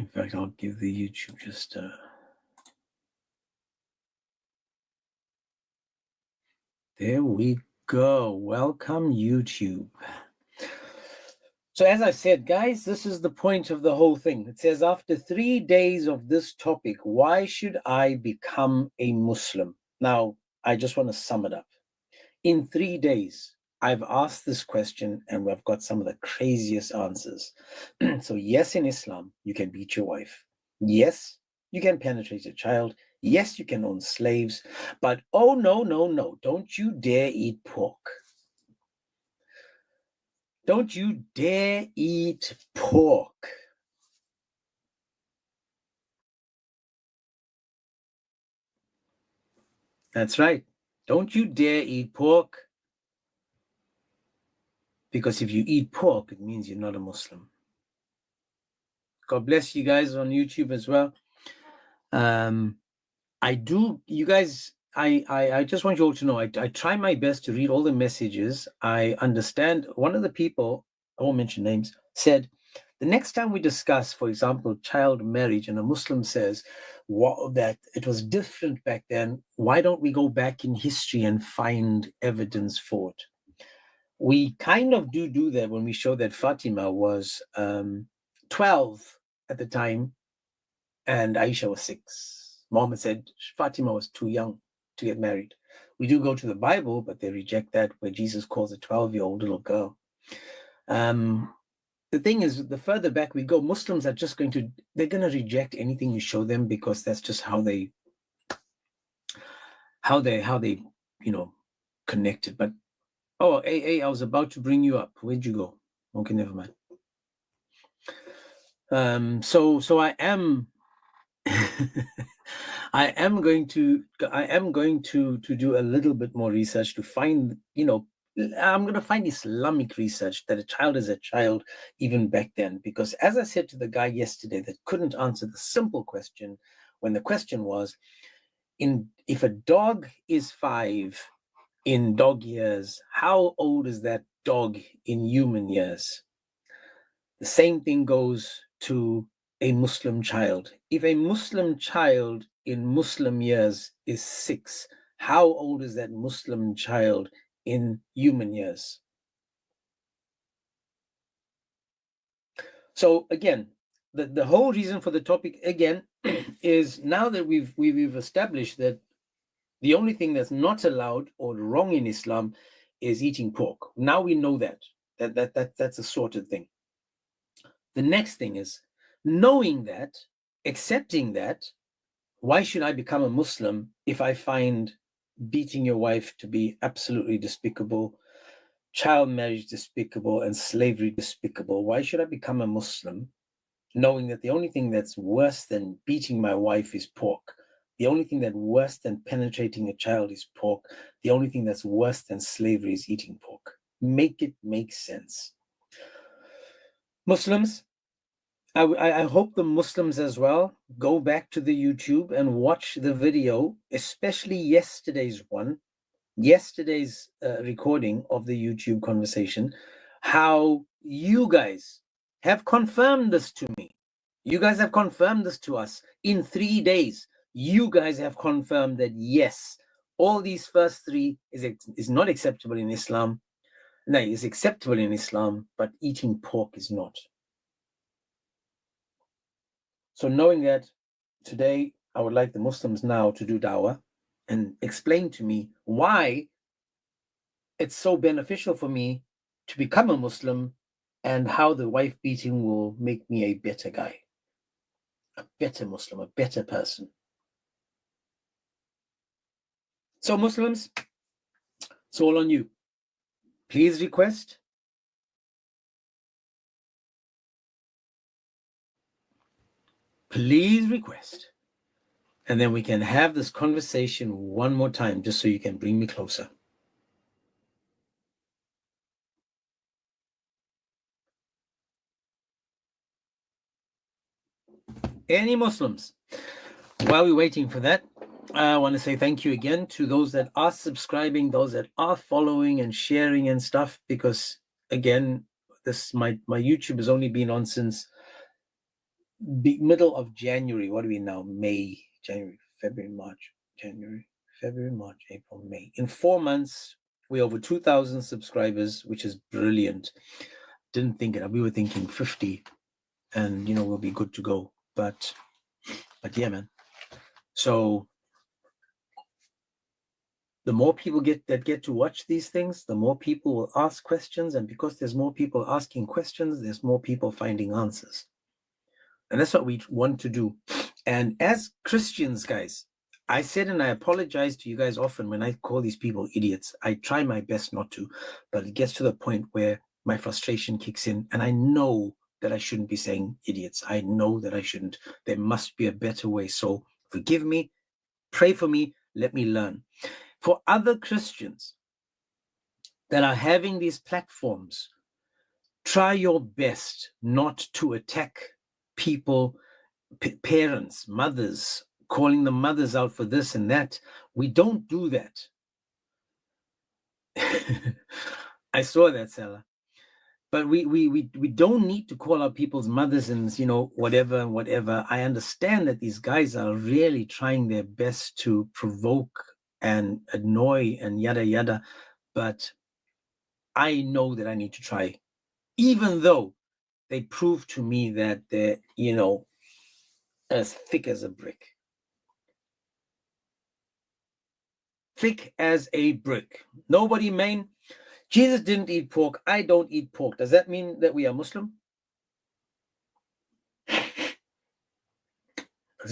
In fact, I'll give the YouTube just there we go. Welcome, YouTube. So as I said, guys, this is the point of the whole thing. It says, after 3 days of this topic, why should I become a Muslim? Now, I just want to sum it up. In 3 days, I've asked this question and we've got some of the craziest answers. So yes, in Islam, you can beat your wife. Yes, you can penetrate a child. Yes, you can own slaves. But oh, no, no, no. Don't you dare eat pork. Don't you dare eat pork. That's right. Don't you dare eat pork. Because if you eat pork, it means you're not a Muslim. God bless you guys on YouTube as well. I just want you all to know, I try my best to read all the messages. I understand one of the people, I won't mention names, said, the next time we discuss, for example, child marriage, and a Muslim says that it was different back then, why don't we go back in history and find evidence for it? We kind of do that when we show that Fatima was 12 at the time and Aisha was 6. Muhammad said Fatima was too young to get married. We do go to the Bible, but they reject that, where Jesus calls a 12-year-old little girl. The thing is, the further back we go, Muslims are just they're going to reject anything you show them, because that's just how they connected. But I was about to bring you up. Where'd you go? Okay, never mind. So I am I am going to do a little bit more research to find, I'm going to find Islamic research that a child is a child even back then. Because as I said to the guy yesterday that couldn't answer the simple question, when the question was, if a dog is 5 in dog years, how old is that dog in human years? The same thing goes to a Muslim child. If a Muslim child in Muslim years is 6, how old is that Muslim child in human years? So again, the whole reason for the topic again is, now that we've established that the only thing that's not allowed or wrong in Islam is eating pork. Now we know that's a sorted thing. The next thing is, knowing that, accepting that, why should I become a Muslim if I find beating your wife to be absolutely despicable, child marriage despicable, and slavery despicable? Why should I become a Muslim knowing that the only thing that's worse than beating my wife is pork? The only thing that's worse than penetrating a child is pork. The only thing that's worse than slavery is eating pork. Make it make sense. Muslims, I hope the Muslims as well go back to the YouTube and watch the video, especially yesterday's recording of the YouTube conversation, how you guys have confirmed this to me. You guys have confirmed this to us in 3 days. You guys have confirmed that, yes, all these first 3 is not acceptable in Islam. No, it's acceptable in Islam, but eating pork is not. So knowing that, today I would like the Muslims now to do dawah and explain to me why it's so beneficial for me to become a Muslim, and how the wife beating will make me a better guy, a better Muslim, a better person. So Muslims, it's all on you. Please request. Please request. And then we can have this conversation one more time, just so you can bring me closer. Any Muslims? While we're waiting for that, I want to say thank you again to those that are subscribing, those that are following and sharing and stuff, because again, my YouTube has only been on since middle of January. What are we now? May, January, February, March, January, February, March, April, May. In 4 months, we're over 2,000 subscribers, which is brilliant. Didn't think it. We were thinking 50, and we'll be good to go. But yeah, man. So the more people get to watch these things, the more people will ask questions, and because there's more people asking questions, there's more people finding answers. And that's what we want to do. And as Christians, guys, I said, and I apologize to you guys often when I call these people idiots. I try my best not to, but it gets to the point where my frustration kicks in, and I know that I shouldn't be saying idiots. I know that I shouldn't. There must be a better way. So forgive me, pray for me, let me learn. For other Christians that are having these platforms, try your best not to attack people, parents, mothers, calling the mothers out for this and that. We don't do that. I saw that, Salah. But we don't need to call out people's mothers and whatever. I understand that these guys are really trying their best to provoke and annoy and yada yada, but I know that I need to try, even though they prove to me that they're as thick as a brick. Thick as a brick. Nobody, man. Jesus didn't eat pork. I don't eat pork. Does that mean that we are Muslim? Does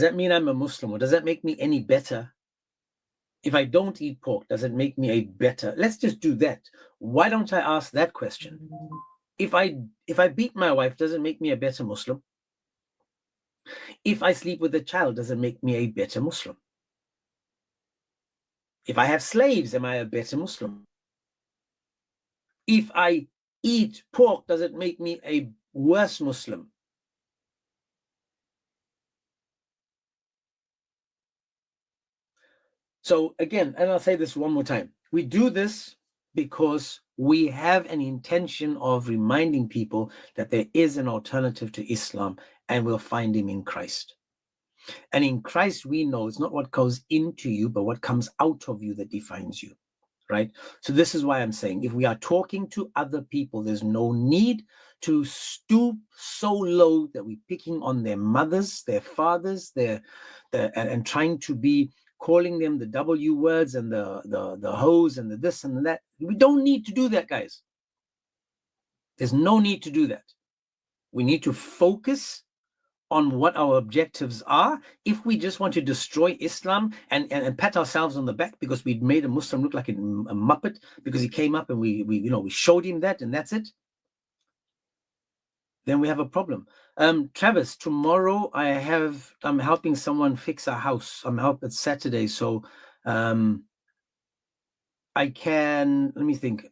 that mean I'm a Muslim? Or does that make me any better? If I don't eat pork, does it make me a better? Let's just do that. Why don't I ask that question? If I beat my wife, does it make me a better Muslim? If I sleep with a child, does it make me a better Muslim? If I have slaves, am I a better Muslim? If I eat pork, does it make me a worse Muslim? So again, and I'll say this one more time, we do this because we have an intention of reminding people that there is an alternative to Islam, and we'll find him in Christ. And in Christ, we know it's not what goes into you, but what comes out of you that defines you, right? So this is why I'm saying, if we are talking to other people, there's no need to stoop so low that we're picking on their mothers, their fathers, and trying to be calling them the W words and the hoes and the this and that. We don't need to do that, guys. There's no need to do that. We need to focus on what our objectives are. If we just want to destroy Islam and pat ourselves on the back because we'd made a Muslim look like a muppet because he came up and we showed him that and that's it, then we have a problem. Travis, tomorrow I'm helping someone fix a house. It's Saturday, so I can, let me think,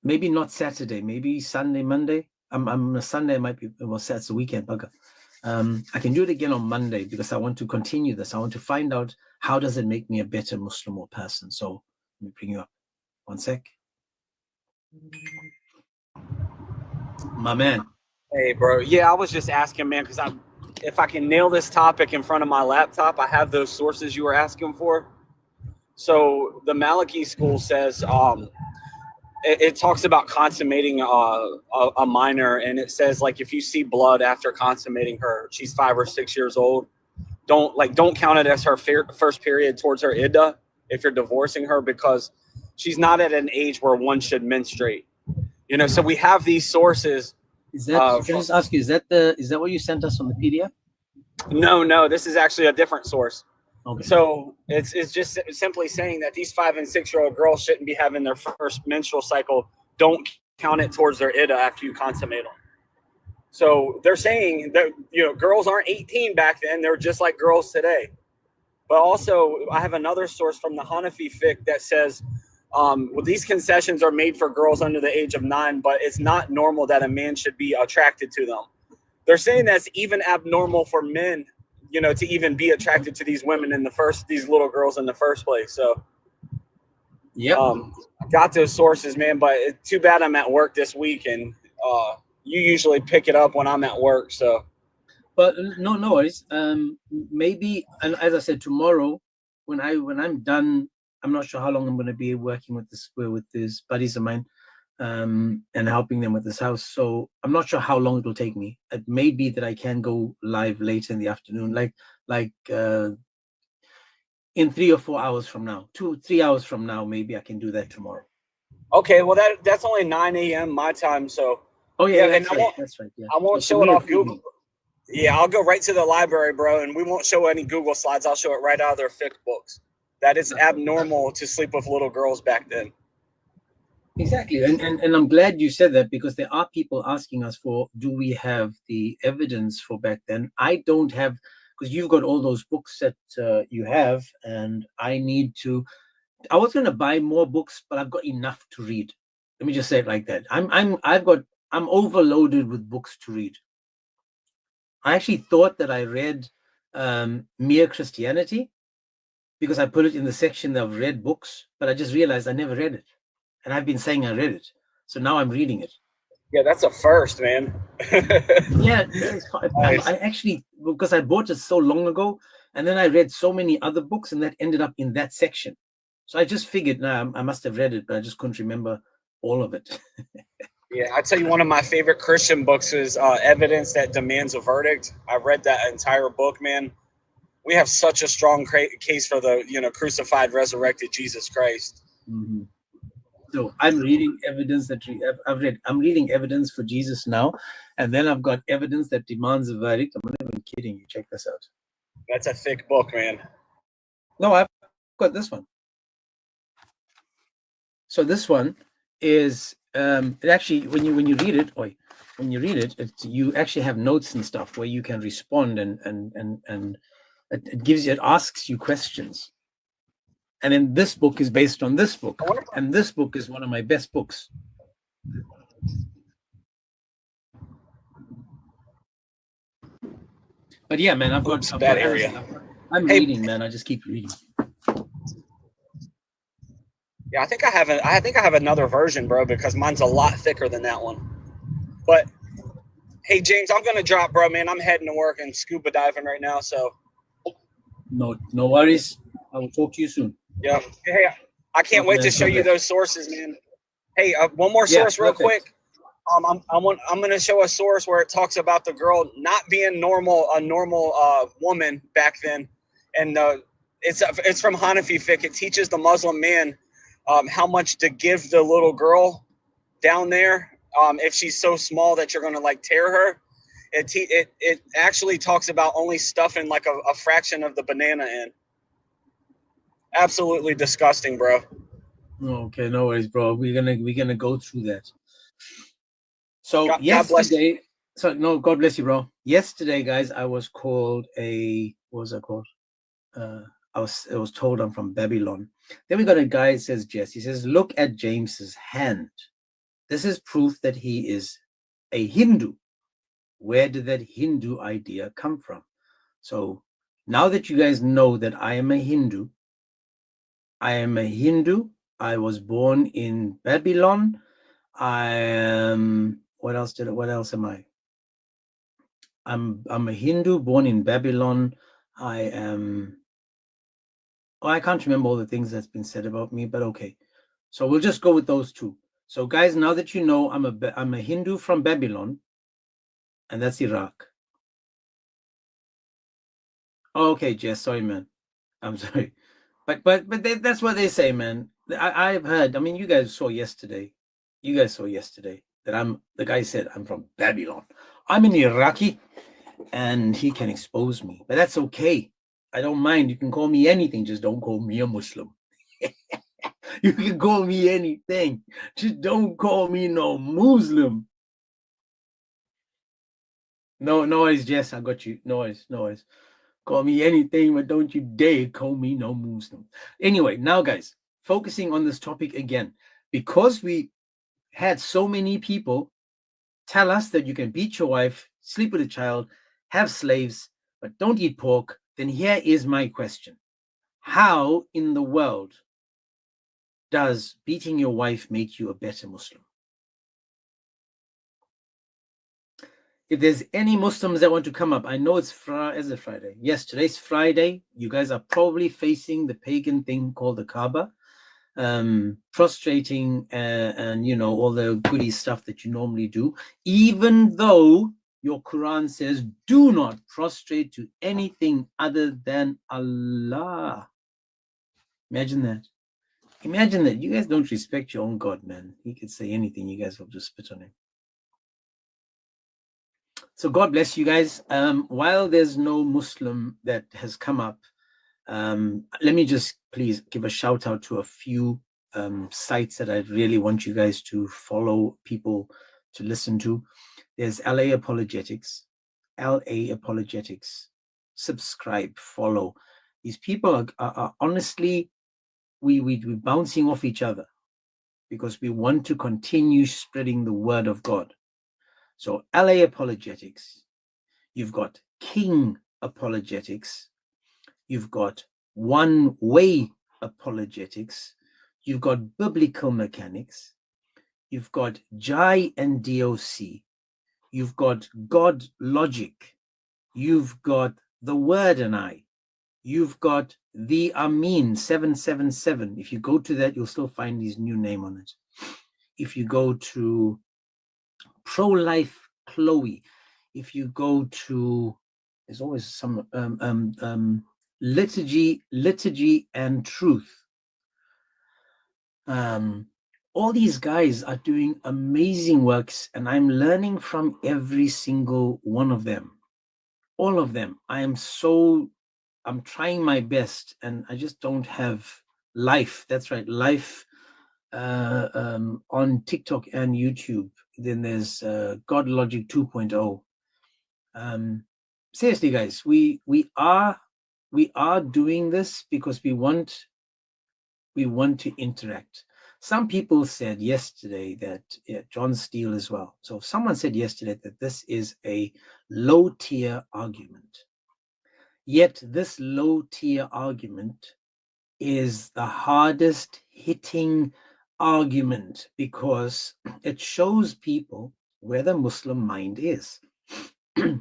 maybe not Saturday, maybe Sunday, Monday. I'm a Sunday, might be, well, that's the weekend, bugger. I can do it again on Monday because I want to continue this. I want to find out how does it make me a better Muslim or person. So let me bring you up. One sec. My man. Hey, bro. Yeah, I was just asking, man, because if I can nail this topic in front of my laptop, I have those sources you were asking for. So the Maliki school says it talks about consummating a minor, and it says, like, if you see blood after consummating her, she's 5 or 6 years old, don't count it as her first period towards her iddah if you're divorcing her, because she's not at an age where one should menstruate. So we have these sources. Is that? Can I just ask you? Is that what you sent us on the PDF? No. This is actually a different source. Okay. So it's just simply saying that these 5 and 6 year old girls shouldn't be having their first menstrual cycle. Don't count it towards their iddah after you consummate them. So they're saying that girls aren't 18 back then; they're just like girls today. But also, I have another source from the Hanafi fiqh that says, these concessions are made for girls under the age of 9, but it's not normal that a man should be attracted to them. They're saying that's even abnormal for men, to even be attracted to these women these little girls in the first place. So, yeah, I got those sources, man, but it's too bad I'm at work this week and you usually pick it up when I'm at work. So, but no worries. Maybe, and as I said, tomorrow when I'm done, I'm not sure how long I'm going to be working with these buddies of mine, and helping them with this house. So I'm not sure how long it will take me. It may be that I can go live later in the afternoon, like in 3 or 4 hours from now, 2-3 hours from now, maybe I can do that tomorrow. okay, well that's only 9 a.m. my time. So, Oh yeah, that's right. That's right. Yeah, I won't show it off Google. Yeah, I'll go right to the library, bro, and we won't show any Google slides. I'll show it right out of their fiqh books. That is abnormal to sleep with little girls back then. Exactly, and I'm glad you said that, because there are people asking us for, do we have the evidence for back then? I don't have, because you've got all those books that you have, and I was going to buy more books, but I've got enough to read. Let me just say it like that. I'm overloaded with books to read. I actually thought that I read Mere Christianity, because I put it in the section of read books, but I just realized I never read it. And I've been saying I read it. So now I'm reading it. Yeah, that's a first, man. Yeah, I actually, because I bought it so long ago, and then I read so many other books, and that ended up in that section. So I just figured, I must have read it, but I just couldn't remember all of it. Yeah, I tell you, one of my favorite Christian books is Evidence That Demands a Verdict. I read that entire book, man. We have such a strong case for the crucified, resurrected Jesus Christ. Mm-hmm. So I'm reading evidence that I'm reading evidence for Jesus now, and then I've got Evidence That Demands a Verdict. I'm not even kidding you. Check this out. That's a thick book, man. No, I've got this one. So this one is it actually, when you read it, you actually have notes and stuff where you can respond, and it gives you, it asks you questions. And then this book is based on this book, and this book is one of my best books. But yeah, man, I've got area. I'm reading, man. I just keep reading. Yeah, I think I have another version, bro, because mine's a lot thicker than that one. But hey, James, I'm gonna drop, bro, man. I'm heading to work and scuba diving right now, so no worries. I will talk to you soon. Yeah. Hey, I can't wait to show you those sources, man. Hey, one more source, real quick. I'm gonna show a source where it talks about the girl not being a normal woman back then, and it's from Hanafi fiqh. It teaches the Muslim man how much to give the little girl down there if she's so small that you're gonna like tear her. It actually talks about only stuffing like a fraction of the banana in. Absolutely disgusting, bro. Okay, no worries, bro. We're gonna go through that. So yesterday, God bless you, bro. Yesterday, guys, I was called what was I called? I was told I'm from Babylon. Then we got a guy, says Jess. He says, look at James's hand. This is proof that he is a Hindu. Where did that Hindu idea come from? So now that you guys know that I am a Hindu, I was born in Babylon. I am, what else am I? I'm a Hindu born in Babylon. I can't remember all the things that's been said about me, but okay. So we'll just go with those two. So guys, now that you know I'm a Hindu from Babylon, and that's Iraq. Oh, okay, Jess, sorry, man. I'm sorry. But that's what they say, man. I've heard, I mean, you guys saw yesterday that the guy said I'm from Babylon. I'm an Iraqi, and he can expose me, but that's okay. I don't mind. You can call me anything, just don't call me a Muslim. You can call me anything, just don't call me no Muslim. No worries, Jess, I got you. No worries. Call me anything, but don't you dare call me no Muslim. Anyway, now guys, focusing on this topic again, because we had so many people tell us that you can beat your wife, sleep with a child, have slaves, but don't eat pork, then here is my question. How in the world does beating your wife make you a better Muslim? If there's any Muslims that want to come up, I know it's Friday. Yes, today's Friday. You guys are probably facing the pagan thing called the Kaaba, prostrating and you know all the goody stuff that you normally do, even though your Quran says do not prostrate to anything other than Allah. Imagine that. Imagine that. You guys don't respect your own God, man. He could say anything. You guys will just spit on him. So God bless you guys. While there's no Muslim that has come up, let me just please give a shout out to a few sites that I really want you guys to follow, people to listen to. There's LA Apologetics. Subscribe, follow. These people are honestly, we're bouncing off each other because we want to continue spreading the word of God. So LA Apologetics, you've got King Apologetics, you've got One Way Apologetics, you've got Biblical Mechanics, you've got Jai and DOC, you've got God Logic, you've got The Word and I, you've got The Amin 777. If you go to that, you'll still find his new name on it. If you go to Pro-Life Chloe, if you go to, there's always some liturgy and truth. All these guys are doing amazing works, and I'm learning from every single one of them. All of them. I'm trying my best, and I just don't have life. That's right, life on TikTok and YouTube. Then there's God Logic 2.0. Seriously, guys, we are doing this because we want to interact. Some people said yesterday that, John Steele as well. So someone said yesterday that this is a low-tier argument. Yet this low-tier argument is the hardest hitting argument because it shows people where the Muslim mind is.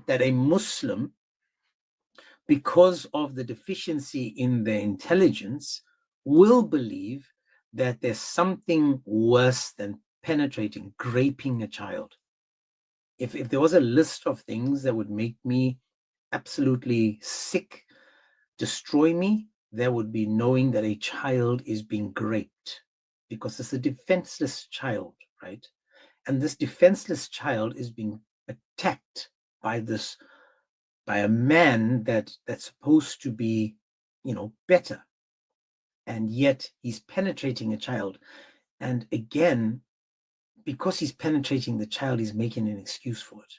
That a Muslim, because of the deficiency in their intelligence, will believe that there's something worse than penetrating, graping a child. If there was a list of things that would make me absolutely sick, destroy me, there would be knowing that a child is being raped, because it's a defenseless child, right? And this defenseless child is being attacked by a man that's supposed to be, better, and yet he's penetrating a child. And again, because he's penetrating the child, he's making an excuse for it.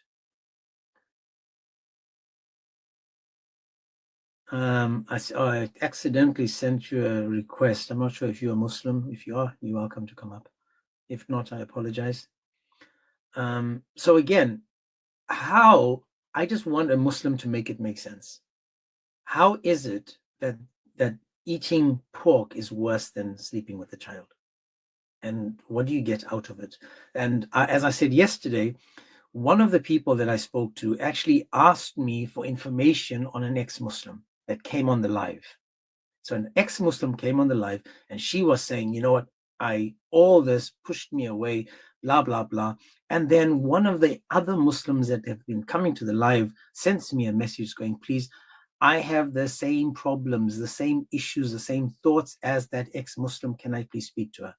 I accidentally sent you a request. I'm not sure if you're a Muslim. If you are, you're welcome to come up. If not, I apologize. So again, I just want a Muslim to make it make sense. How is it that eating pork is worse than sleeping with a child? And what do you get out of it? And as I said yesterday, one of the people that I spoke to actually asked me for information on an ex-Muslim that came on the live. So an ex-Muslim came on the live, and she was saying, you know what, all this pushed me away, blah, blah, blah. And then one of the other Muslims that have been coming to the live sends me a message going, please, I have the same problems, the same issues, the same thoughts as that ex-Muslim. Can I please speak to her?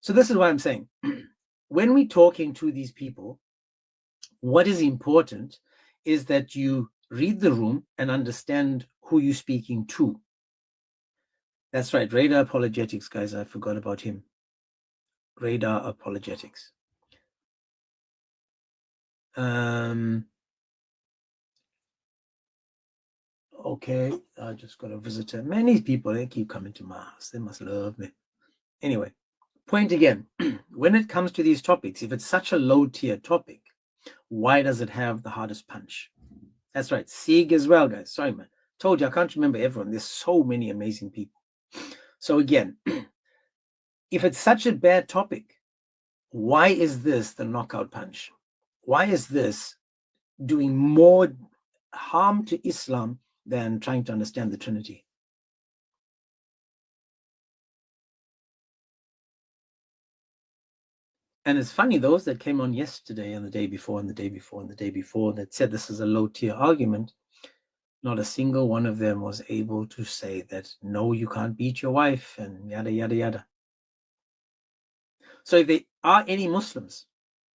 So this is what I'm saying. When we're talking to these people, what is important is that you read the room and understand who you're speaking to. That's right, Radar Apologetics, guys. I forgot about him. Radar Apologetics. Okay, I just got a visitor. Many people, they keep coming to my house. They must love me. Anyway, point again. When it comes to these topics, if it's such a low-tier topic, why does it have the hardest punch? That's right, Sig as well, guys. Sorry, man. Told you, I can't remember everyone. There's so many amazing people. So again, if it's such a bad topic, why is this the knockout punch? Why is this doing more harm to Islam than trying to understand the Trinity. And it's funny, those that came on yesterday and the day before and the day before and the day before that said this is a low-tier argument, not a single one of them was able to say that, no, you can't beat your wife and yada, yada, yada. So if there are any Muslims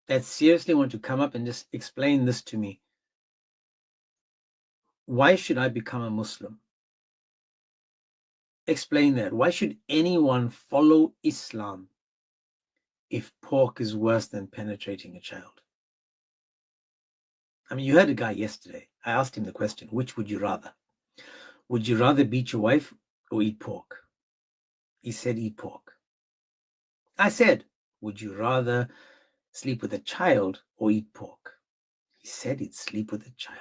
that seriously want to come up and just explain this to me, why should I become a Muslim? Explain that. Why should anyone follow Islam if pork is worse than penetrating a child? I mean, you heard a guy yesterday. I asked him the question, which would you rather? Would you rather beat your wife or eat pork? He said, eat pork. I said, would you rather sleep with a child or eat pork? He said he'd sleep with a child.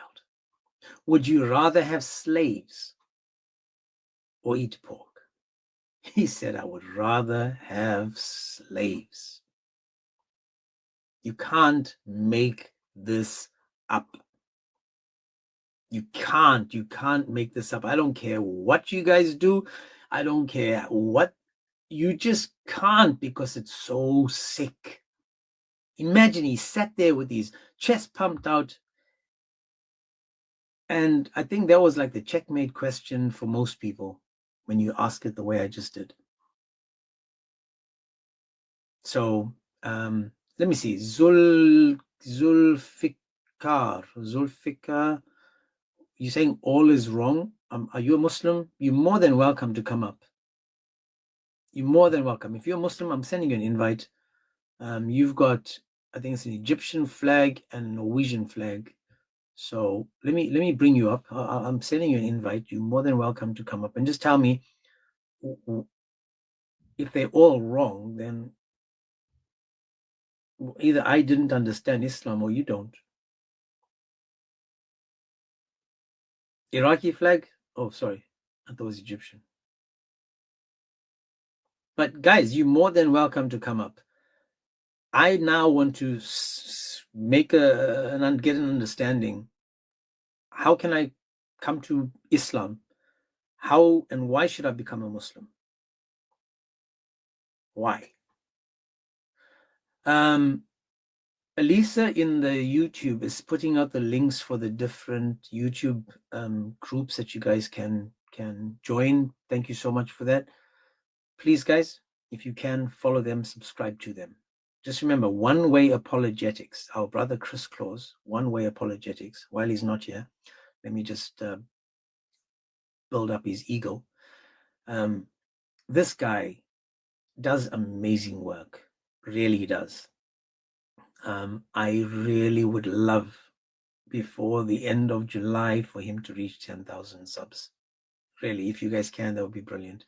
Would you rather have slaves or eat pork? He said, I would rather have slaves. You can't make this up. You can't make this up. I don't care what you guys do. I don't care what. You just can't, because it's so sick. Imagine he sat there with his chest pumped out. And I think that was like the checkmate question for most people when you ask it the way I just did. So let me see. Zulfikar, you're saying all is wrong? Are you a Muslim? You're more than welcome to come up. You're more than welcome. If you're a Muslim, I'm sending you an invite. You've got, I think it's an Egyptian flag and a Norwegian flag. So let me bring you up. I'm sending you an invite. You're more than welcome to come up and just tell me if they're all wrong. Then either I didn't understand Islam or you don't. Iraqi flag? Oh, sorry. I thought it was Egyptian. But guys, you're more than welcome to come up. I now want to make get an understanding. How can I come to Islam? How and why should I become a Muslim? Why? Elisa in the YouTube is putting out the links for the different YouTube groups that you guys can join. Thank you so much for that. Please, guys, if you can, follow them, subscribe to them. Just remember, One Way Apologetics, our brother Chris Claus, One Way Apologetics. While he's not here, let me just build up his ego. This guy does amazing work. Really, he does. I really would love, before the end of July, for him to reach 10,000 subs. Really, if you guys can, that would be brilliant.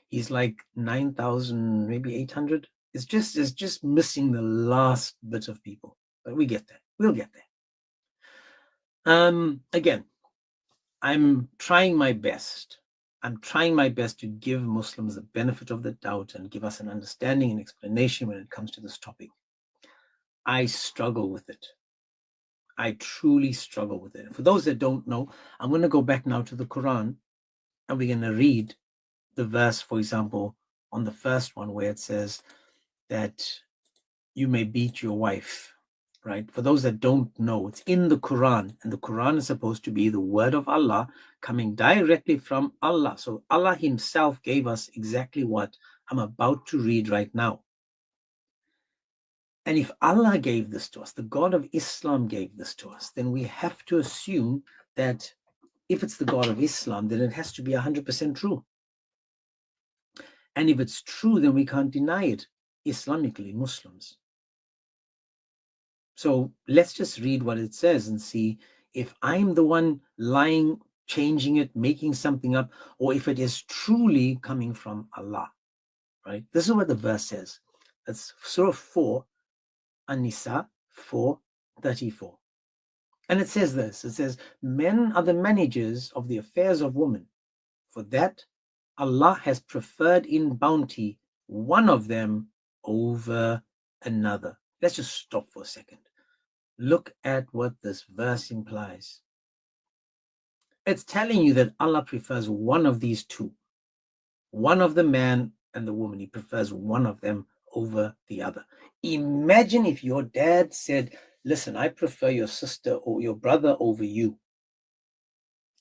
He's like 9,000, maybe 800. It's just missing the last bit of people, but we get there. We'll get there. Again, I'm trying my best. I'm trying my best to give Muslims the benefit of the doubt and give us an understanding and explanation when it comes to this topic. I struggle with it. I truly struggle with it. For those that don't know, I'm going to go back now to the Quran, and we're going to read the verse, for example, on the first one where it says that you may beat your wife, right? For those that don't know, it's in the Quran, and the Quran is supposed to be the word of Allah coming directly from Allah. So Allah himself gave us exactly what I'm about to read right now. And if Allah gave this to us, the God of Islam gave this to us, then we have to assume that if it's the God of Islam, then it has to be 100% true. And if it's true, then we can't deny it, Islamically, Muslims. So let's just read what it says and see if I'm the one lying, changing it, making something up, or if it is truly coming from Allah, right? This is what the verse says. That's Surah 4, An-Nisa 4:34. And it says this, it says, men are the managers of the affairs of women. For that, Allah has preferred in bounty one of them over another. Let's just stop for a second. Look at what this verse implies. It's telling you that Allah prefers one of these two, one of the man and the woman. He prefers one of them over the other. Imagine if your dad said, listen, I prefer your sister or your brother over you.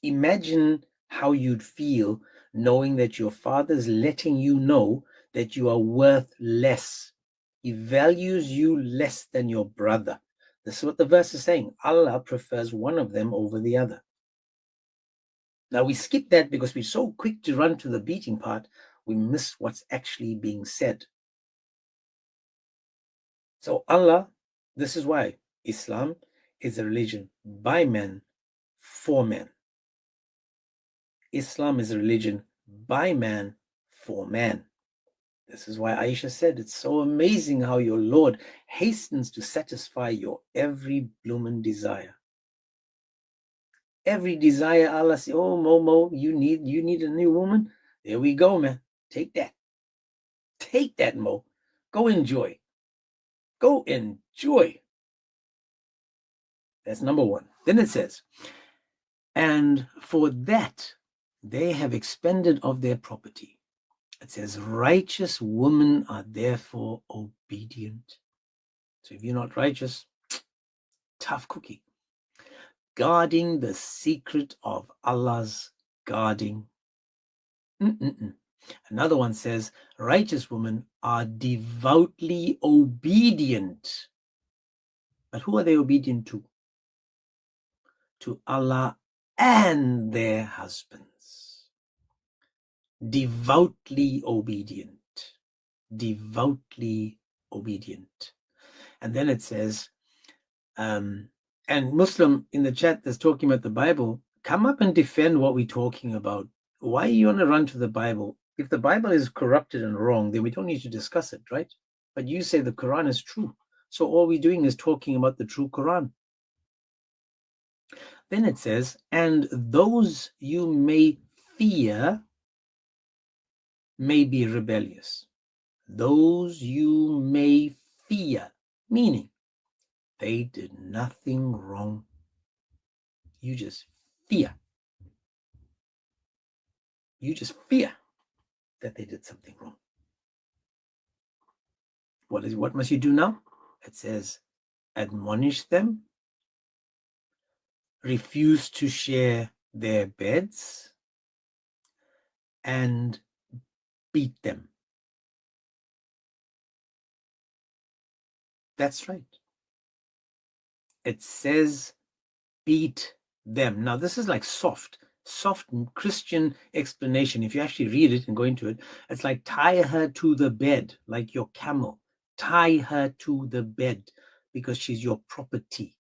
Imagine how you'd feel knowing that your father's letting you know that you are worth less. He values you less than your brother. This is what the verse is saying. Allah prefers one of them over the other. Now we skip that because we're so quick to run to the beating part, we miss what's actually being said. So Allah, this is why Islam is a religion by men, for men. Islam is a religion by man, for man. This is why Aisha said, it's so amazing how your Lord hastens to satisfy your every blooming desire. Every desire, Allah says, oh, Momo, you need a new woman? There we go, man. Take that. Take that, Mo. Go enjoy. Go enjoy. That's number one. Then it says, and for that they have expended of their property. It says, righteous women are therefore obedient. So if you're not righteous, tough cookie. Guarding the secret of Allah's guarding. Another one says, righteous women are devoutly obedient. But who are they obedient to? To Allah and their husbands. Devoutly obedient. Devoutly obedient. And then it says, and Muslim in the chat that's talking about the Bible, come up and defend what we're talking about. Why you want to run to the Bible? If the Bible is corrupted and wrong, then we don't need to discuss it, right? But you say the Quran is true. So all we're doing is talking about the true Quran. Then it says, and those you may fear may be rebellious. Those you may fear, meaning they did nothing wrong. You just fear. You just fear that they did something wrong. What must you do now? It says, admonish them, refuse to share their beds, and beat them. That's right. It says beat them. Now, this is like soft Christian explanation. If you actually read it and go into it, it's like tie her to the bed, like your camel. Tie her to the bed because she's your property.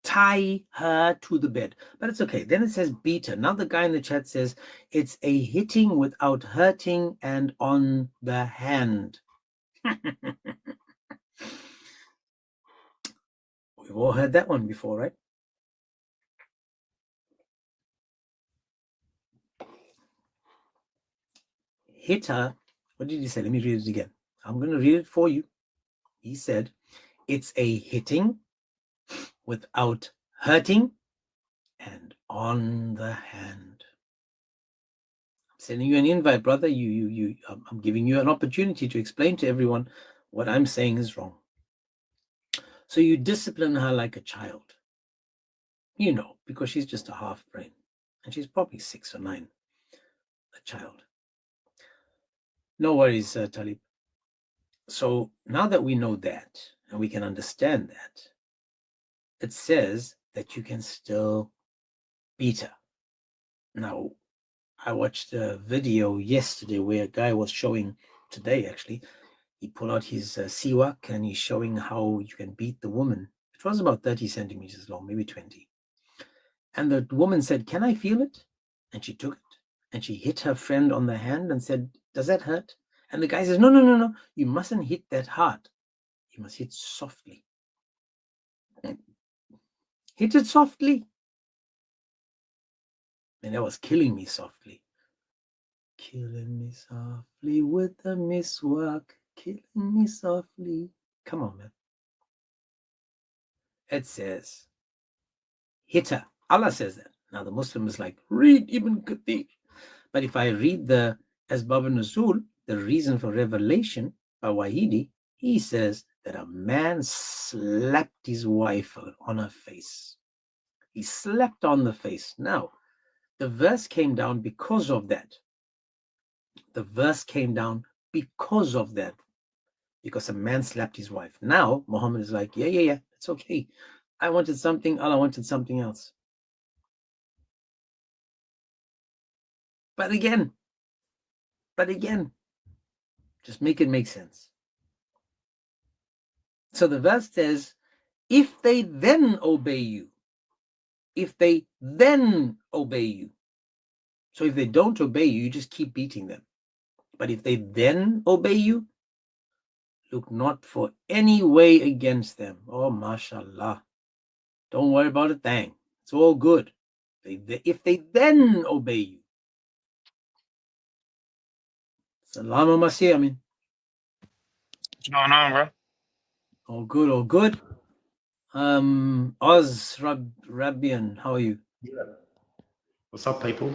Tie her to the bed. But it's okay. Then it says beat her. Now the guy in the chat says it's a hitting without hurting and on the hand. We've all heard that one before, right? Hit her. What did he say? Let me read it again. I'm going to read it for you. He said, it's a hitting without hurting and on the hand. I'm sending you an invite, brother. I'm giving you an opportunity to explain to everyone what I'm saying is wrong. So you discipline her like a child. You know, because she's just a half brain. And she's probably 6 or 9, a child. No worries, Talib. So now that we know that, and we can understand that, it says that you can still beat her. Now, I watched a video yesterday where a guy was showing, today actually, he pulled out his siwak and he's showing how you can beat the woman. It was about 30 centimeters long, maybe 20. And the woman said, can I feel it? And she took it and she hit her friend on the hand and said, does that hurt? And the guy says, no, you mustn't hit that hard. You must hit softly. Hit it softly. And that was killing me softly. Killing me softly with the miswak. Killing me softly. Come on, man. It says, hitter. Allah says that. Now the Muslim is like, read Ibn Kathir. But if I read the Asbab al-Nuzul, the reason for revelation by Wahidi, he says that a man slapped his wife on her face. He slapped on the face. Now, the verse came down because of that. The verse came down because of that. Because a man slapped his wife. Now, Muhammad is like, yeah, it's okay. I wanted something, Allah wanted something else. But again, just make it make sense. So the verse says, if they then obey you, so if they don't obey you, you just keep beating them. But if they then obey you, look not for any way against them. Oh, mashallah. Don't worry about a thing. It's all good. If they then obey you. Salam alaikum, I mean. What's going on, bro? All good. Oz Rabian, how are you? Yeah. What's up, people?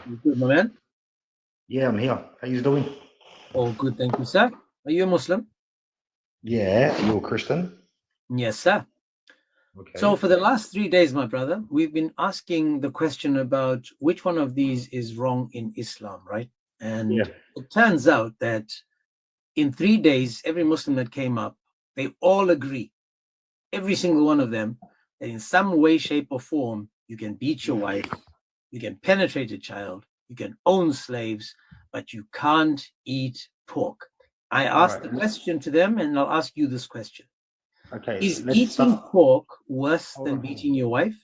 You good, my man? Yeah, I'm here. How you doing? All good, thank you, sir. Are you a Muslim? Yeah, you a Christian? Yes, sir. Okay. So for the last 3 days, my brother, we've been asking the question about which one of these is wrong in Islam, right? And Yeah. it turns out that in 3 days, every Muslim that came up, they all agree, every single one of them, that in some way, shape, or form, you can beat your wife, you can penetrate a child, you can own slaves, but you can't eat pork. I asked the question to them, and I'll ask you this question. Okay. Is let's eating start. pork worse Hold than on. beating your wife?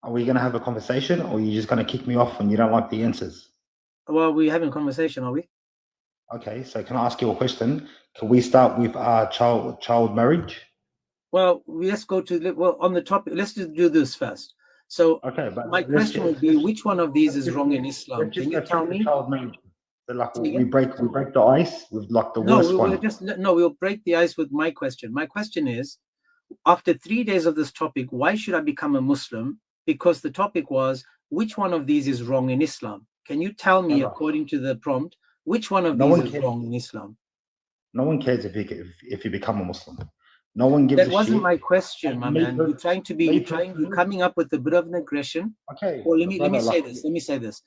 Are we gonna have a conversation, or are you just gonna kick me off when you don't like the answers? Well, we're having a conversation, are we? Okay. So can I ask you a question? Can we start with child marriage? Well, let's go to on the topic. Let's just do this first. So, Okay, but my question would be, which one of these is wrong in Islam? Let's just Can you go tell straight to me? child marriage. So like Say we again? break the ice with like the No, worst one. we'll break the ice with my question. My question is, after 3 days of this topic, why should I become a Muslim? Because the topic was, which one of these is wrong in Islam? Can you tell me, Never. according to the prompt, which one of No these one is cares. wrong in Islam? No one cares if you become a Muslim. No one gives That a wasn't shit. my question, my man. You're coming up with a bit of an aggression. Okay. Well, let me say this.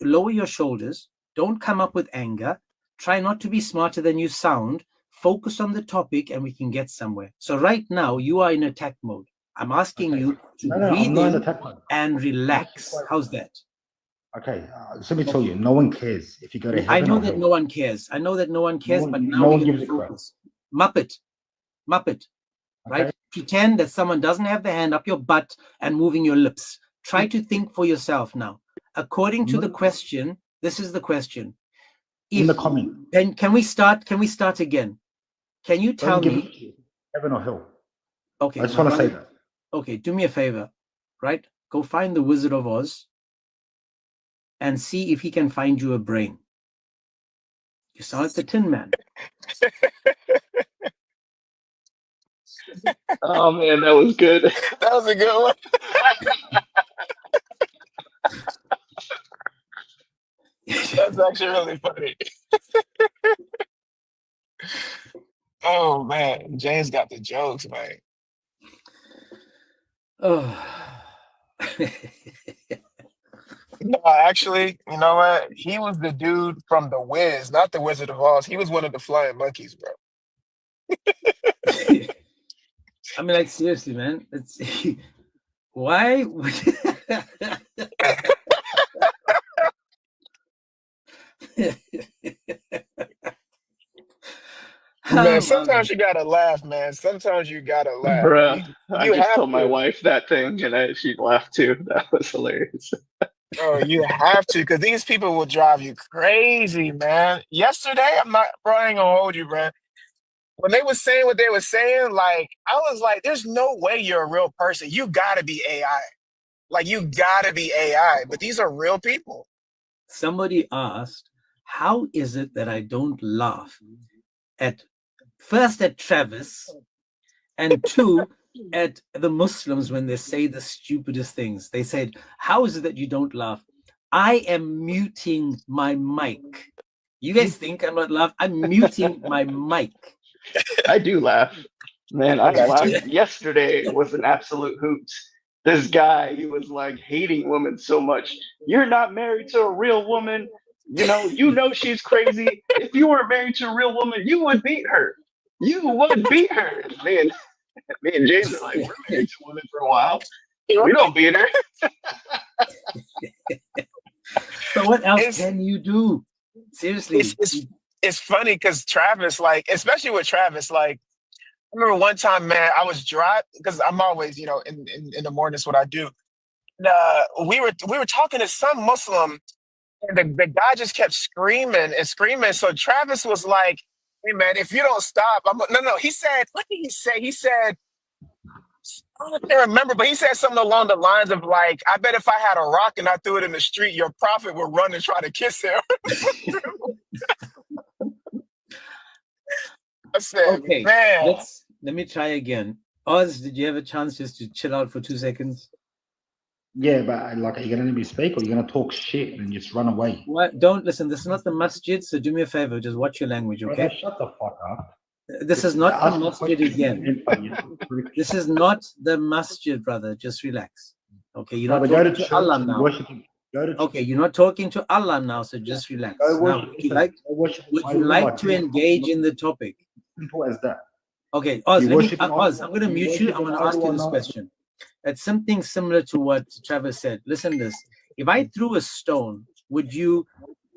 Lower your shoulders. Don't come up with anger. Try not to be smarter than you sound. Focus on the topic, and we can get somewhere. So right now, you are in attack mode. I'm asking you to breathe in and relax. How's that? Okay, so let me tell you, no one cares if you go to heaven. I know that no one cares. But now we're going to focus. Muppet, right? Okay. Pretend that someone doesn't have the hand up your butt and moving your lips. Try to think for yourself now. According to the question, this is the question. In the comment. Can we start again? Can you tell me heaven or hell? Okay. I just want to say that. Okay, do me a favor, right? Go find the Wizard of Oz and see if he can find you a brain. You sound like the Tin Man. Oh man, that was good. That was a good one. That's actually really funny. Oh man, James got the jokes, man. Oh. No, actually, you know what? He was the dude from The Wiz, not the Wizard of Oz. He was one of the flying monkeys, bro. I mean, like, seriously, man. It's why? Man, sometimes you gotta laugh, man. Sometimes you gotta laugh. Bruh, I You just have told my to. wife that thing and she laughed too. That was hilarious. Oh, you have to, because these people will drive you crazy, man. Yesterday, bro, I ain't gonna hold you, bro. When they were saying what they were saying, like, I was like, there's no way you're a real person. You gotta be AI. Like, you gotta be AI. But these are real people. Somebody asked, how is it that I don't laugh at Travis and two, at the Muslims when they say the stupidest things. They said, "How is it that you don't laugh?" I am muting my mic. You guys think I'm not laughing? I'm muting my mic. I do laugh. Man, I laughed. Yesterday was an absolute hoot. This guy, he was like hating women so much. You're not married to a real woman. You know she's crazy. If you were married to a real woman, you would beat her. You would beat her. Me and James are like, we're married to women for a while. We don't beat her. So what else can you do? Seriously. It's funny because Travis, like, especially with Travis, like, I remember one time, man, I was driving because I'm always, in the mornings what I do. And, we were talking to some Muslim, and the guy just kept screaming and screaming. So Travis was like, "Hey, man, if you don't stop, no." He said, what did he say? He said, I can't remember, but he said something along the lines of like, "I bet if I had a rock and I threw it in the street, your prophet would run and try to kiss him." I said, Okay, man. let me try again. Oz, did you have a chance just to chill out for 2 seconds? Yeah, but like, are you gonna let me speak, or are you gonna talk shit and just run away? What? Don't listen. This is not the masjid, so do me a favor. Just watch your language, okay? Brother, shut the fuck up. This is not the Ask masjid question again. and This is not the masjid, brother. Just relax. Okay, you're not Brother, go talking to to church Allah and now. worship him. Go to Okay, you're not talking to Allah now, so just relax. Go Now, worship. would you like to engage in the topic? Simple as that. Okay, Oz, You let me, worship an Oz, idol- I'm going to you mute you. worship I'm going an to ask idol you or this not? question. It's something similar to what Travis said. Listen to this. If I threw a stone, would you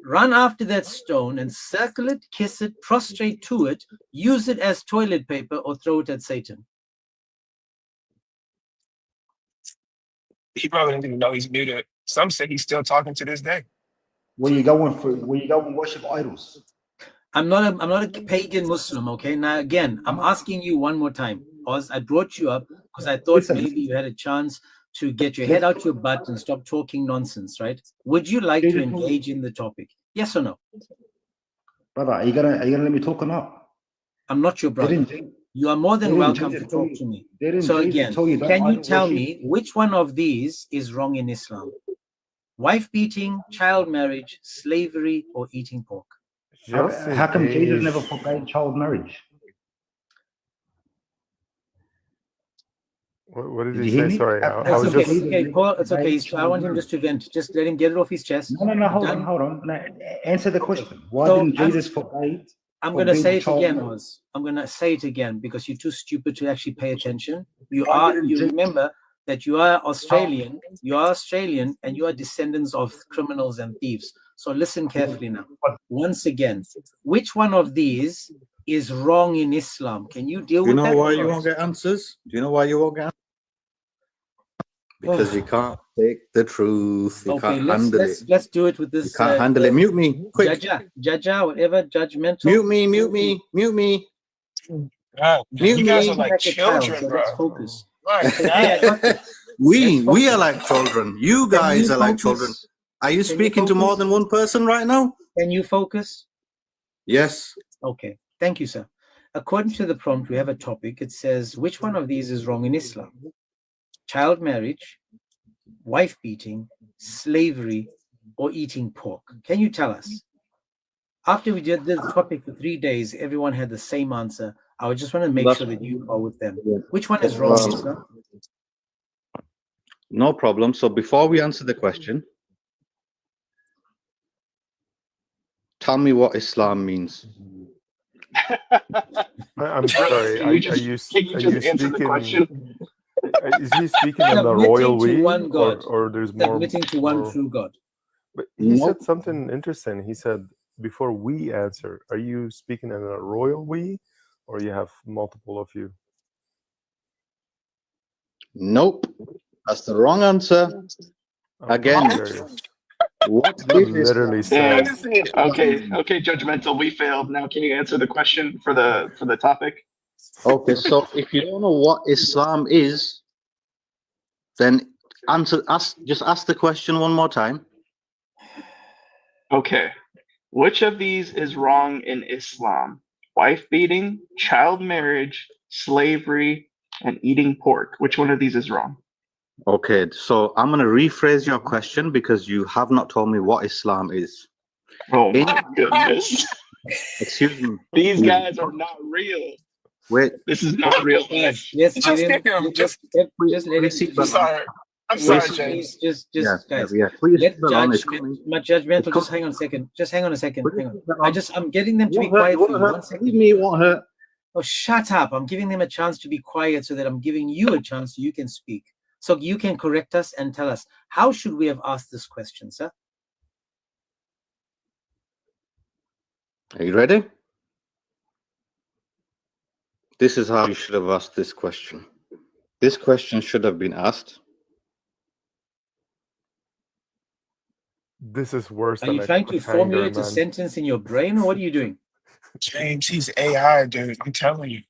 run after that stone and circle it, kiss it, prostrate to it, use it as toilet paper, or throw it at Satan? He probably didn't even know he's muted. Some say he's still talking to this day. Where you going and worship idols? I'm not a pagan Muslim, okay? Now again, I'm asking you one more time. Oz, I brought you up because I thought Listen. maybe you had a chance to get your head out your butt and stop talking nonsense, right? Would you like to engage in the topic? Yes or no? Brother, are you gonna let me talk or not? I'm not your brother. You are more than welcome to talk to me. So again, can you tell me which one of these is wrong in Islam? Wife beating, child marriage, slavery, or eating pork? How come Jesus never forbade child marriage? What did Did he you hear say? me? Sorry, I It's was okay, just. okay, Paul, it's okay. I want him just to vent. Just let him get it off his chest. No, hold on. No, answer the question. Why So didn't Jesus forbade? I'm going to say it again, marriage? Oz. I'm going to say it again because you're too stupid to actually pay attention. You Jesus- remember that you are Australian, and you are descendants of criminals and thieves. So listen carefully now. Once again, which one of these is wrong in Islam? Can you deal with that? Do you know why you won't get answers? Do you know why you won't get answers? Because you can't take the truth. You can't handle it. Let's do it with this. You can't handle it. Mute me, quick. Jaja, whatever, judgmental. Mute me. God, Mute you guys me. are like Like a child, children, so bro. let's focus. My Okay, God. I got this. We Let's are focus. like children. You guys are like children. Are you speaking to more than one person right now? Can you focus? Yes. Okay, thank you, sir. According to the prompt, we have a topic. It says, which one of these is wrong in Islam? Child marriage, wife beating, slavery, or eating pork? Can you tell us? After we did this topic for 3 days, everyone had the same answer. I just want to make sure that you are with them. Which one is wrong in Islam? No problem. So before we answer the question, tell me what Islam means. I'm sorry. Can you just answer the question? Is he speaking in the Submitting royal to we, one God. or there's more? Submitting to one true God. But he said something interesting. He said, before we answer, are you speaking in a royal we, or you have multiple of you? Nope. That's the wrong answer. Again. What He is literally Islam? said. Okay, judgmental. We failed. Now, can you answer the question for the topic? Okay, so if you don't know what Islam is, then just ask the question one more time. Okay. Which of these is wrong in Islam? Wife beating, child marriage, slavery, and eating pork. Which one of these is wrong? Okay, so I'm going to rephrase your question because you have not told me what Islam is. Oh my goodness. Excuse me. These guys are not real. Wait. This is not real. Guys, yes, Just give kick him. him. Just let him. I'm sorry. I'm sorry, James. Just guys. Please Let keep it on. It's judgmental. Just hang on a second. Hang on. I'm getting them to be What quiet hurt? for you. 1 second. Leave me, what hurt? Oh, shut up. I'm giving them a chance to be quiet so that I'm giving you a chance so you can speak. So you can correct us and tell us, how should we have asked this question, sir? Are you ready? This is how you should have asked this question. This question should have been asked. This is worse Are than you a trying to cliffhanger, formulate a man. sentence in your brain, or what are you doing? James, he's AI, dude. I'm telling you.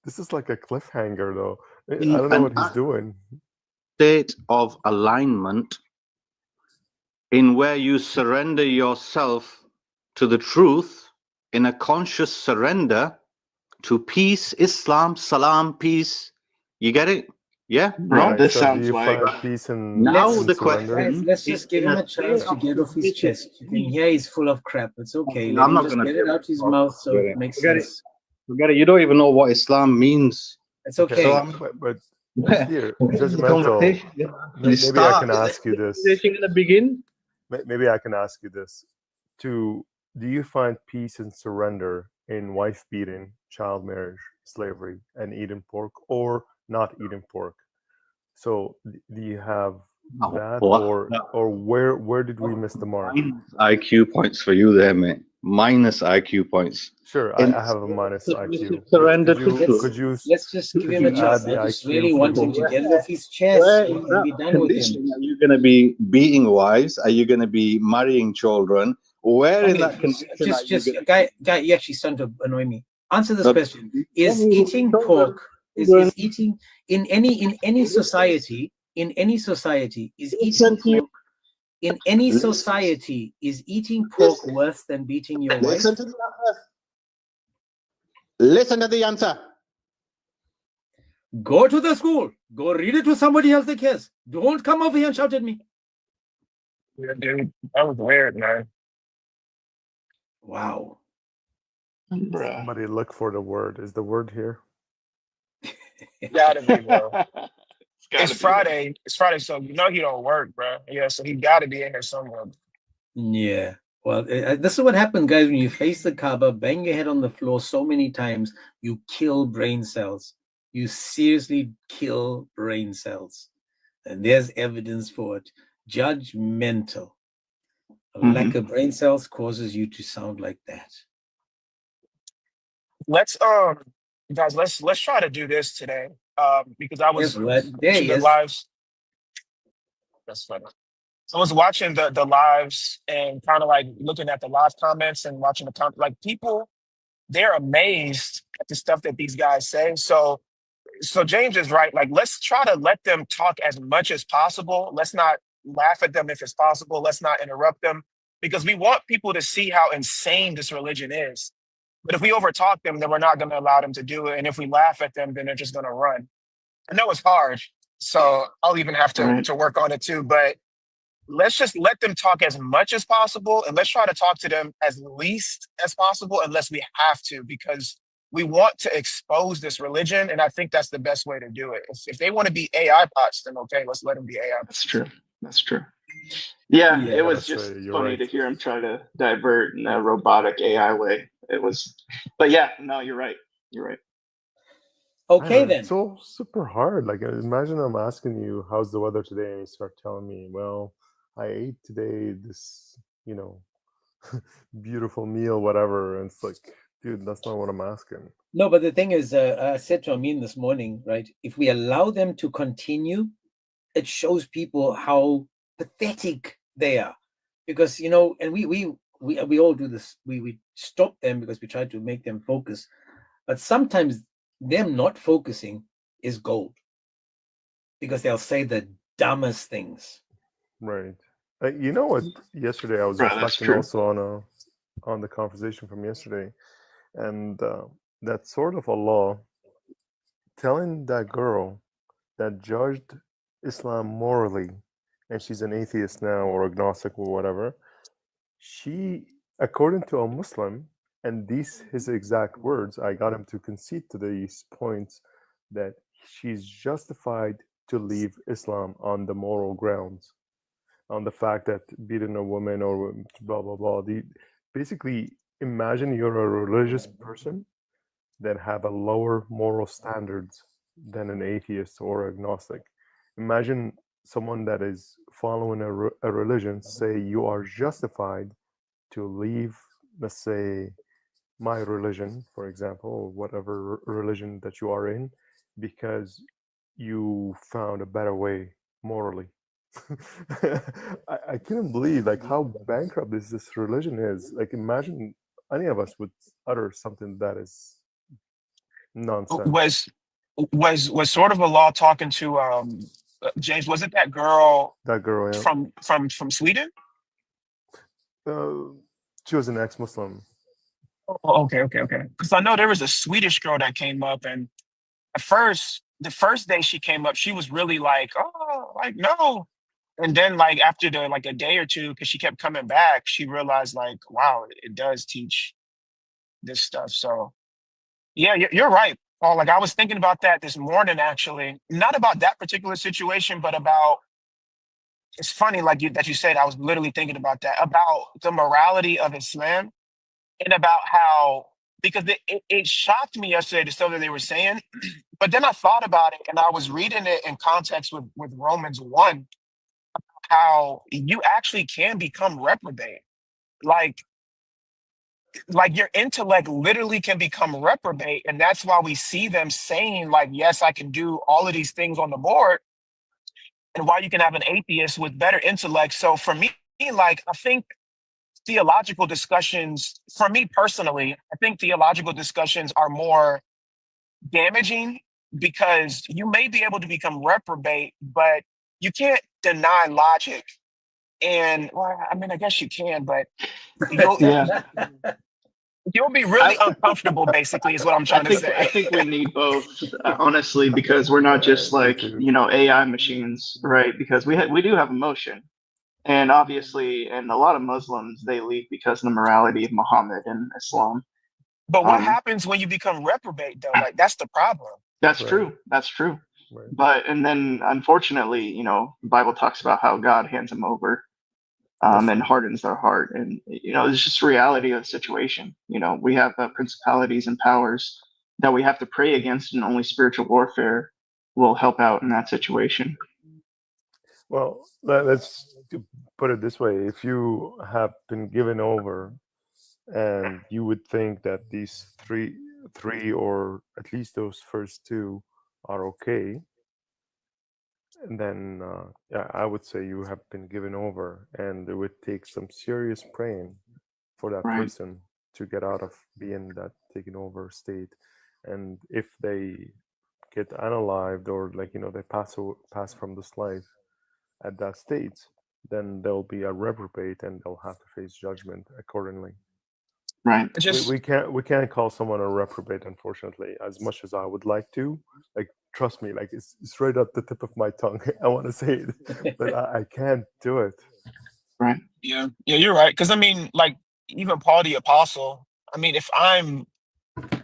This is like a cliffhanger, though. I don't know what he's doing. State of alignment in where you surrender yourself to the truth in a conscious surrender to peace, Islam, salam, peace. You get it? Yeah? Bro, No? this So do sounds you like find peace in Now in the surrender? question- Guys, let's just give him a chance to get off his chest. You can hear he's full of crap. It's okay. Let I'm him not just gonna get do it it. out his mouth so Forget it it. makes Forget it. sense. Forget it. You don't even know what Islam means. It's okay. So, but here, judgmental. Maybe I Start. can ask you this. Conversation gonna begin? Maybe I can ask you this. Do you find peace and surrender in wife beating, child marriage, slavery, and eating pork, or not eating pork? So do you have that, or where did we miss the mark? Minus IQ points for you there, mate. Minus IQ points. Sure, I have a minus IQ. Surrender Could you, to could you Let's just give him a you chance. add the I just IQ really for want the- him to get it off his chest Where and in that be done with him. condition are you going to be beating wives? Are you going to be marrying children? Where in that condition are you gonna Guy, you actually starting to annoy me. Answer this But- question: Is eating pork is eating in any society is eating pork in any society is eating pork worse than beating your wife? Listen to the answer. Listen to the answer. Go to the school. Go read it to somebody else that cares. Don't come over here and shout at me. Yeah, dude. That was weird, man. Wow. Bruh. Somebody look for the word. Is the word here? Gotta be, bro. gotta It's be Friday. It's Friday, so you know he don't work, bro. Yeah, so he gotta be in here somewhere. Yeah. Well, this is what happens, guys. When you face the Kaaba, bang your head on the floor so many times, you kill brain cells. You seriously kill brain cells. And there's evidence for it. Judgmental. A lack of brain cells causes you to sound like that. Let's guys, let's try to do this today. Because I was Guess what? There watching he the is. lives. That's funny. So I was watching the lives and kind of like looking at the live comments and watching the comment. Like people, they're amazed at the stuff that these guys say. So James is right. Like, let's try to let them talk as much as possible. Let's not laugh at them if it's possible. Let's not interrupt them because we want people to see how insane this religion is. But if we overtalk them, then we're not going to allow them to do it. And if we laugh at them, then they're just going to run. I know it's hard, so I'll even have to work on it too. But let's just let them talk as much as possible, and let's try to talk to them as least as possible, unless we have to, because we want to expose this religion, and I think that's the best way to do it. If they want to be AI bots, then okay, let's let them be AI bots. That's true. Yeah, Yeah, it was that's just right, you're funny right. to hear him try to divert in a robotic AI way. It was, but yeah, no, you're right. You're right. Okay, Man, then. it's so super hard. Like, imagine I'm asking you, how's the weather today? And you start telling me, well, I ate today this, beautiful meal, whatever. And it's like, dude, that's not what I'm asking. No, but the thing is, I said to Amin this morning, right? If we allow them to continue, it shows people how pathetic they are, because and we all do this. We stop them because we try to make them focus, but sometimes them not focusing is gold, because they'll say the dumbest things. Right. You know what? Yesterday I was Right, that's reflecting true. also on the conversation from yesterday, and that sort of Allah telling that girl that judged Islam morally, and she's an atheist now or agnostic or whatever, she, according to a Muslim, and these his exact words, I got him to concede to these points, that she's justified to leave Islam on the moral grounds, on the fact that beating a woman or blah blah blah. Basically, imagine you're a religious person that have a lower moral standards than an atheist or agnostic. Imagine someone that is following a religion say you are justified to leave, let's say, my religion, for example, or whatever religion that you are in, because you found a better way morally. I couldn't believe like how bankrupt this religion is. Like, imagine any of us would utter something that is nonsense. Was sort of a law talking to James? Was it that girl? That girl, yeah. From Sweden? She was an ex-Muslim. Oh, okay. Because I know there was a Swedish girl that came up, and at first, the first day she came up, she was really like, oh, like no. And then like after a day or two, because she kept coming back, she realized like, wow, it does teach this stuff. So yeah, you're right, Paul. Like I was thinking about that this morning, actually, not about that particular situation, but about, it's funny like that you said, I was literally thinking about that, about the morality of Islam, and about how, because it shocked me yesterday, the stuff that they were saying, but then I thought about it and I was reading it in context with Romans 1, how you actually can become reprobate. Like your intellect literally can become reprobate. And that's why we see them saying like, yes, I can do all of these things on the board, and why you can have an atheist with better intellect. So for me, like, I think theological discussions, for me personally, I think theological discussions are more damaging, because you may be able to become reprobate, but you can't deny logic. And well, I mean, I guess you can, but you'll be really uncomfortable, basically, is what I'm trying to say. I think we need both, honestly, because we're not just like, AI machines, right? Because we do have emotion. And obviously, and a lot of Muslims, they leave because of the morality of Muhammad and Islam. But what happens when you become reprobate, though? Like, that's the problem. That's true. That's true. Right. But, and then unfortunately, the Bible talks about how God hands them over and hardens their heart. And, it's just reality of the situation. We have principalities and powers that we have to pray against, and only spiritual warfare will help out in that situation. Well, let's put it this way. If you have been given over, and you would think that these three, or at least those first two, are okay, and then I would say you have been given over, and it would take some serious praying for that person to get out of being that taken over state. And if they get unalived, or they pass from this life at that state, then they'll be a reprobate, and they'll have to face judgment accordingly. Right. We can't call someone a reprobate, unfortunately, as much as I would like to. Like, trust me, like it's right up the tip of my tongue. I want to say it, but I can't do it. Right. Yeah, you're right. Because I mean, like, even Paul the Apostle, I mean, if I'm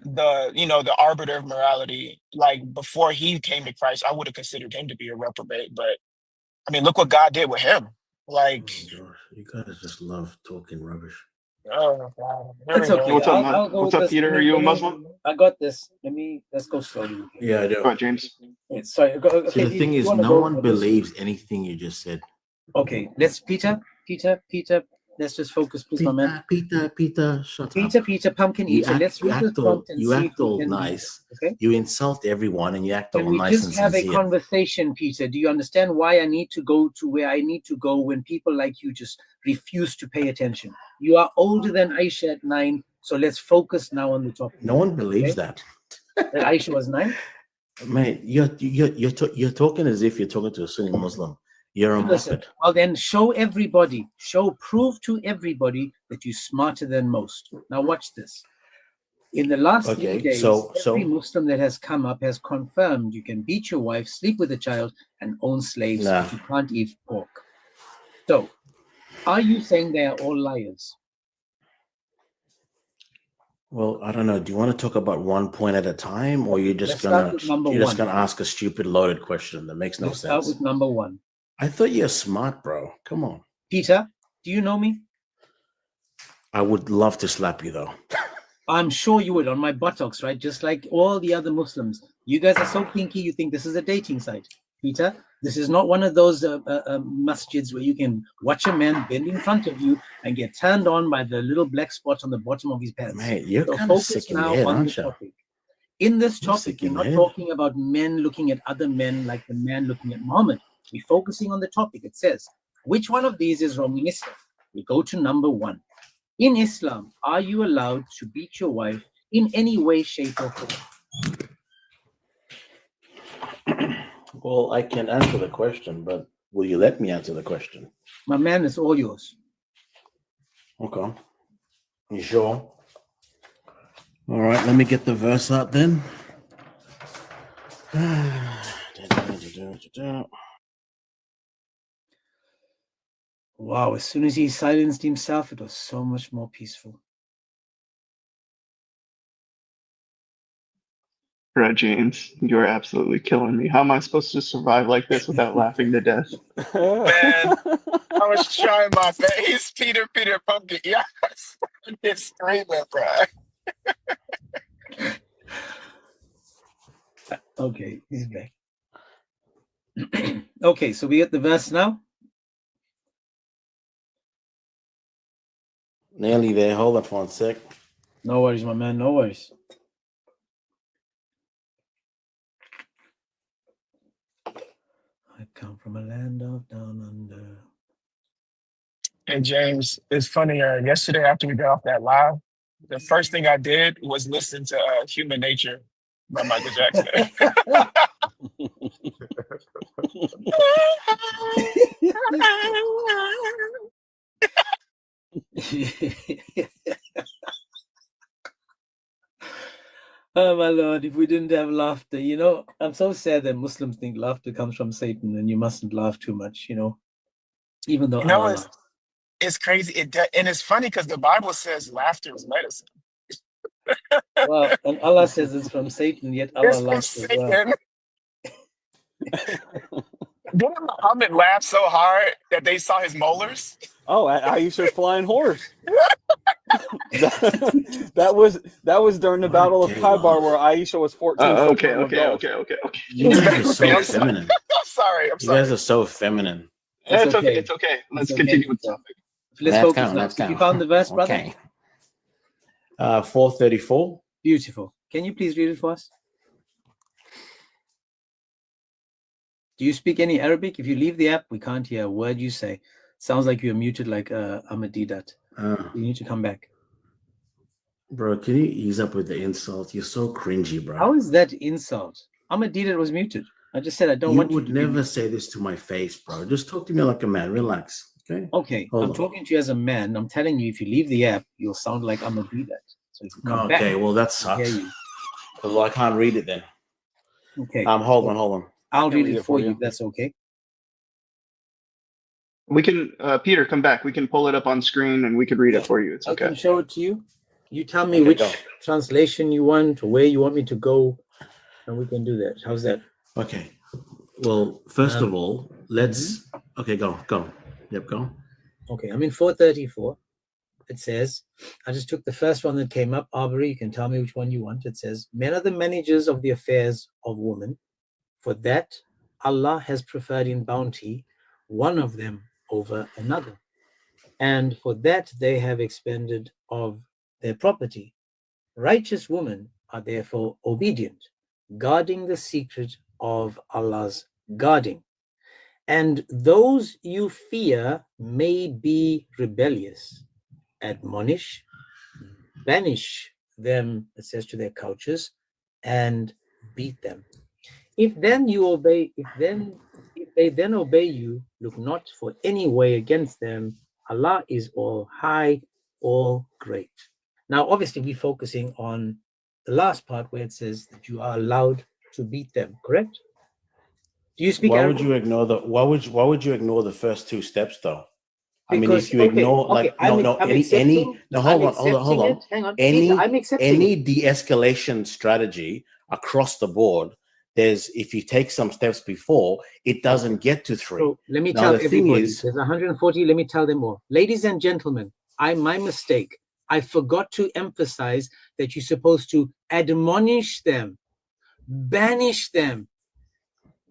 the arbiter of morality, like before he came to Christ, I would have considered him to be a reprobate. But I mean, look what God did with him. Like, you guys just love talking rubbish. Oh, God. That's okay. What's up, man? I'll go What's with up, this. Peter? Are you a Muslim? I got this. Let's go slowly. Yeah, I do. Go ahead, James. Sorry. Okay, See, the thing is, no one believes anything you just said. Okay, let's Peter. Let's just focus, please, my man. Peter, shut Peter, up. Peter, pumpkin eater. Let's read the prompt and You see if act we all can- nice. Okay. You insult everyone, and you act Can all we nice and just have a sincere. conversation, Peter? Do you understand why I need to go to where I need to go when people like you just refuse to pay attention? You are older than Aisha at 9, so let's focus now on the topic. No one believes that. That Aisha was 9? Mate, you're talking as if you're talking to a Sunni Muslim. You're a Listen, muppet. well then prove to everybody that you're smarter than most. Now watch this. In the last 3 Okay, days, so every Muslim that has come up has confirmed you can beat your wife, sleep with a child, and own slaves, Nah. but you can't eat pork. So, are you saying they are all liars? Well, I don't know. Do you want to talk about one point at a time, or you're just Let's start with number one. ask a stupid loaded question that makes no Let's sense? start with number one. I thought you're smart, bro. Come on. Peter, do you know me? I would love to slap you though. I'm sure you would on my buttocks, right? Just like all the other Muslims. You guys are so kinky, you think this is a dating site. Peter, this is not one of those masjids where you can watch a man bend in front of you and get turned on by the little black spot on the bottom of his pants. Mate, you're So kind of focus sick in the now head, on the aren't you? topic. In this You're topic, sick we're in the not head. talking about men looking at other men like the man looking at Muhammad. We're focusing on the topic. It says, which one of these is wrong in Islam? We go to number one. In Islam, are you allowed to beat your wife in any way, shape, or form? Well, I can answer the question, but will you let me answer the question? My man, it's all yours. Okay. You sure? All right, let me get the verse up then. Wow, as soon as he silenced himself, it was so much more peaceful. Bro, James, you're absolutely killing me. How am I supposed to survive like this without laughing to death? Man, I was trying my best. Peter Pumpkin. Yes. It's screaming, bro. Okay, he's back. Okay, so we get the verse now. Nearly there. Hold on for 1 sec. No worries, my man, no worries. I come from a land of down under. And James, it's funny. Yesterday, after we got off that live, the first thing I did was listen to "Human Nature" by Michael Jackson. Oh my Lord, if we didn't have laughter, you know, I'm so sad that Muslims think laughter comes from Satan and you mustn't laugh too much, you know, even though You know, Allah laughs. it's crazy. And it's funny because the Bible says laughter is medicine. Well, and Allah says it's from Satan, yet Allah It's from laughs as well. Satan. Didn't Muhammad laugh so hard that they saw his molars? Oh, at Aisha's flying horse. that was during the Battle of Khaybar where Aisha was 14. Okay. You guys are so I'm feminine. sorry. You guys are so feminine. It's okay. It's okay. Let's continue with the topic. Let's focus now. You found the verse, brother? Okay. 434. Beautiful. Can you please read it for us? Do you speak any Arabic? If you leave the app, we can't hear a word you say. Sounds like you're muted like Ahmadidat. You need to come back. Bro, can you ease up with the insult? You're so cringy, bro. How is that insult? Ahmadidat was muted. I just said I don't want you to would never say this to my face, bro. Just talk to me like a man. Relax. Okay? Okay, I'm talking to you as a man. I'm telling you, if you leave the app, you'll sound like Ahmadidat. So if you come back, well, that sucks. hear you. Well, I can't read it then. Okay. Hold on. I'll read it for you if that's okay. We can, Peter, come back. We can pull it up on screen and we can read it for you. It's I okay. can show it to you. You tell me which translation you want or where you want me to go, and we can do that. How's that? Okay. Well, first of all, let's. Okay, go. Yep, go. Okay, I'm in 434. It says, I just took the first one that came up. Arbery, you can tell me which one you want. It says, men are the managers of the affairs of women. For that, Allah has preferred in bounty one of them over another. And for that, they have expended of their property. Righteous women are therefore obedient, guarding the secret of Allah's guarding. And those you fear may be rebellious. Admonish, banish them, it says, to their couches, and beat them. If they then obey you, look not for any way against them. Allah is all high, all great. Now, obviously, we're focusing on the last part where it says that you are allowed to beat them, correct? Do you speak Why Arabic? would you ignore the why would you ignore the first two steps though? I mean, Because if you ignore I'm accepting, no, hold on, it. Hang on, any Peter, I'm accepting any it. de-escalation strategy across the board, there's if you take some steps before, it doesn't get to 3. So let me Now, tell the thing everybody, is- there's 140. Let me tell them all, ladies and gentlemen. My mistake. I forgot to emphasize that you're supposed to admonish them, banish them,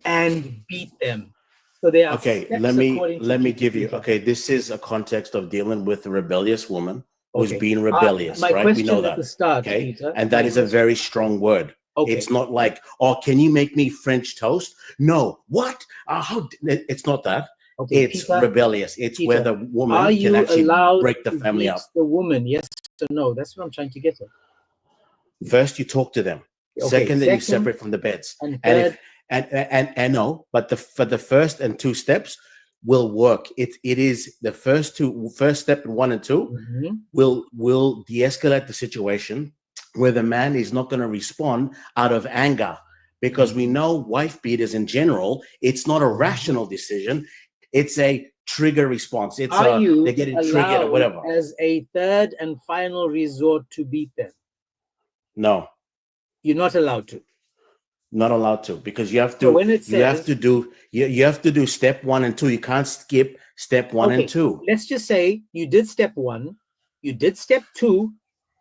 and beat them. So they are Okay, steps let me according to give you. Peter. Okay, this is a context of dealing with a rebellious woman who's Okay. being rebellious, My right? We question know at that. the start, Okay, Peter, and that my is a question- very strong word. Okay. It's not like, oh, can you make me French toast? No. What? It's not that. Okay, It's Peter, rebellious. It's Peter, where the are woman you can actually allowed break the to family beat up. the woman? Yes or no? That's what I'm trying to get at. First, you talk to them. Okay, Second, then you second, separate from the beds. and And third, if and no, but for the first and 2 steps will work. It is the first step 1 and 2 mhm. will de-escalate the situation where the man is not going to respond out of anger, because we know wife beaters in general, it's not a rational decision, it's a trigger response. It's Are you they're getting triggered or allowed whatever. as a third and final resort to beat them? No, You're not allowed to. not allowed to, because you have to So when it you have says- to do you have to do step 1 and 2. You can't skip step 1 Okay, and 2. let's just say you did step 1, you did step 2,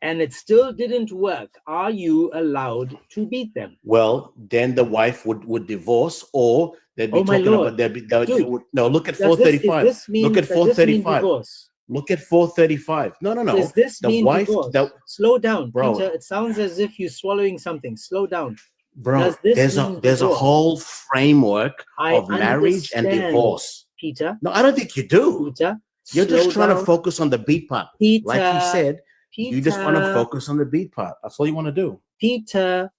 and it still didn't work. Are you allowed to beat them? Well, then the wife would divorce, or they'd be Oh, my talking Lord. about they Dude, would, no, look at Does this 435. Look at does this mean 435. divorce? Look at 435. No. Does this The mean wife, divorce? Slow down, Bro. Peter. It sounds as if you're swallowing something. Slow down. bro, Does this there's mean a divorce? whole framework I of marriage and understand, divorce. Peter. No, I don't think you do. Peter, You're just slow trying to down. focus on the beat part. Peter, Like you said, you just want to Peter. focus on the beat part. That's all you want to do. Peter.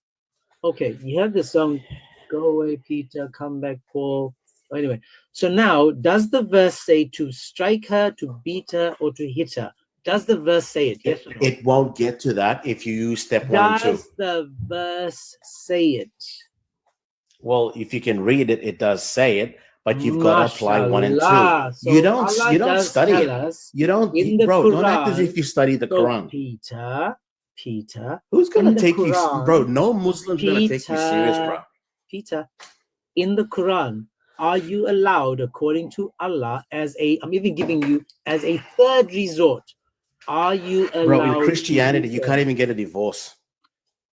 Okay, you have the song, "Go Away, Peter, Come Back, Paul." Anyway, so now, does the verse say to strike her, to beat her, or to hit her? Does the verse say it? Yes or no? It won't get to that if you use step 1 and 2. Does the verse say it? Well, if you can read it, it does say it, but you've got to apply 1 and 2. Mashallah. So you Allah don't does study tell it. us You don't, in the bro. Don't act as Quran. if you study the So Quran. Peter, Who's gonna in the take you, Quran, bro? No Muslim's gonna take you serious, bro. Peter, in the Quran, are you allowed, according to Allah, I'm even giving you as a third resort, are you allowed? Bro, in to Christianity, beat you them? can't even get a divorce.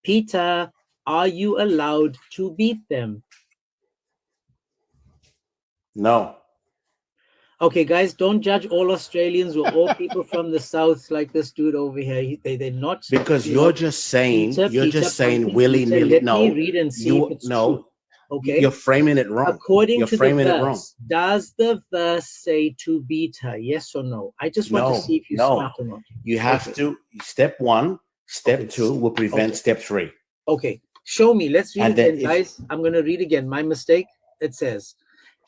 Peter, are you allowed to beat them? No. Okay, guys, don't judge all Australians or all people from the south like this dude over here. They're not, Because you you're know, just saying, Peter, pumpkin, willy Peter, nilly. let No, me read and see if it's true. Okay, you're framing it wrong. according You're to the framing it wrong. verse, does the verse say to beat her? Yes or no? I just want to see if you're smart or not. You have to. Step 1, step 2 will prevent Okay. step 3. Okay, show me. Let's read And then again, guys. I'm going to read again. My mistake. It says,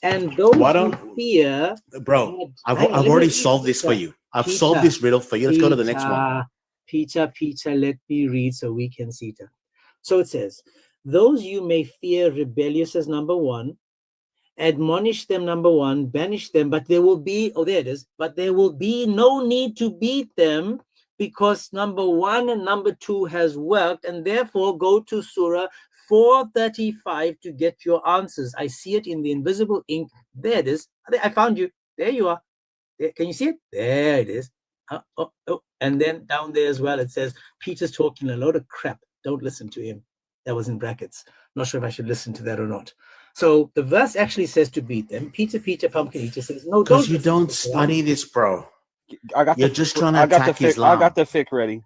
and those who fear, Bro, I've hang on, let me already read, solved this for Peter. you. I've Peter, solved this riddle for you. Let's go to the next one. Peter, let me read so we can see it. So it says, those you may fear rebellious as number 1, admonish them number 1, banish them, but there will be, there it is, but there will be no need to beat them because number 1 and number 2 has worked, and therefore go to Surah 435 to get your answers. I see it in the invisible ink. There it is. I found you. There you are. There, can you see it? There it is. And then down there as well, it says, Peter's talking a lot of crap. Don't listen to him. That was in brackets. Not sure if I should listen to that or not. So the verse actually says to beat them. Peter, Pumpkin Eater says, no, Because you don't study this, bro. You're just trying to attack Islam. I got the fic ready.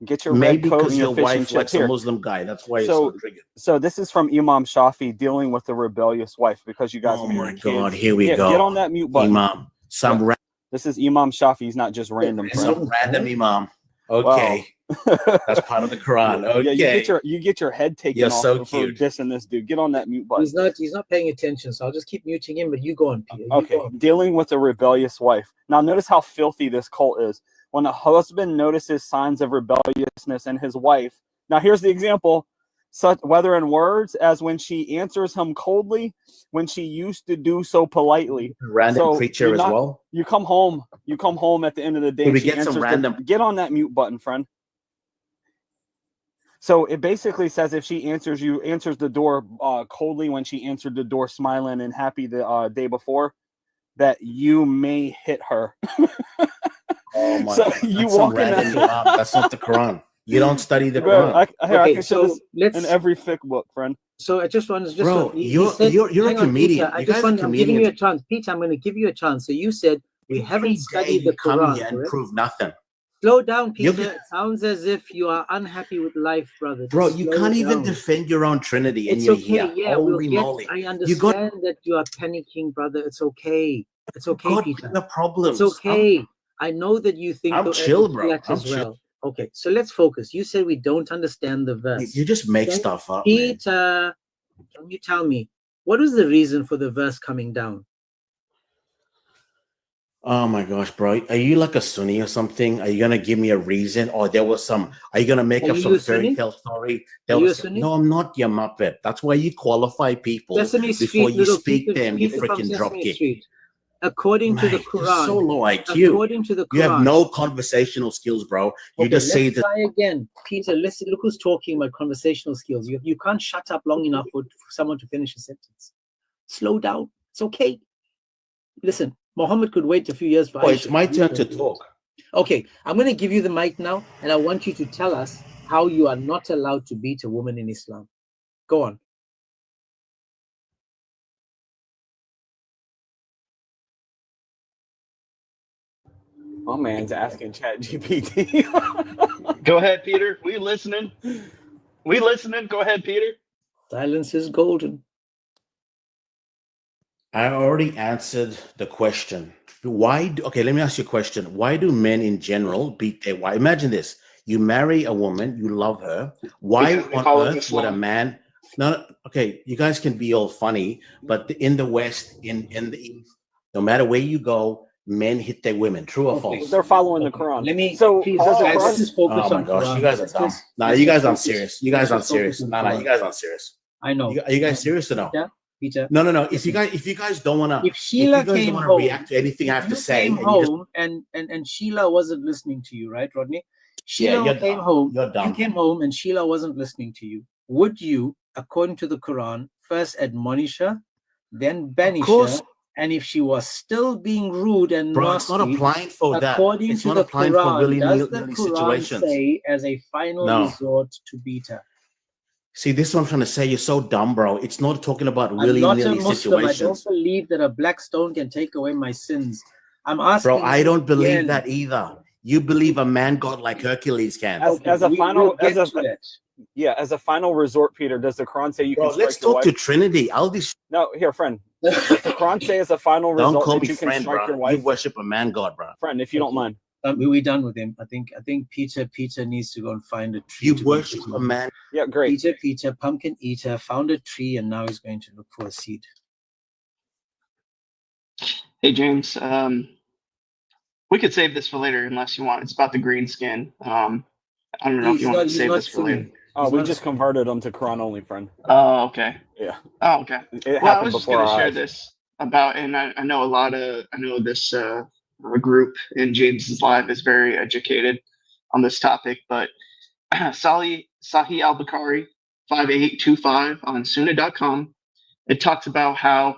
Get your Maybe red coat because and your your fishing wife chip likes a here. Muslim guy. That's why you're so triggered. So this is from Imam Shafi dealing with the rebellious wife because you guys. Oh my God! Here we go. Get on that mute button. Imam. This is Imam Shafi. He's not just random. Some random Imam. Okay. Wow. That's part of the Quran. Okay. Yeah, you get your head taken off so for dissing this dude. Get on that mute button. He's not paying attention, so I'll just keep muting him, but you go on, Peter. Okay. Dealing with a rebellious wife. Now notice how filthy this cult is. When a husband notices signs of rebelliousness in his wife, Now here's the example. Such whether in words as when she answers him coldly, when she used to do so politely. Random So preacher as well. You come home at the end of the day. Could we and she get some answers random? Get on that mute button, friend. So it basically says if she answers the door coldly when she answered the door smiling and happy the day before, that you may hit her. Oh my So God. you That's some walk in random Quran. That's not the Quran. You don't study the Bro, Quran. I can show this let's. in every fiqh book, friend. So I just want to Bro, you're a hang on, comedian. Peter, You guys are I'm giving you a comedians. chance. Peter, I'm going to give you a chance. So you said we Every haven't day studied you the come Quran. here and Correct? prove nothing. Slow down, You're Peter. g- It sounds as if you are unhappy with life, brother. Just Bro, you slow can't even down. defend your own Trinity, and It's you're okay. here. Yeah, we'll Holy get. moly! I You got understand that you are panicking, brother. It's okay. It's okay, God Peter. bigger problems. It's okay. I know that you think I'm the earth chill, is bro. flat I'm as chill. well. Okay, so let's focus. You said we don't understand the verse. You just make Then, stuff up, man. Peter, can you tell me what was the reason for the verse coming down? Oh my gosh, bro. Are you like a Sunni or something? Are you gonna give me a reason? Or there was some, are you gonna make Are up you some a Sunni? fairy tale story? Are you a Sunni? No, I'm not, you muppet. That's why you qualify people Sesame before Street, you little speak Peter, them, you Peter from freaking Sesame dropkick. Street. According to the Mate, you're so Quran, low IQ. according to the You have Quran. no conversational skills, bro. You Okay, just say let's that. try again. Peter, listen, look who's talking about conversational skills. You can't shut up long enough for someone to finish a sentence. Slow down. It's okay. Listen, Muhammad could wait a few years for Oh, it's Aisha. my turn to talk. Okay, I'm going to give you the mic now, and I want you to tell us how you are not allowed to beat a woman in Islam. Go on. My man's asking ChatGPT. Go ahead, Peter. We listening? We listening? Go ahead, Peter. Silence is golden. I already answered the question. Okay, let me ask you a question. Why do men in general beat their wife? Imagine this. You marry a woman, you love her. Why Because we on follow earth would a Islam. man? No, okay, you guys can be all funny, but in the West, in the East, no matter where you go, men hit their women. True or Okay. false? They're following the Quran. Let me, So please, does the guys, Quran? let's just focus Oh my on gosh, Quran. you guys are Let's dumb. just- No, let's you just guys aren't focus. serious. You Let's guys aren't just focus serious. on No, Quran. you guys aren't serious. I know. Are you guys serious or no? Peter. No. If Listen. you guys don't wanna, If Sheila came home, react to anything I have to say, came and you just, home and Sheila wasn't listening to you, right, Rodney? yeah, Sheila you're came dumb. home. You're dumb. You came home and Sheila wasn't listening to you. Would you, according to the Quran, first admonish her, then banish course. her? And if she was still being rude and Bro, nasty, it's not applying for that. according It's to not the applying for Quran, really does the nilly Quran situations. say as a final No. resort to beat her? See, this is what I'm trying to say. You're so dumb, bro. It's not talking about I'm really not a nilly Muslim. I situations. don't believe that a black stone can take away my sins. I'm asking. Bro, I you don't believe again. that either. You believe a man god like Hercules can. As a final, we'll get to it. Yeah, as a final resort, Peter, does the Quran say you Bro, can strike let's your talk wife? to Trinity. I'll be. No, here, friend. Does the Quran say as a final Don't result call that me you can friend, strike your bro. You wife? worship a man god, bro. Friend, if you don't mind. We're done with him. I think Peter needs to go and find a tree. You worship a man. Yeah, great. Peter, pumpkin eater, found a tree and now he's going to look for a seed. Hey, James. We could save this for later unless you want. It's about the green skin. I don't know if you want to save this for later. Oh, we just converted them to Quran only, friend. Oh, okay. Yeah. Oh, okay. It Well, I happened was just before going to our share eyes. this about, and I know this group in James's live is very educated on this topic, but Sahih al-Bukhari 5825 on Sunnah.com, it talks about how,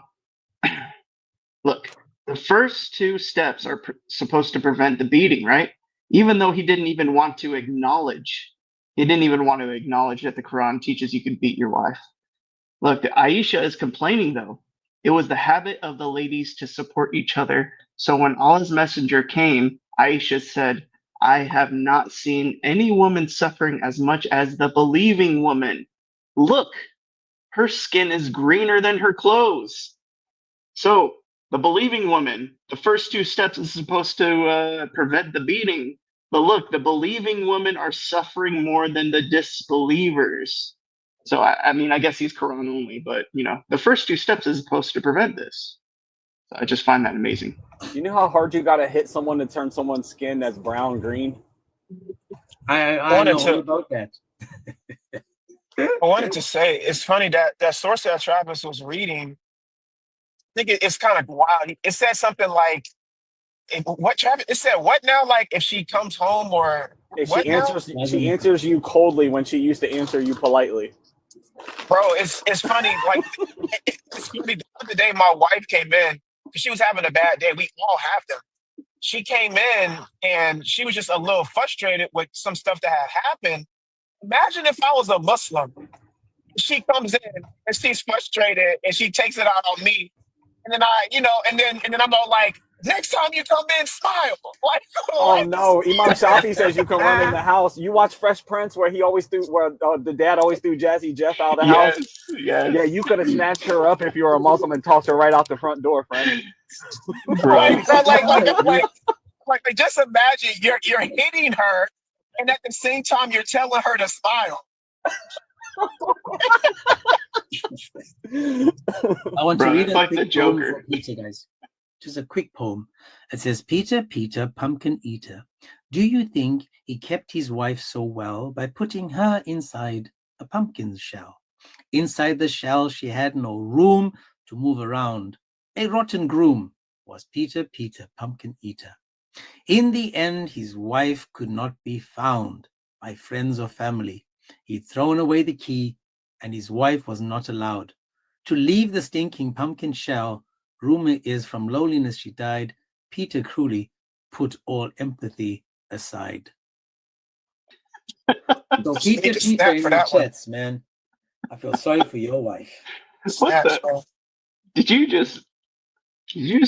look, the first two steps are supposed to prevent the beating, right? Even though he didn't even want to acknowledge that the Quran teaches you can beat your wife. Look, Aisha is complaining, though. It was the habit of the ladies to support each other. So when Allah's messenger came, Aisha said, I have not seen any woman suffering as much as the believing woman. Look, her skin is greener than her clothes. So the believing woman, the first two steps is supposed to prevent the beating. But look, the believing women are suffering more than the disbelievers. So, I mean, I guess he's Quran only, but, the first two steps is supposed to prevent this. So I just find that amazing. You know how hard you got to hit someone to turn someone's skin that's brown green? I know all about that. I wanted to say it's funny that source that Travis was reading. I think it's kind of wild. It said something like, "What Travis?" It said, "What now?" Like if she comes home or If what now? she answers you coldly when she used to answer you politely. Bro, it's funny. Like it's funny. The other day, my wife came in because she was having a bad day. We all have them. She came in and she was just a little frustrated with some stuff that had happened. Imagine if I was a Muslim. She comes in and she's frustrated and she takes it out on me. And then and then I'm all like, next time you come in, smile. Like, oh no, Imam Shafi says you can run in the house. You watch Fresh Prince where the dad always threw Jazzy Jeff out of the house. Yes. Yeah, you could have snatched her up if you were a Muslim and tossed her right out the front door, friend. Bro. Like just imagine you're hitting her, and at the same time you're telling her to smile. I want to read a like the quick poem Joker. for Peter, guys. Just a quick poem. It says, Peter, Peter, pumpkin eater, do you think he kept his wife so well by putting her inside a pumpkin's shell? Inside the shell, she had no room to move around. A rotten groom was Peter, Peter, pumpkin eater. In the end, his wife could not be found by friends or family. He'd thrown away the key, and his wife was not allowed to leave the stinking pumpkin shell. Rumor is from loneliness she died. Peter cruelly put all empathy aside. So Peter, Peter in the chats, man. I feel sorry for your wife. What the? Did you just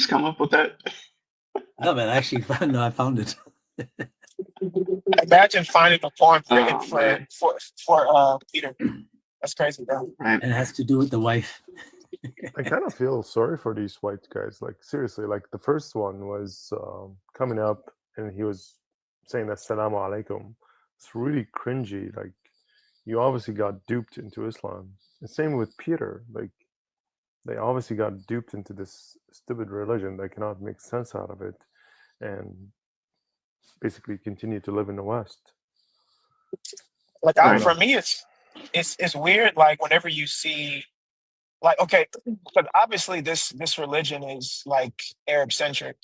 come up with that? No, man, I found it. Imagine finding a poem written for Peter. That's crazy, bro. And it has to do with the wife. I kind of feel sorry for these white guys. Like seriously, like the first one was coming up and he was saying "Assalamu alaikum." It's really cringy. Like you obviously got duped into Islam. The same with Peter. Like they obviously got duped into this stupid religion. They cannot make sense out of it, and basically continue to live in the West. Like for me, it's weird. Like whenever you see, like, okay, but obviously this religion is like Arab centric,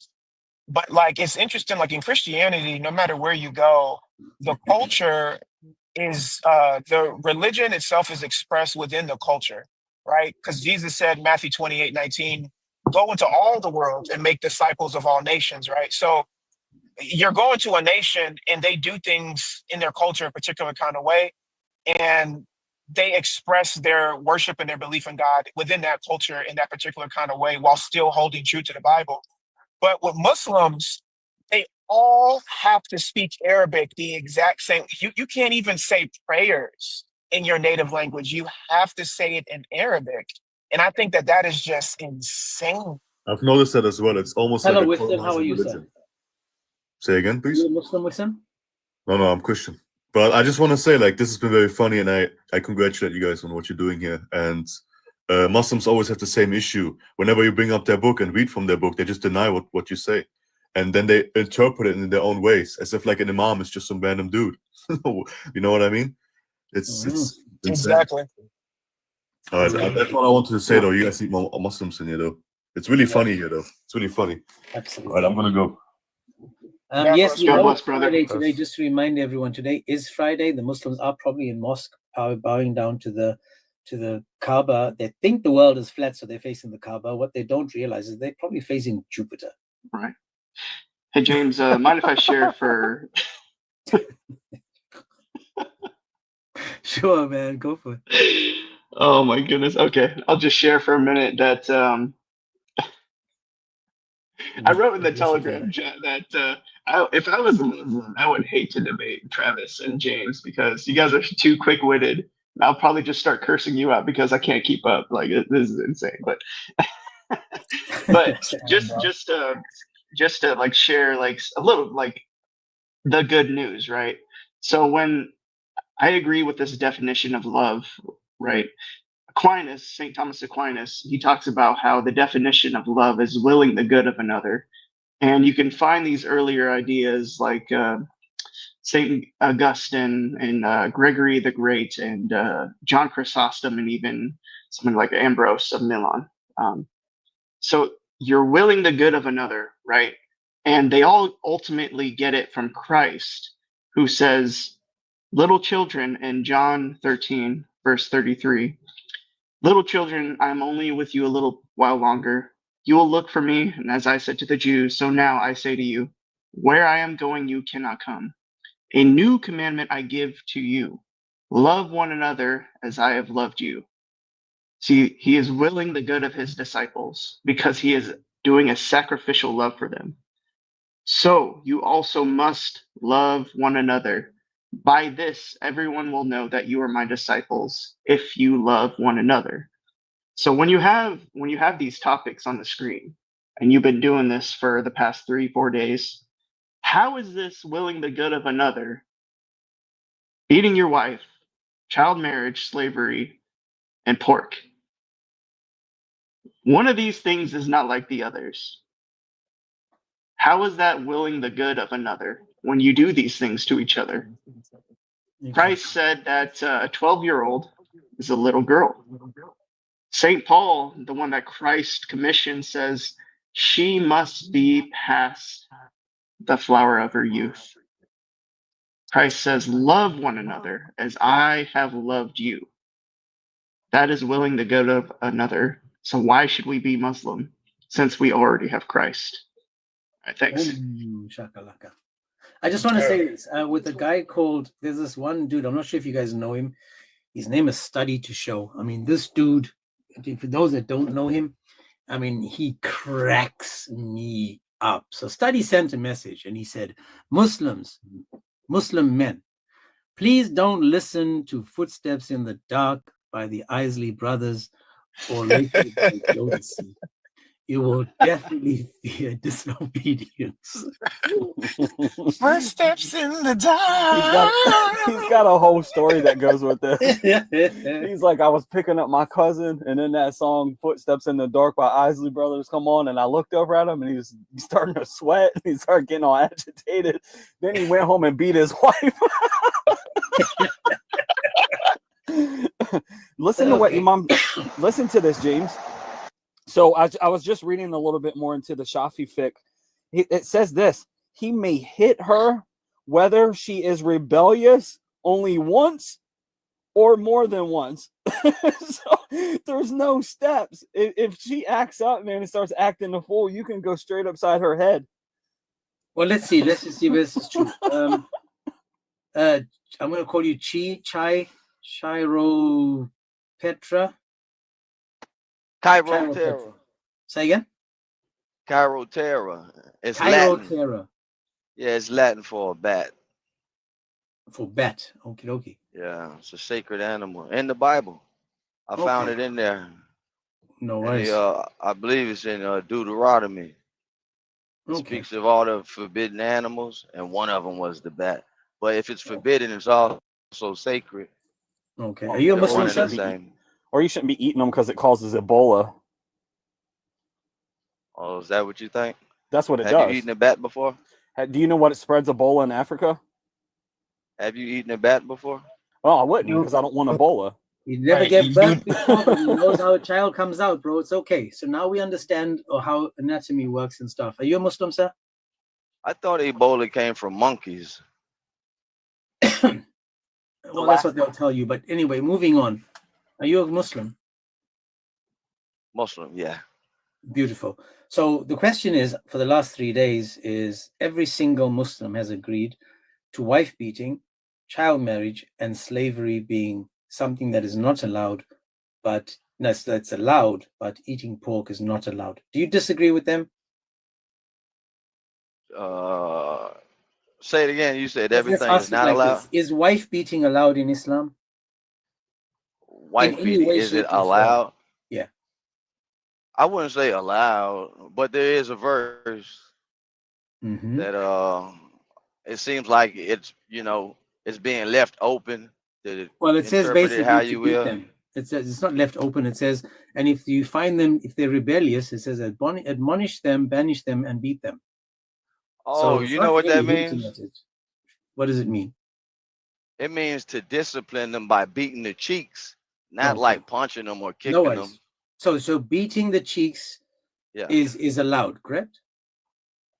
but like it's interesting. Like in Christianity, no matter where you go, the culture is the religion itself is expressed within the culture, right? Because Jesus said, Matthew 28:19, go into all the world and make disciples of all nations, right? So you're going to a nation and they do things in their culture a particular kind of way, and they express their worship and their belief in God within that culture in that particular kind of way while still holding true to the Bible. But with Muslims, they all have to speak Arabic the exact same. You can't even say prayers in your native language. You have to say it in Arabic. And I think that is just insane. I've noticed that as well. It's almost Hello, like a Wisdom. How are you, religion. sir? Say again, please. You a Muslim, Wisdom? No, I'm Christian. But I just want to say, like, this has been very funny, and I congratulate you guys on what you're doing here. And Muslims always have the same issue. Whenever you bring up their book and read from their book, they just deny what you say. And then they interpret it in their own ways, as if like an imam is just some random dude. You know what I mean? It's exactly. All right, that's what I wanted to say, though. You guys need more Muslims in here, though. It's really funny here, though. It's really funny. Absolutely. All right, I'm gonna go. Yes, we God know bless, it's brother. Friday today. Just to remind everyone, today is Friday. The Muslims are probably in mosque, bowing down to the Kaaba. They think the world is flat, so they're facing the Kaaba. What they don't realize is they're probably facing Jupiter. Right. Hey, James, mind if I share for... Sure, man. Go for it. Oh, my goodness. Okay. I'll just share for a minute that I wrote in the Telegram chat that if I was a Muslim, I would hate to debate Travis and James because you guys are too quick-witted. I'll probably just start cursing you out because I can't keep up. Like, this is insane. But just to like share like a little like the good news, right? So when I agree with this definition of love, right? Aquinas, St. Thomas Aquinas, he talks about how the definition of love is willing the good of another. And you can find these earlier ideas like Saint Augustine and Gregory the Great and John Chrysostom and even someone like Ambrose of Milan. So you're willing the good of another, right? And they all ultimately get it from Christ, who says, little children, in John 13, verse 33, little children, I am only with you a little while longer. You will look for me, and as I said to the Jews, so now I say to you, where I am going, you cannot come. A new commandment I give to you. Love one another as I have loved you. See, he is willing the good of his disciples because he is doing a sacrificial love for them. So you also must love one another. By this, everyone will know that you are my disciples if you love one another. So when you have these topics on the screen, and you've been doing this for the past 3-4 days, how is this willing the good of another? Beating your wife, child marriage, slavery, and pork. One of these things is not like the others. How is that willing the good of another when you do these things to each other? Christ said that a 12-year-old is a little girl. St. Paul, the one that Christ commissioned, says she must be past the flower of her youth. Christ says, love one another as I have loved you. That is willing the good of another. So why should we be Muslim since we already have Christ? All right, thanks. Shakalaka. I just want to say this with a guy called, there's this one dude, I'm not sure if you guys know him. His name is Study to Show. I mean, this dude, for those that don't know him, I mean, he cracks me up. So Study sent a message and he said, Muslim men, please don't listen to Footsteps in the Dark by the Isley Brothers or later by Jodeci. You will definitely fear disobedience. Footsteps in the dark. He's got a whole story that goes with this. He's like, I was picking up my cousin, and then that song "Footsteps in the Dark" by Isley Brothers come on, and I looked over at him, and he's starting to sweat. And he started getting all agitated. Then he went home and beat his wife. Listen to what Imam. Listen to this, James. So I was just reading a little bit more into the Shafi fiqh. It says this: he may hit her whether she is rebellious only once or more than once. So there's no steps. If she acts up, man, and starts acting a fool, you can go straight upside her head. Well, let's see. Let's just see if this is true. I'm going to call you Chiro Petra. Chirotera. Say again? Chirotera. It's Latin. Chirotera. Yeah, it's Latin for a bat. For bat. Okie dokie. Yeah, it's a sacred animal. In the Bible. I found it in there. No worries. I believe it's in Deuteronomy. It speaks of all the forbidden animals, and one of them was the bat. But if it's forbidden, it's also sacred. Okay. Are you a Muslim? Or you shouldn't be eating them because it causes Ebola. Oh, is that what you think? That's what it does. Have you eaten a bat before? Do you know what it spreads Ebola in Africa? Have you eaten a bat before? Oh, I wouldn't because I don't want Ebola. You never get birth before, but you knows how a child comes out, bro. It's okay. So now we understand how anatomy works and stuff. Are you a Muslim, sir? I thought Ebola came from monkeys. Well, that's what they'll tell you. But anyway, moving on. Are you a Muslim? Muslim, yeah. Beautiful. So the question is, for the last 3 days, is every single Muslim has agreed to wife beating, child marriage, and slavery being something that is not allowed, but that's allowed, but eating pork is not allowed. Do you disagree with them? Say it again. You said everything is not allowed. Is wife beating allowed in Islam? Wife beating, is it allowed? Yeah. I wouldn't say allowed, but there is a verse that it seems like it's it's being left open. Well, it says basically how you beat them. It says it's not left open. It says, and if you find them, if they're rebellious, it says admonish them, banish them, and beat them. Oh, so you know what that means? What does it mean? It means to discipline them by beating the cheeks, not Okay. like punching them or No kicking worries. them. So beating the cheeks Yeah, is allowed, correct?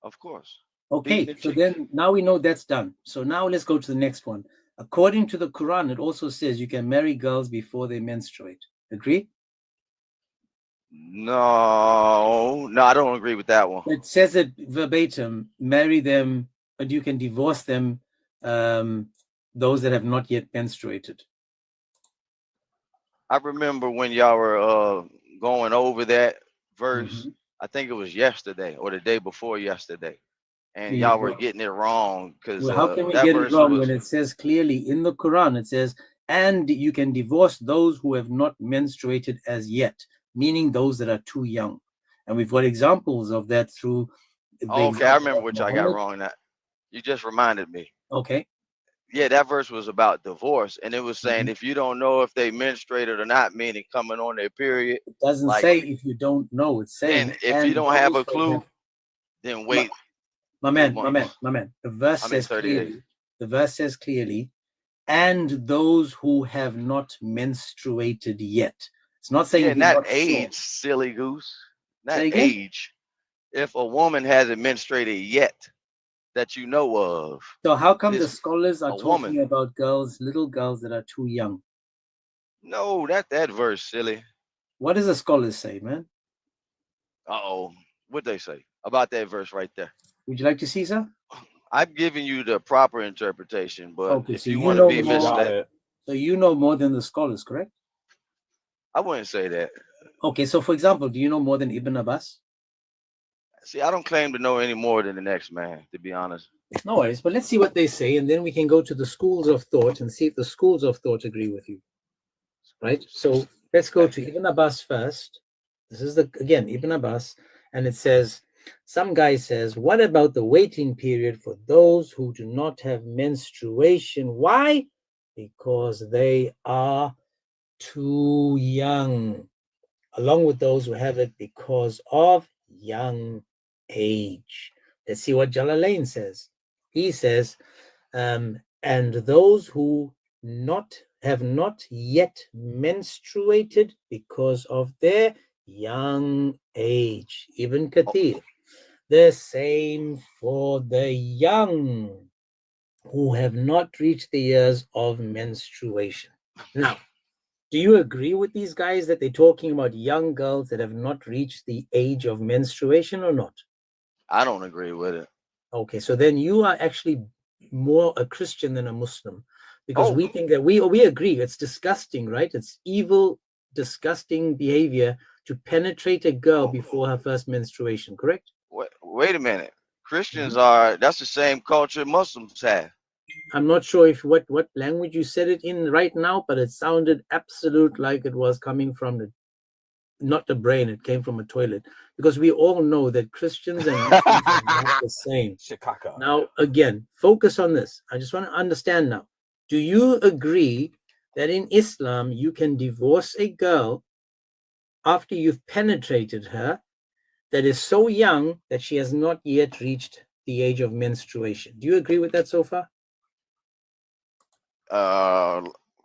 of course. Okay, Beating the so cheeks. then now we know that's done. So now let's go to the next one. According to the Quran, it also says you can marry girls before they menstruate. Agree? No, I don't agree with that one. It says it verbatim, marry them, but you can divorce them, those that have not yet menstruated. I remember when y'all were going over that verse. Mhm. I think it was yesterday or the day before yesterday, and Yeah, y'all were well- getting it wrong because Well, how can we that get it verse wrong was. when it says clearly in the Quran, it says, and you can divorce those who have not menstruated as yet, meaning those that are too young. And we've got examples of that through the Okay, I example remember of what y'all got Muhammad. wrong. That you just reminded me. Okay. Yeah, that verse was about divorce, and it was saying Mhm. if you don't know if they menstruated or not, meaning coming on their period, It doesn't like say if you don't know, it's saying, then if and you don't have those a that clue, have, then my, wait my 2 man, months. the verse I mean says 30 days. clearly, and those who have not menstruated yet. It's not saying Yeah, if you're not not sure. age, silly goose. Not Say again? age. If a woman hasn't menstruated yet, that you know of, So how come the this scholars are a woman. talking about girls, little girls that are too young? No, not that verse, silly. What does the scholars say, man? Uh-oh. What'd they say about that verse right there? Would you like to see, sir? I'm giving you the proper interpretation, but Okay, if so you you want to know be more. misled, So you know more than the scholars, correct? I wouldn't say that. Okay, so for example, do you know more than Ibn Abbas? See, I don't claim to know any more than the next man, to be honest. No worries, but let's see what they say, and then we can go to the schools of thought and see if the schools of thought agree with you. Right? So let's go to Ibn Abbas first. This is again Ibn Abbas, and it says, some guy says, what about the waiting period for those who do not have menstruation? Why? Because they are too young, along with those who have it because of young age. Let's see what Jalalain says. He says, and those who have not yet menstruated because of their young age. Ibn Kathir. The same for the young who have not reached the years of menstruation. Now, do you agree with these guys that they're talking about young girls that have not reached the age of menstruation or not? I don't agree with it. Okay, so then you are actually more a Christian than a Muslim, because Oh. we think that we agree it's disgusting, right? It's evil, disgusting behavior to penetrate a girl before her first menstruation, correct? Wait a minute. Christians that's the same culture Muslims have. I'm not sure if what language you said it in right now, but it sounded absolute like it was coming from not the brain, it came from a toilet, because we all know that Christians and Muslims are not the same. Chicago. Now, again, focus on this. I just want to understand now. Do you agree that in Islam you can divorce a girl after you've penetrated her that is so young that she has not yet reached the age of menstruation? Do you agree with that so far?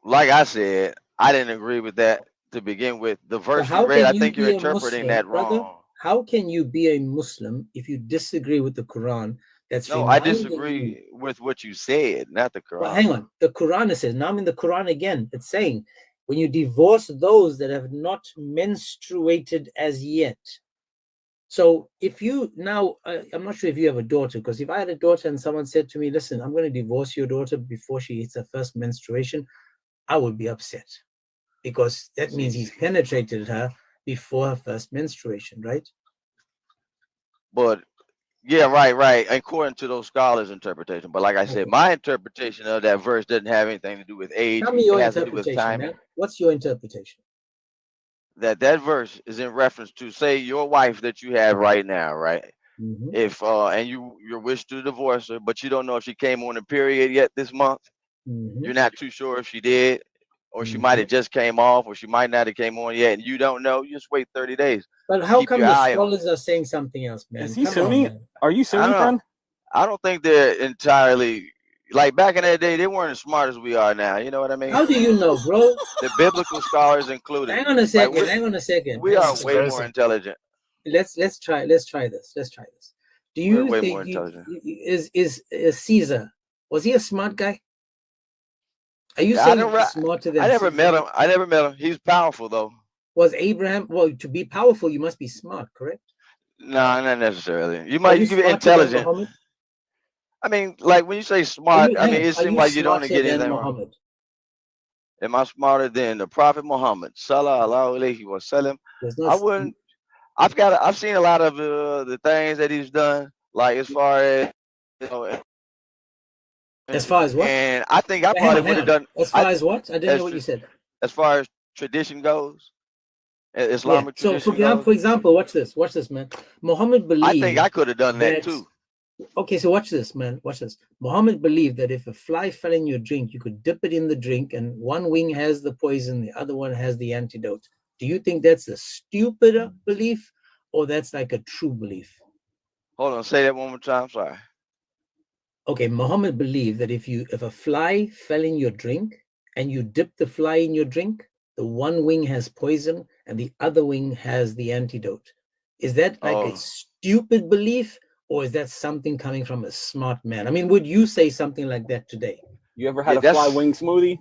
Like I said, I didn't agree with that to begin with. The verse you read, I think you're interpreting that wrong. How can you be a Muslim if you disagree with the Quran? That's No, I reminding you. disagree with what you said, not the Quran. Well, hang on. The Quran says, now I'm in the Quran again. It's saying, when you divorce those that have not menstruated as yet. So if you now, I'm not sure if you have a daughter, because if I had a daughter and someone said to me, listen, I'm going to divorce your daughter before she hits her first menstruation, I would be upset, because that means he's penetrated her before her first menstruation, right? But yeah, right. According to those scholars' interpretation. But like I said, my interpretation of that verse doesn't have anything to do with age. Tell me your it has to do with interpretation, timing. man. What's your interpretation? That verse is in reference to, say, your wife that you have right now, right? Mm-hmm. If and you wish to divorce her, but you don't know if she came on a period yet this month. Mm-hmm. You're not too sure if she did, or she might have just came off, or she might not have came on yet, and you don't know. You just wait 30 days. But how Keep come your the eye on. scholars are saying something else, man? Is he Sunni? Are you Sunni, I don't know. friend? I don't think they're entirely like back in that day, they weren't as smart as we are now. You know what I mean? How do you know, bro? The biblical scholars included. Hang on a Like, second. Hang on a second. we hang on are a second. way more intelligent. Let's try this. Let's try this. Do We're you way think more intelligent. is Caesar, was he a smart guy? Are you Yeah, saying he's smarter than I never Caesar? met him. I never met him. He's powerful though. Was Abraham, well, to be powerful, you must be smart, correct? No, not necessarily. You Are might you you can be smarter than intelligent. Muhammad? I mean, like when you say Are smart, you, I hang mean on, it are seems you like you don't smarter get than anything wrong. Muhammad? Am I smarter than the Prophet Muhammad? Sallallahu alaihi wasallam. There's I no, wouldn't. I've seen a lot of the things that he's done, like as far as you know, as far as what? and I think I Hang probably on, would hang have on. done As far as what? I didn't as hear what you said. as far as tradition goes, Yeah. Islamic So tradition for goes. example, watch this, man. Muhammad I think believed I could have done that that. too. Okay, so watch this, man. Watch this. Muhammad believed that if a fly fell in your drink, you could dip it in the drink, and one wing has the poison, the other one has the antidote. Do you think that's a stupid belief, or that's like a true belief? Hold on, say that one more time. Sorry. Okay, Muhammad believed that if a fly fell in your drink and you dip the fly in your drink, the one wing has poison and the other wing has the antidote. Is that like a Oh, stupid belief, or is that something coming from a smart man? I mean, would you say something like that today? You ever had yeah, a fly that's wing smoothie?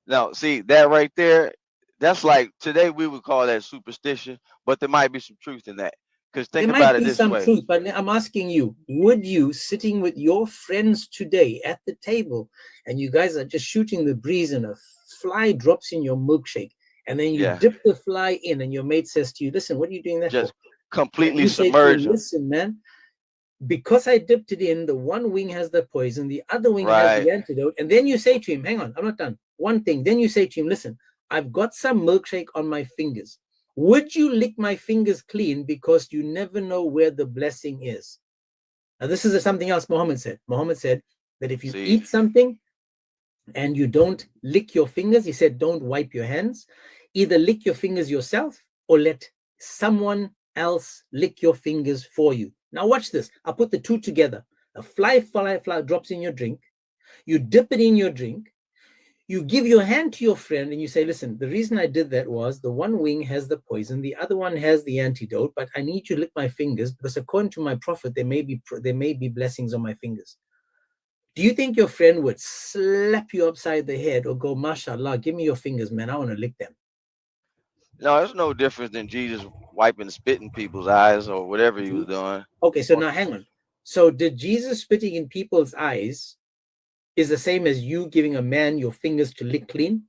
no. See that right there. That's like today we would call that superstition, but there might be some truth in that. Because There think might about it be this some way. truth, but I'm asking you, would you, sitting with your friends today at the table, and you guys are just shooting the breeze and a fly drops in your milkshake, and then you Yeah, dip the fly in, and your mate says to you, listen, what are you doing that just for? And completely you say to submerge him, them. listen, man, because I dipped it in, the one wing has the poison, the other wing has Right. the antidote. And then you say to him, hang on, I'm not done. One thing. Then you say to him, listen, I've got some milkshake on my fingers. Would you lick my fingers clean because you never know where the blessing is? Now, this is something else Muhammad said. Muhammad said that if you See, eat something and you don't lick your fingers, he said, don't wipe your hands. Either lick your fingers yourself or let someone else lick your fingers for you. Now watch this. I'll put the two together. A fly drops in your drink. You dip it in your drink. You give your hand to your friend and you say, listen, the reason I did that was the one wing has the poison, the other one has the antidote, but I need you to lick my fingers because according to my prophet, there may be blessings on my fingers. Do you think your friend would slap you upside the head or go, mashallah, give me your fingers, man, I want to lick them? no, there's no difference than Jesus wiping spit in people's eyes or whatever he was doing. Okay, so Or now hang on. So did Jesus spitting in people's eyes is the same as you giving a man your fingers to lick clean?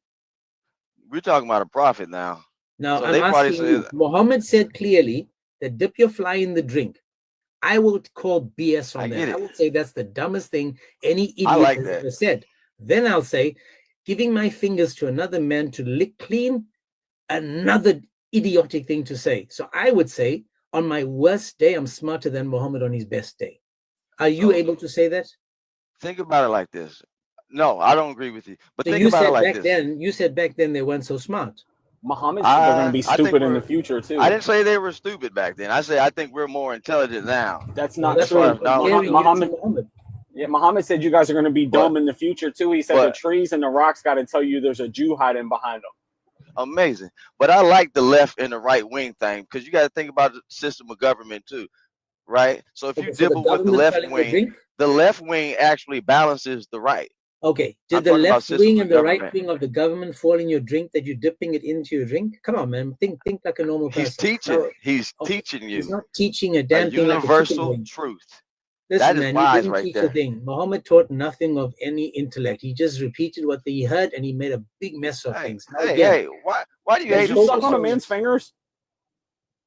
we're talking about a prophet now. Now So I'm they probably asking you, say, Muhammad said clearly that dip your fly in the drink. I will call BS I on get that. I it. would say that's the dumbest thing any I idiot like has that. ever said. Then I'll say, giving my fingers to another man to lick clean, another idiotic thing to say. So I would say, on my worst day, I'm smarter than Muhammad on his best day. Are you So able to say that? think about it like this. No, I don't agree with you. But So think you about it said like back this. then, they weren't so smart. Muhammad said they're going to be I think stupid in the we're. future too. I didn't say they were stupid back then. I say I think we're more intelligent now. That's Well, not that's As far why true. I'm as knowledge comparing goes. you to Muhammad. Yeah, Muhammad said you guys are going to be But dumb in the future too. He said the but trees and the rocks got to tell you there's a Jew hiding behind them. amazing. But I like the left and the right wing thing because you got to think about the system of government too, right? So if you Okay, so the dibble with the government left fell in your wing, drink? the left wing actually balances the right. Okay, I'm did the talking about left system wing of and the right government. wing of the government fall in your drink that you're dipping it into your drink? Come on, man. Think like a normal He's person. teaching. Now, He's okay, teaching he's you not teaching a a damn thing like a chicken universal wing. truth. Listen, That is man, he wise didn't right teach a there. thing. Muhammad taught nothing of any intellect. He just repeated what he heard and he made a big mess of Hey, things. Now, hey, again, hey! Why do you let's hate Did him you so suck on a much? man's fingers?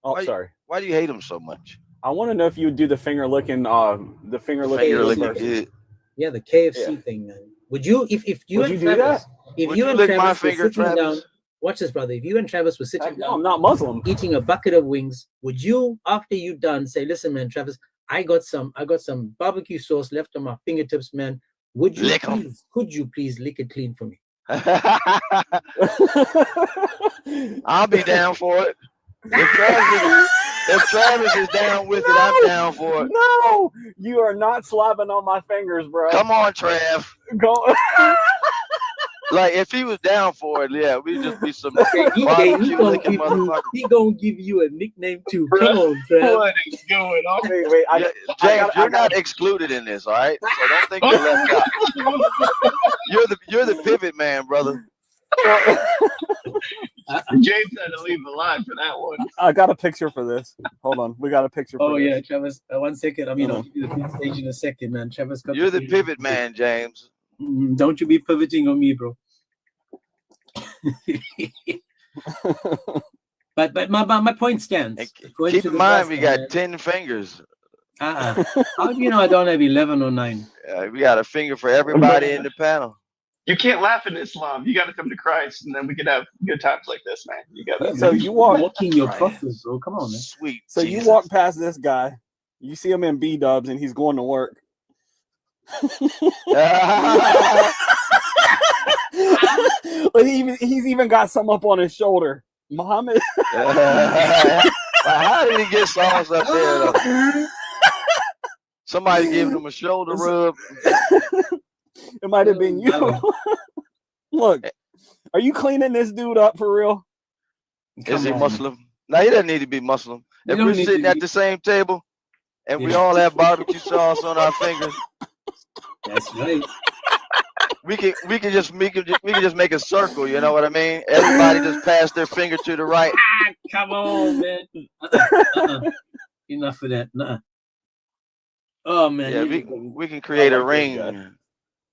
Oh, Why sorry. why do you hate him so much? I want to know if you would do the finger licking The finger licking reverse. good. yeah, the KFC Yeah. thing, man. Would you, if you Would and you do Travis, that? if Would you you and lick my Travis were finger, sitting down, Travis? watch this, brother. If you and Travis were sitting Heck no, down I'm not Muslim. eating a bucket of wings, would you, after you done, say, listen, man, Travis, I got some barbecue sauce left on my fingertips, man. Could you please lick it clean for me? I'll be down for it. If Travis is down with it, I'm down for it. No, you are not slobbing on my fingers, bro. Come on, Trav. Go. Like if he was down for it, yeah, we'd just be some He barbecue gonna licking give you, motherfuckers. he gonna give you a nickname too. Come on, Trav. What is going on? Wait. Yeah, James, you're not excluded in this, all right? So don't think you're left out. You're the pivot man, brother. James had to leave the line for that one. I got a picture for this. Hold on, we got a picture. For Oh this. yeah, Travis. 1 second. I mean, Hold I'll give you the pin stage in a second, man. Travis got You're the pivot man, James. Don't you be pivoting on me, bro. but my point stands. According Keep to in the mind, we gospel, got 10 fingers. How do you know I don't have 11 or 9? We got a finger for everybody in the panel. You can't laugh in Islam. You got to come to Christ, and then we can have good times like this, man. You got to. So you walk walking your process, bro. Come on, man. Sweet. So Jesus. you walk past this guy, you see him in B-dubs, and he's going to work. But he's even got some up on his shoulder. Muhammad. How did he get sauce up there, though? Somebody giving him a shoulder rub. It might have been you. Look, are you cleaning this dude up for real? Is he Muslim? No, he doesn't need to be Muslim. If we're sitting at the same table and we all have barbecue sauce on our fingers, that's right. We can just make a circle. You know what I mean? Everybody just pass their finger to the right. Come on, man. Enough of that. Nuh-uh. Oh man. Yeah, we can create a ring.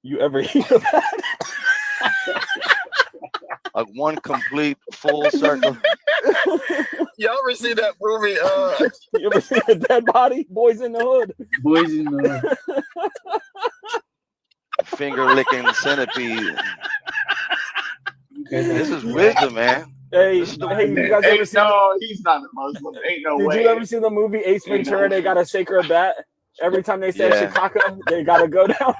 You ever hear of that? Like one complete full circle. Y'all ever see that movie? You ever see a dead body? Boys in the Hood. Boys in the Hood. Finger licking centipede. This is wisdom, man. Hey, you guys ever see? No, he's not a Muslim. Ain't no way. Did you ever see the movie Ace Ventura? They got a sacred bat. Every time they say Chicago, they gotta go down.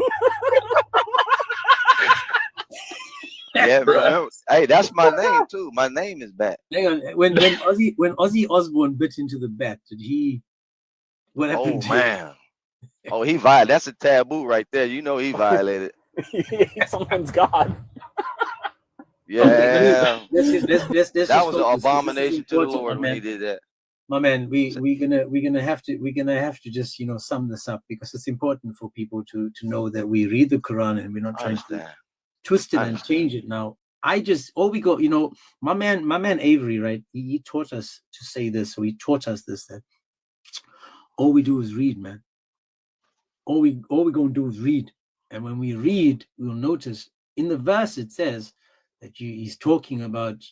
Yeah, bro. Hey, that's my name too. My name is Bat. Hang on. When Ozzy Osbourne bit into the bat, did he? What happened? Oh man. Oh, he violated. That's a taboo right there. You know he violated. Someone's God. Yeah. Okay, that was an abomination to the Lord when he did that. My man, we're gonna have to just sum this up, because it's important for people to know that we read the Quran and we're not trying to twist it and change it. Now, my man Avery, right? He taught us to say this, so he taught us this, that all we do is read, man. All we're gonna do is read, and when we read, we'll notice in the verse it says that he's talking about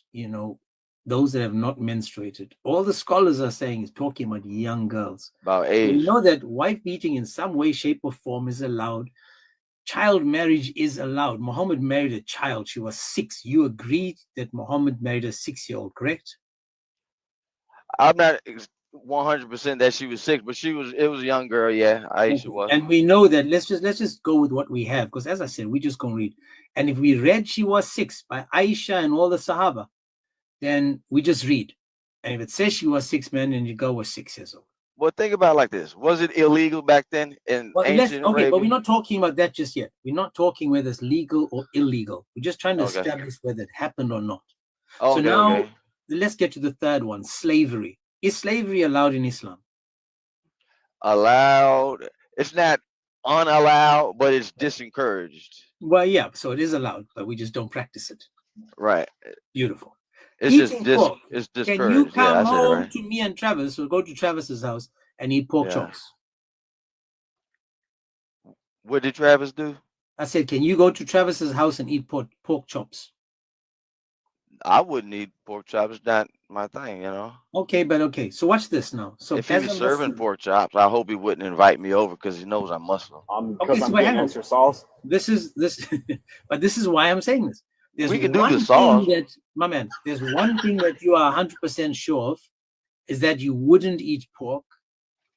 those that have not menstruated. All the scholars are saying is talking about young girls. About age. You know that wife beating in some way, shape, or form is allowed. Child marriage is allowed. Muhammad married a child. She was 6. You agreed that Muhammad married a 6-year-old, correct? I'm not 100% that she was 6, but it was a young girl. Yeah, Aisha was. And we know that. Let's just go with what we have, because as I said, we just gonna read. And if we read she was 6 by Aisha and all the Sahaba, then we just read. And if it says she was 6, man, then you go with 6 years old. Well, think about it like this. Was it illegal back then in ancient Arabia? But we're not talking about that just yet. We're not talking whether it's legal or illegal. We're just trying to establish whether it happened or not. So now, let's get to the third one, slavery. Is slavery allowed in Islam? Allowed. It's not unallowed, but it's disencouraged. Well, yeah, so it is allowed, but we just don't practice it. Right. Beautiful. It's Eating pork. it's discouraged. Can you come home right. to me and Travis, or go to Travis's house and eat pork chops? What did Travis do? I said, can you go to Travis's house and eat pork chops? I wouldn't eat pork chops. It's not my thing, Okay. So watch this now. So if he was serving pork chops, I hope he wouldn't invite me over because he knows I'm Muslim. Because I'm getting extra sauce. This is but this is why I'm saying this. We can do the sauce. There's one thing that you are 100% sure of, is that you wouldn't eat pork.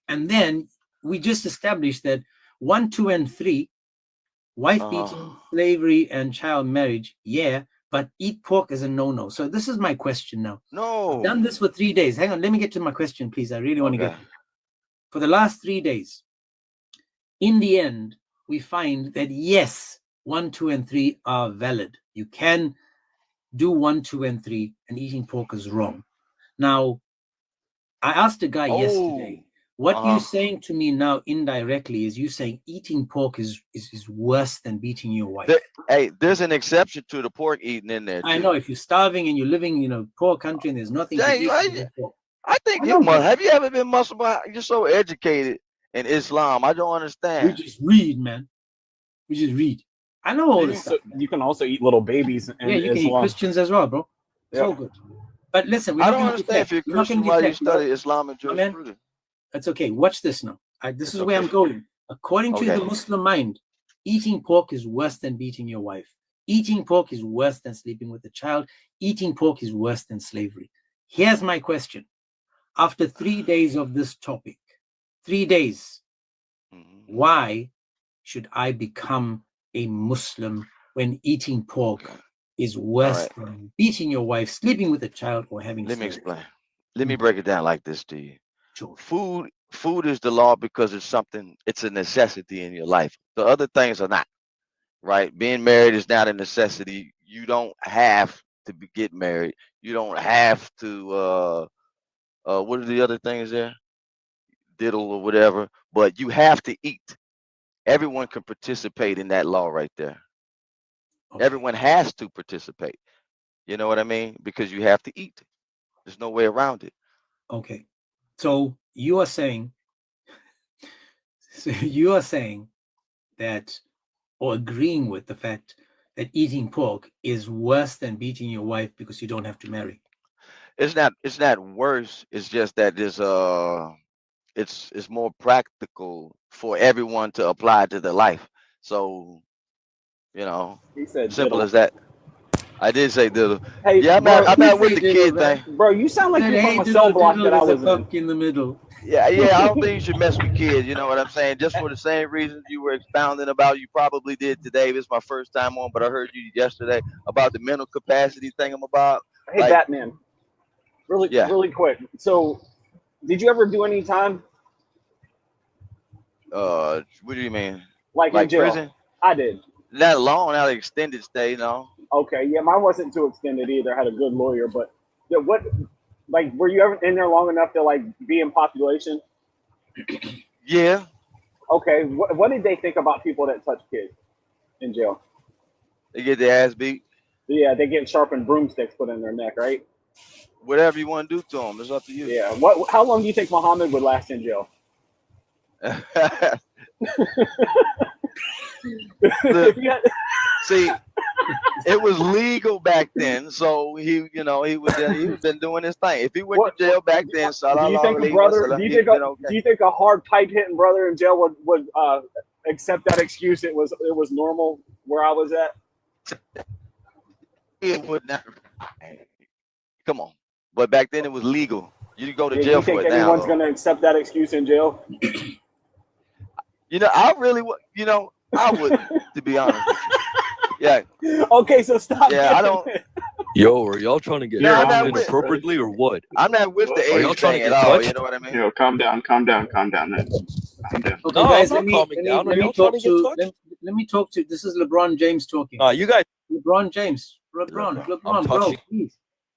And then we just established that 1, 2, and 3, wife beating, slavery, and child marriage, but eat pork is a no-no. So this is my question now. No. I've done this for 3 days. Hang on, let me get to my question, please. I really want to Okay. get for the last 3 days. In the end, we find that yes, 1, 2, and 3 are valid. You can do 1, 2, and 3, and eating pork is wrong. Now, I asked a guy yesterday, what you're saying to me now indirectly is you saying eating pork is worse than beating your wife. Hey, there's an exception to the pork eating in there. I too. know if you're starving and you're living in a poor country and there's nothing to Dang, eat, you- you eat pork. I think I you know, must. man. Have you ever been Muslim? You're so educated in Islam. I don't We understand. just read, man. We just read. I know all this stuff. You can also eat little babies. And Yeah, you can eat Christians as well, bro. It's all good. But listen, we're I not don't going to understand if you're deflect. We're not going Christian to why you deflect. study Islamic My man, jurisprudence. that's okay. Watch this now. This It's is where I'm okay. going. According to Okay. the Muslim mind, eating pork is worse than beating your wife. Eating pork is worse than sleeping with a child. Eating pork is worse than slavery. Here's my question. After 3 days of this topic, 3 days, why should I become a Muslim when eating pork is worse than beating your wife, sleeping with a child, or having Let me slavery? explain. Let me break it down like this to you. Sure. Food is the law because it's something, it's a necessity in your life. The other things are not, right? Being married is not a necessity. You don't have to get married. You don't have to, what are the other things there? Diddle or whatever, but you have to eat. Everyone can participate in that law right there. Okay. Everyone has to participate. You know what I mean? Because you have to eat. There's no way around it. Okay. So you are saying that, or agreeing with the fact that eating pork is worse than beating your wife because you don't have to marry. It's not worse. It's just that it's more practical for everyone to apply to their life. So, you know, He said simple diddle. as that. I did say diddle. Hey, Yeah, bro, I'm not with the kid thing. Bro, you sound like Then, you're hey, from a cell block that I there's a was in. punk in the middle. Yeah, I don't think you should mess with kids. You know what I'm saying? Just for the same reasons you were expounding about, you probably did today. This is my first time on, but I heard you yesterday about the mental capacity thing. I'm about. Hey, Like, Batman. Really quick. So, did you ever do any time what do you mean? like in jail? Prison? I did. Not long, not extended stay, no. Okay, yeah, mine wasn't too extended either. I had a good lawyer, but yeah, were you ever in there long enough to like be in population? Yeah. Okay, what did they think about people that touch kids in jail? They get their ass beat. Yeah, they get sharpened broomsticks put in their neck, right? Whatever you want to do to them, it's up to you. Yeah. How long do you think Muhammad would last in jail? Look, see, it was legal back then, so he was been doing his thing. If he went to jail back then, do you think a hard pipe hitting brother in jail would accept that excuse? It was normal where I was at. It would not. Come on, but back then it was legal. You go to Yeah, jail you think for it now. anyone's gonna accept that excuse in jail? You know, I really would. You know, I would, to be honest with you. Yeah. Okay, so stop. Yeah, I don't. Yo, are y'all trying to get No, I'm touched not with- inappropriately or what? I'm not with the Are y'all age trying to thing get at all. touched? You know what I mean? Yo, calm down, man. Calm down. Okay, No, guys, I'm not calming down. Are let me y'all talk trying to to get touched? let me talk to. This is LeBron James talking. You guys. LeBron James. LeBron, I'm bro, touching.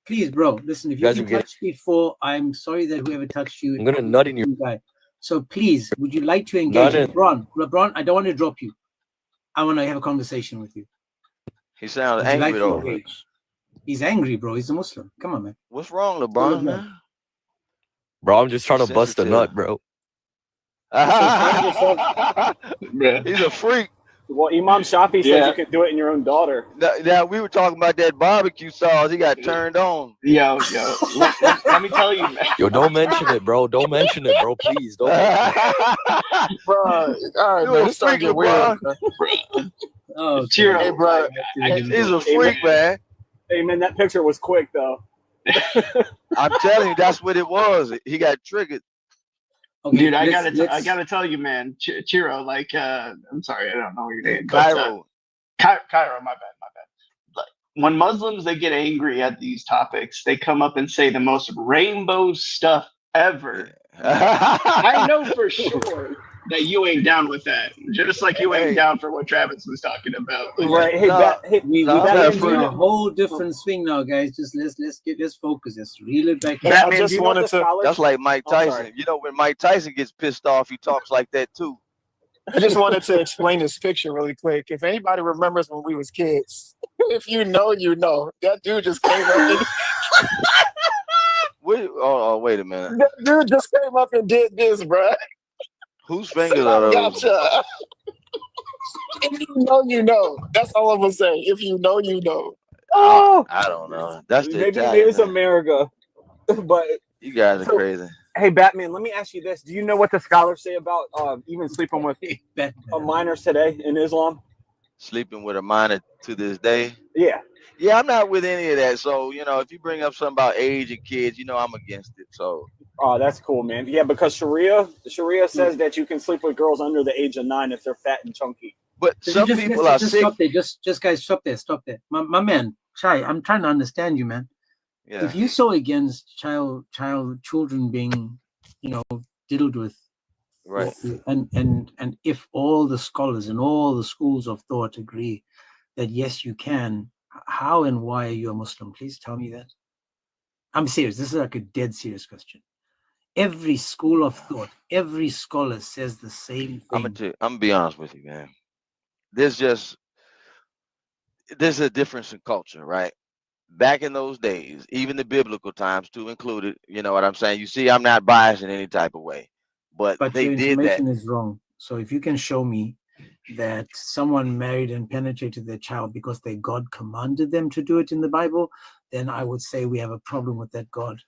please, bro. Listen, if You you've guys been are getting. touched before, I'm sorry that whoever touched you. I'm gonna nut in your. Guy. So please, would you like to engage? Nut in. LeBron, I don't want to drop you. I want to have a conversation with you. He sounds Would you angry like to though. engage? He's angry, bro. He's a Muslim. Come on, man. What's wrong, LeBron, man? Bro, I'm just trying to bust a Sensitive. nut, bro. He's a freak. Well, Imam Shafi says you can do it in your own daughter. Now we were talking about that barbecue sauce. He got turned on. Yo, let me tell you, man. Yo, don't mention it, bro. Don't mention it, bro. Please, don't mention it. Bro, all right, man. This starting to get weird. Oh, Cheer up. Hey, bro. He's a freak, man. Hey, man, that picture was quick, though. I'm telling you, that's what it was. He got triggered. Okay, Dude, I gotta tell you, man, Chiro, like, I'm sorry, I don't know your name. Cairo. Cairo, my bad. Like, when Muslims, they get angry at these topics, they come up and say the most rainbow stuff ever. I know for sure that you ain't down with that. Just like you ain't Hey, down for what Travis was talking about. Right. Hey, no, We're no, I'm Batman, not taking do you a know, for. whole different swing now, guys. Just let's focus. Let's reel it back. I Batman just do you wanted want to. to That's like Mike I'm sorry. Tyson. You know, when Mike Tyson gets pissed off, he talks like that too. I just wanted to explain this picture really quick. If anybody remembers when we was kids, if you know, you know. That dude just came up and Wait a minute. that dude just came up and did this, bro. Whose Said fingers are I those? gotcha. If you know, you know. That's all I'm gonna say. If you know, you know. Oh, I don't know. That's the maybe Italian. it's America, but You guys are so, crazy. hey, Batman, let me ask you this: do you know what the scholars say about even sleeping with minors today in Islam? Sleeping with a minor to this day. Yeah. Yeah, I'm not with any of that. So, you know, if you bring up something about age and kids, you know, I'm against it. So, Oh, that's cool, man. Yeah, because Sharia says that you can sleep with girls under the age of 9 if they're fat and chunky. but some people are sick. Stop there. Just guys, stop there. My man, Shai, I'm trying to understand you, man. Yeah. If you're so against children being, diddled with, Right. and if all the scholars and all the schools of thought agree that yes, you can, how and why are you a Muslim? Please tell me that. I'm serious. This is like a dead serious question. Every school of thought, every scholar says the same thing. I'm gonna be honest with you, man. There's a difference in culture, right? Back in those days, even the biblical times too included, you know what I'm saying? You see, I'm not biased in any type of way. But they your did that. information is wrong. So if you can show me that someone married and penetrated their child because their God commanded them to do it in the Bible, then I would say we have a problem with that God.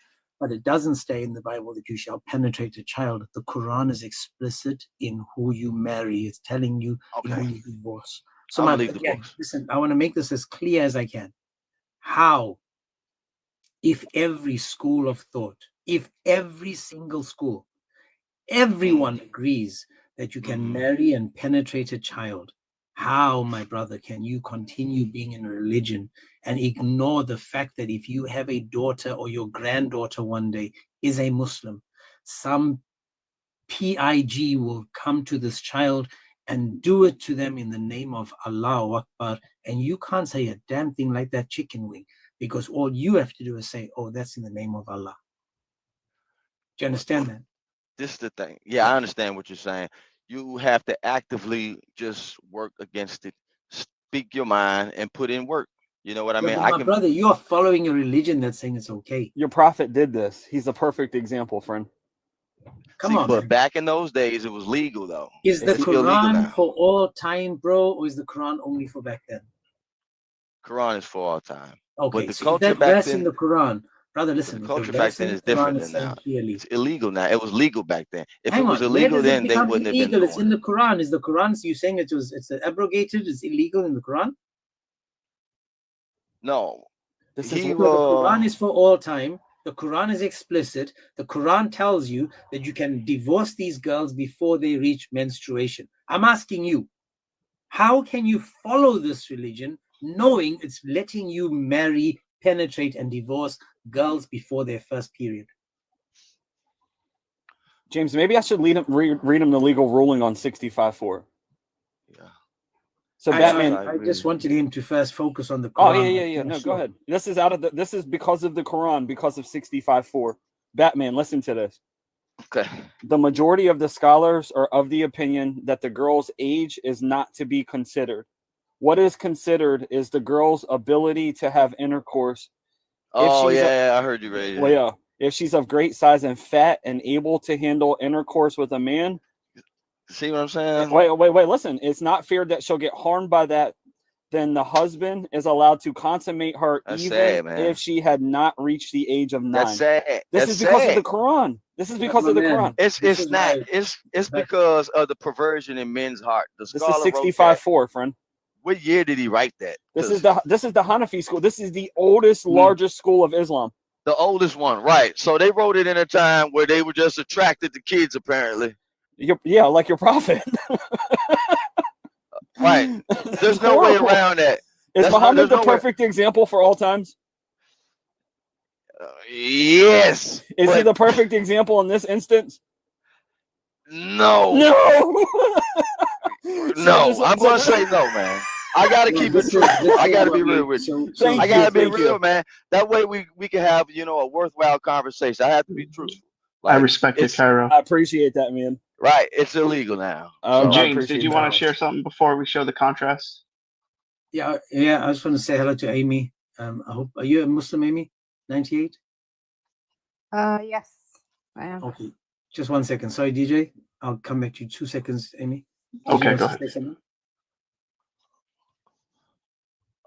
But it doesn't say in the Bible that you shall penetrate a child. The Quran is explicit in who you marry. It's telling you in who you divorce. So again, listen, I want to make this as clear as I can. How, if every school of thought, if every single school, everyone agrees that you can marry and penetrate a child, how, my brother, can you continue being in a religion and ignore the fact that if you have a daughter or your granddaughter one day is a Muslim, some PIG will come to this child and do it to them in the name of Allah Akbar, and you can't say a damn thing like that chicken wing, because all you have to do is say, oh, that's in the name of Allah. Do you understand that? This is the thing. Yeah, I understand what you're saying. You have to actively just work against it, speak your mind, and put in work. You know what I mean? My brother, you are following a religion that's saying it's okay. Your prophet did this. He's a perfect example, friend. Come on, but man. back in those days, it was legal though. Is the It's illegal Quran now. for all time, bro, or is the Quran only for back then? Quran is for all time. Okay, But the so if culture that back verse then, in the Quran, brother, listen, the if the culture back verse then in is the Quran different is than saying now. clearly, It's illegal now. It was legal back then. If hang it was on, where illegal does it then, they become wouldn't have been illegal? It's doing in it. the Quran. Is the Quran? So you're saying it's abrogated? It's illegal in the Quran? No. The Quran is for all time. The Quran is explicit. The Quran tells you that you can divorce these girls before they reach menstruation. I'm asking you, how can you follow this religion knowing it's letting you marry, penetrate, and divorce girls before their first period? James, maybe I should read him the legal ruling on 65:4. Yeah. So Batman, I just wanted him to first focus on the Quran. Oh yeah. No, go ahead. This is because of the Quran, because of 65:4. Batman, listen to this. Okay. The majority of the scholars are of the opinion that the girl's age is not to be considered. What is considered is the girl's ability to have intercourse. Oh yeah, I heard you right. Well, yeah. If she's of great size and fat and able to handle intercourse with a man. See what I'm saying? Wait. Listen, it's not fair that she'll get harmed by that. Then the husband is allowed to consummate her if she had not reached the age of 9. That's sad. This is because of the Quran. This is because of the Quran. It's not. It's because of the perversion in men's heart. The This is 65:4, friend. What year did he write that? This is the Hanafi school. This is the oldest, largest school of Islam. The oldest one, right? So they wrote it in a time where they were just attracted to kids, apparently. Like your prophet. Right. There's no way around that. Is Muhammad the perfect example for all times? Yes. Is he the perfect example in this instance? No. No. No. I'm going to say no, man. I got to keep it true. I got to be real with you. I got to be real, man. That way we can have, a worthwhile conversation. I have to be truthful. I respect it, Cairo. I appreciate that, man. Right. It's illegal now. James, did you want to share something before we show the contrast? Yeah. I just want to say hello to Amy. I hope, are you a Muslim, Amy? 98? Yes, I am. Okay. Just 1 second. Sorry, DJ. I'll come back to you 2 seconds, Amy. Okay, go ahead.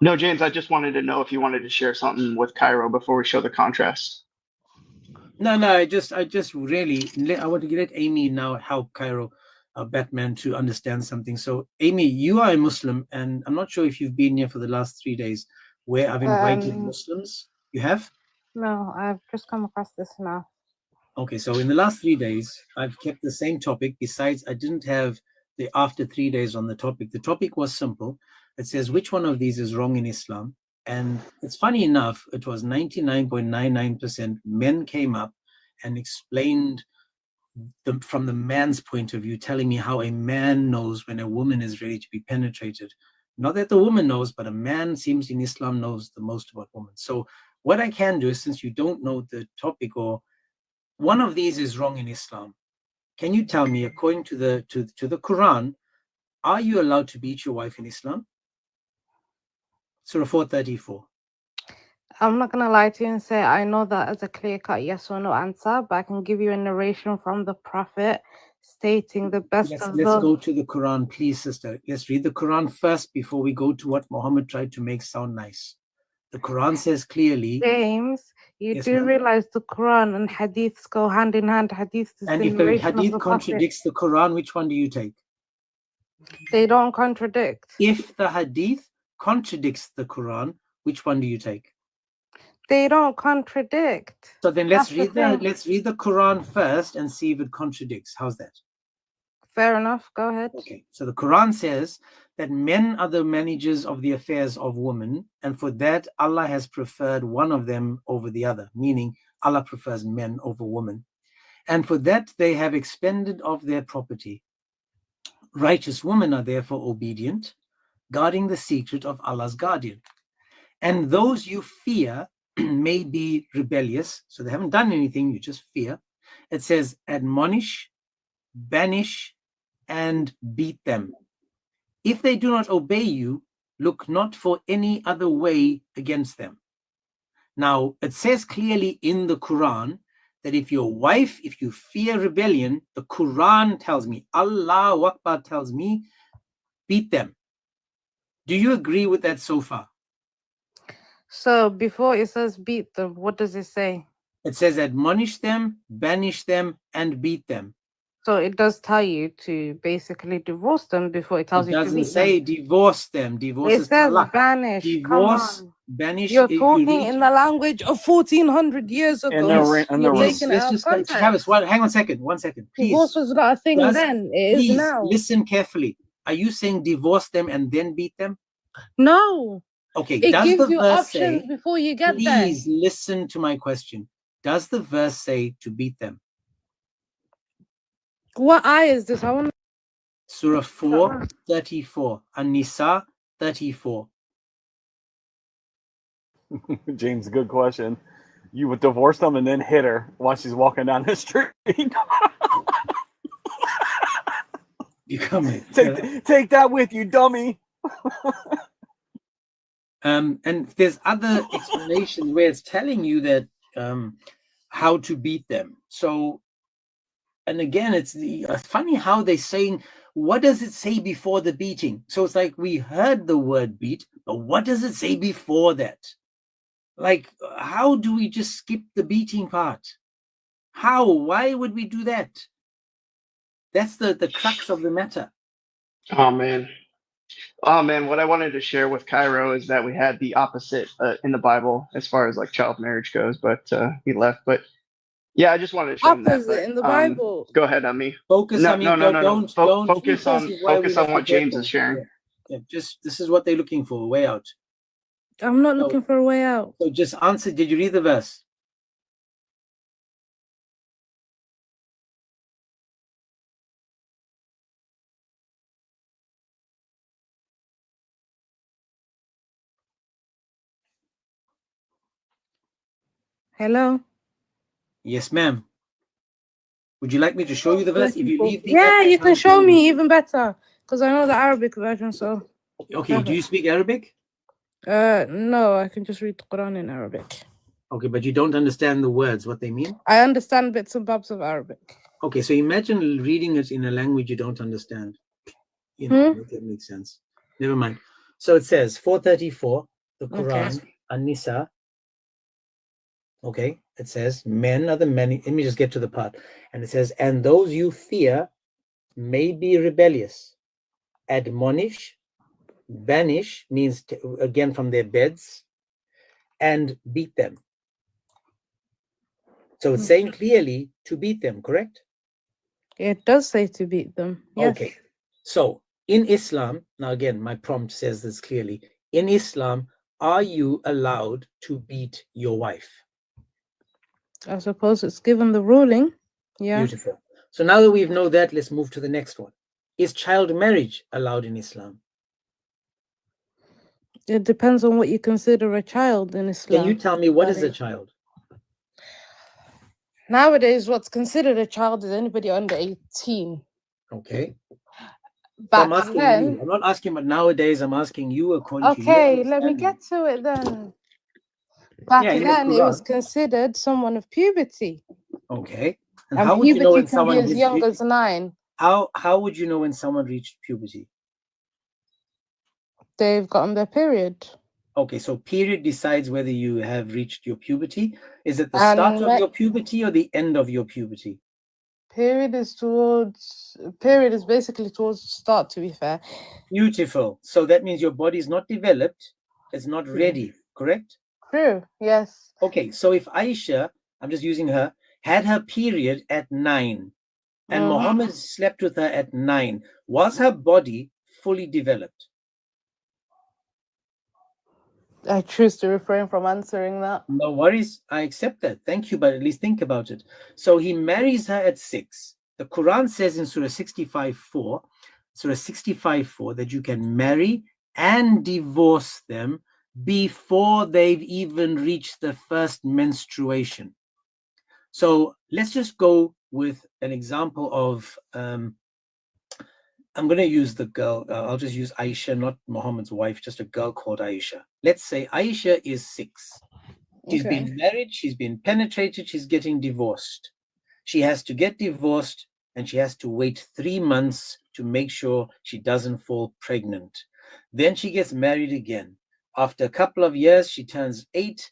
No, James, I just wanted to know if you wanted to share something with Cairo before we show the contrast. No, I just really, I want to let Amy now help Cairo, Batman, to understand something. So, Amy, you are a Muslim, and I'm not sure if you've been here for the last 3 days where I've invited Muslims. You have? No, I've just come across this now. Okay, so in the last 3 days, I've kept the same topic. Besides, I didn't have the after 3 days on the topic. The topic was simple. It says, which one of these is wrong in Islam? And it's funny enough, it was 99.99% men came up and explained from the man's point of view, telling me how a man knows when a woman is ready to be penetrated. Not that the woman knows, but a man seems in Islam knows the most about women. So what I can do is, since you don't know the topic, or one of these is wrong in Islam, can you tell me, according to the Quran, are you allowed to beat your wife in Islam? Surah 434. I'm not going to lie to you and say I know that as a clear-cut yes or no answer, but I can give you a narration from the Prophet stating the best Let's of go to the Quran, please, sister. Let's read the Quran first before we go to what Muhammad tried to make sound nice. The Quran says clearly... James, you do realize the Quran and Hadiths go hand in hand. Hadith is and the if the narration of Hadith the contradicts the Quran, which one do you take? They don't contradict. If the Hadith contradicts the Quran, which one do you take? They don't contradict. So then let's read the Quran first and see if it contradicts. How's that? Fair enough. Go ahead. Okay. So the Quran says that men are the managers of the affairs of women, and for that Allah has preferred one of them over the other, meaning Allah prefers men over women. And for that they have expended of their property. Righteous women are therefore obedient, guarding the secret of Allah's guardian. And those you fear may be rebellious, so they haven't done anything, you just fear. It says, admonish, banish, and beat them. If they do not obey you, look not for any other way against them. Now, it says clearly in the Quran that if your wife, if you fear rebellion, the Quran tells me, Allahu Akbar tells me, beat them. Do you agree with that so far? So before it says beat them, what does it say? It says admonish them, banish them, and beat them. So it does tell you to basically divorce them before it tells you to beat them. It doesn't say divorce them. Divorce it is says talaq. banish. Divorce, banish. You're talking in the language of 1400 years ago. Let's just Travis, hang on one second, please. Divorce was not a thing then. It is now. Listen carefully. Are you saying divorce them and then beat them? No. Okay. It does gives the you verse options say, before you get there. please listen to my question. Does the verse say to beat them? What ayah is this? I want Surah 4:34. An-Nisa 34. James, good question. You would divorce them and then hit her while she's walking down the street. You come take that with you, dummy. And there's other explanations where it's telling you that how to beat them. So, and again, it's funny how they're saying, what does it say before the beating? So it's like we heard the word beat, but what does it say before that? Like, how do we just skip the beating part? How? Why would we do that? That's the crux of the matter. Oh man, what I wanted to share with Cairo is that we had the opposite in the Bible as far as like child marriage goes, but he left. But yeah, I just wanted to show him that. opposite in the Bible. Go ahead, Ami. Focus No, on me. no, no, no, no. Don't Focus on what James is sharing. Yeah, just this is what they're looking for. Way out. I'm not So- looking for a way out. So just answer. Did you read the verse? Hello? Yes, ma'am. Would you like me to show you the verse? If you leave the Yeah, app, I you can can't show you. me even better. Because I know the Arabic version, so. Okay, do you speak Arabic? No, I can just read the Quran in Arabic. Okay, but you don't understand the words, what they mean? I understand bits and bobs of Arabic. Okay, so imagine reading it in a language you don't understand. You know, if that makes sense. Never mind. So it says 434, the Quran, Okay. An-Nisa. Okay, it says, men are the many. Let me just get to the part. And it says, and those you fear may be rebellious. Admonish, banish means, again, from their beds, and beat them. So it's saying clearly to beat them, correct? It does say to beat them. Yes. Okay. So in Islam, now again, my prompt says this clearly. In Islam, are you allowed to beat your wife? I suppose it's given the ruling. Yeah. Beautiful. So now that we know that, let's move to the next one. Is child marriage allowed in Islam? It depends on what you consider a child in Islam. Can you tell me what is a child? Nowadays, what's considered a child is anybody under 18. Okay. Back I'm asking then. you. I'm not asking about nowadays. I'm asking you according to Okay, your let me understanding. get to it then. Back Yeah, in the then, it was Quran. considered someone of puberty. Okay. And And how would you know puberty when can be someone as young as 9. How would you know when someone reached puberty? They've gotten their period. Okay, so period decides whether you have reached your puberty. Is it the And start of your puberty or the end of your puberty? Period is basically towards the start, to be fair. Beautiful. So that means your body is not developed, it's not ready, correct? True, yes. Okay, so if Aisha, I'm just using her, had her period at 9 and Muhammad slept with her at 9, was her body fully developed? I choose to refrain from answering that. No worries, I accept that. Thank you, but at least think about it. So he marries her at 6. The Quran says in Surah 65:4, that you can marry and divorce them before they've even reached the first menstruation. So let's just go with an example of, I'm going to use the girl, I'll just use Aisha, not Muhammad's wife, just a girl called Aisha. Let's say Aisha is 6. She's been married, she's been penetrated, she's getting divorced. She has to get divorced and she has to wait 3 months to make sure she doesn't fall pregnant. Then she gets married again. After a couple of years, she turns 8.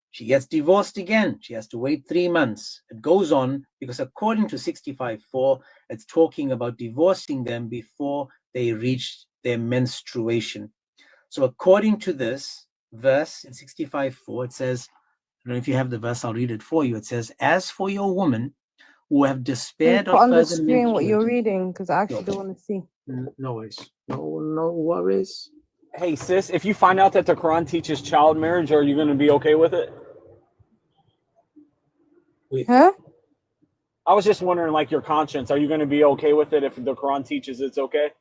She gets divorced again. She has to wait 3 months. It goes on because according to 65:4, it's talking about divorcing them before they reach their menstruation. So according to this verse in 65:4, it says, I don't know if you have the verse, I'll read it for you. It says, as for your women who have despaired Put of on the further screen what you're menstruating. reading, because I actually don't want to see. No worries. No worries. Hey, sis, if you find out that the Quran teaches child marriage, are you going to be okay with it? Huh? I was just wondering, like, your conscience. Are you going to be okay with it if the Quran teaches it's okay?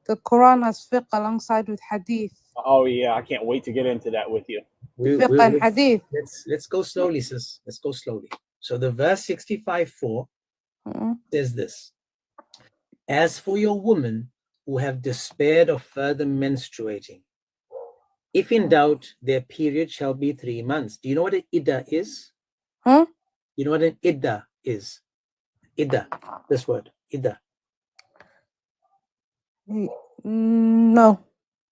The Quran has fiqh alongside with hadith. Oh, yeah. I can't wait to get into that with you. Fiqh and hadith. Let's go slowly, sis. Let's go slowly. So the verse 65:4 says this. As for your women who have despaired of further menstruating, if in doubt, their period shall be 3 months. Do you know what an iddah is? Huh? You know what an iddah is? Iddah, this word, iddah. No.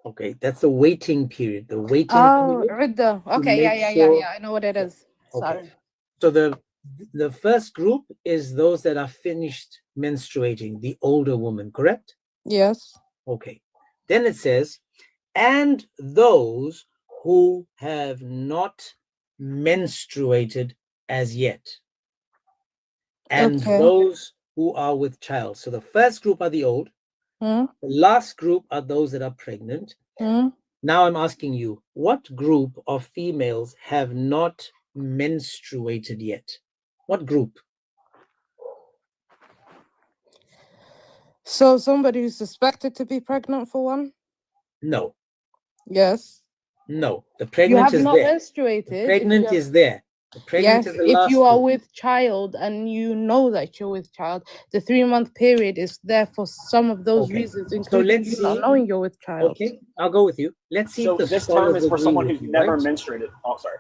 Okay, that's the waiting period. The waiting period. Iddah. Okay, yeah. I know what it is. Sorry. Okay. So the first group is those that are finished menstruating, the older woman, correct? Yes. Okay. Then it says, and those who have not menstruated as yet, and those who are with child. So the first group are the old. The last group are those that are pregnant. Now I'm asking you, what group of females have not menstruated yet? What group? So somebody who's suspected to be pregnant for one? No, Yes. no. The You pregnant have is not there. menstruated. The if you pregnant have- is there. The pregnant Yes, is the if last you are group. with child and you know that you're with child, the 3-month period is there for some of those Okay. reasons, So including let's you not see. knowing you're with child. Okay, I'll go with you. Let's see So if the this scholars term is for agree someone with who's you, never right? menstruated. Oh, sorry.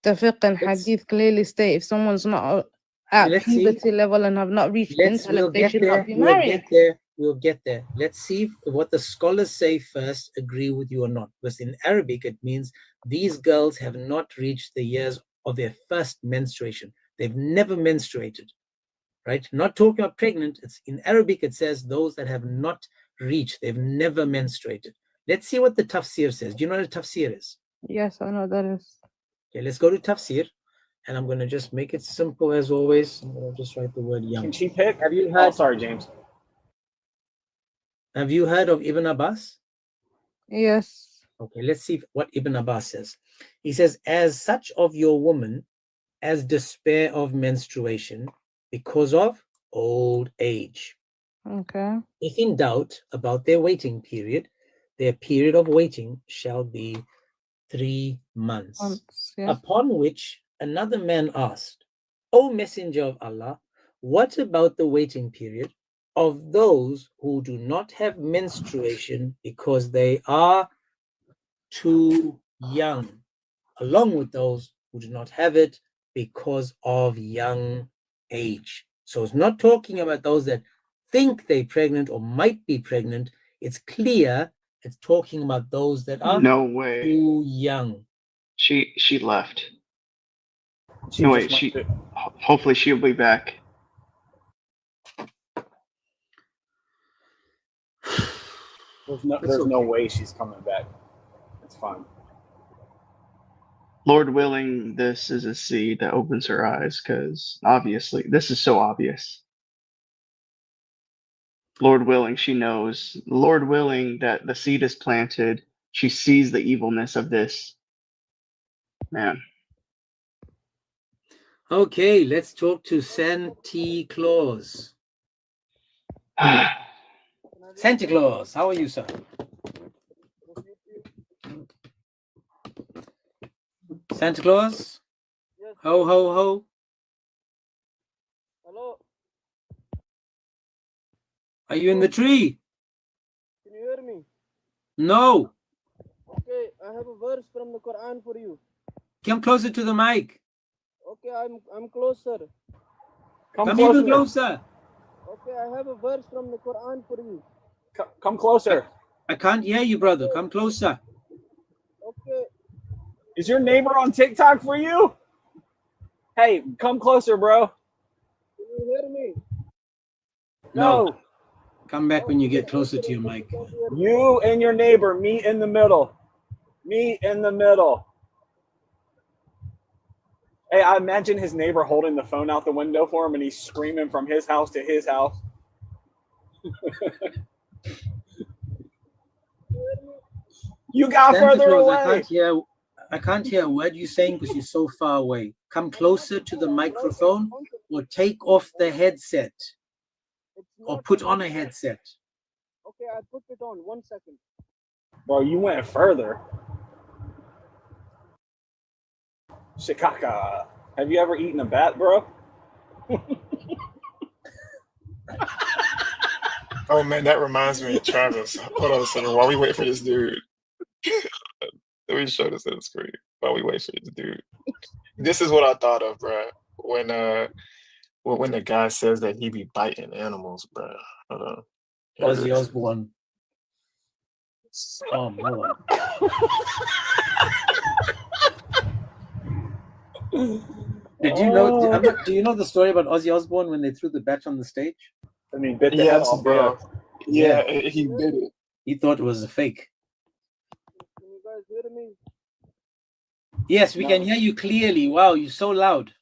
The fiqh and Let's hadith clearly state if someone's not at let's see. puberty level and have not reached intellect, We'll they get should there. not be We'll married. get there. We'll get there. Let's see if what the scholars say first agree with you or not. Because in Arabic, it means these girls have not reached the years of their first menstruation. They've never menstruated, right? Not talking about pregnant. It's in Arabic, it says those that have not reached, they've never menstruated. Let's see what the tafsir says. Do you know what a tafsir is? Yes, I know that is. Okay, let's go to tafsir. And I'm going to just make it simple as always. I'm going to just write the word young. Can she pick? Have you Oh, heard? sorry, James. Have you heard of Ibn Abbas? Yes. Okay, let's see what Ibn Abbas says. He says, as such of your woman as despair of menstruation because of old age. Okay. If in doubt about their waiting period, their period of waiting shall be 3 months. Yeah. Upon which another man asked, O Messenger of Allah, what about the waiting period of those who do not have menstruation because they are too young, along with those who do not have it because of young age? So it's not talking about those that think they're pregnant or might be pregnant. It's clear it's talking about those that are No way. too young. She left. She No, just wait. went Hopefully she'll be back. There's no way she's coming back. It's fine. Lord willing, this is a seed that opens her eyes, because obviously this is so obvious. Lord willing, she knows. Lord willing that the seed is planted. She sees the evilness of this. Man. Okay, let's talk to Santa Claus. Santa Claus, how are you, sir? Santa Claus? Yes. Ho, ho, ho. Hello. Are you in the tree? Can you hear me? No. Okay, I have a verse from the Quran for you. Come closer to the mic. Okay, I'm closer. Come even closer. Okay, I have a verse from the Quran for you. Come closer. I can't hear you, brother. Come closer. Okay. Is your neighbor on TikTok for you? Hey, come closer, bro. Can you hear me? No. Come back when you get closer to your mic. You and your neighbor meet in the middle. Meet in the middle. Hey, I imagine his neighbor holding the phone out the window for him and he's screaming from his house to his house. You got Santa further Claus, away. I can't hear a word you're saying because you're so far away. Come closer to the microphone or take off the headset or put on a headset. Okay, I put it on. 1 second. Bro, you went further. Shikaka. Have you ever eaten a bat, bro? Oh man, that reminds me of Travis. Hold on a second. While we wait for this dude, let me show this on the screen. While we wait for this dude, this is what I thought of, bro. When the guy says that he be biting animals, bro. Hold on. Here it Ozzy is. Osbourne. Oh, Lord. Did you know? Do you know the story about Ozzy Osbourne when they threw the bat on the stage? And he bit the head off, bro. yeah. Yeah, he did it. He thought it was a fake. Can you guys hear me? Yes, we can hear you clearly. Wow, you're so loud.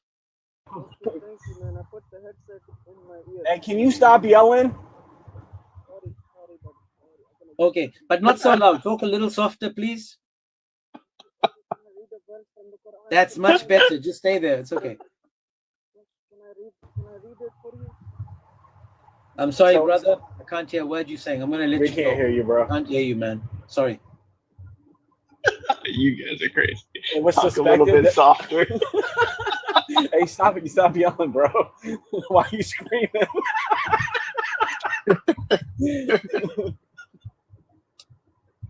Thank you, man. I put the headset in my ear. Hey, can you stop yelling? Sorry, buddy. Sorry. I'm gonna Okay, but not so loud. Talk a little softer, please. That's much better. Just stay there. It's okay. Can I read it for you? I'm sorry, brother. I can't hear a word you're saying. I'm going to let We you can't go. hear you, bro. I can't hear you, man. Sorry. You guys are crazy. It was Talk a little bit softer. Hey, stop it. You stop yelling, bro. Why are you screaming?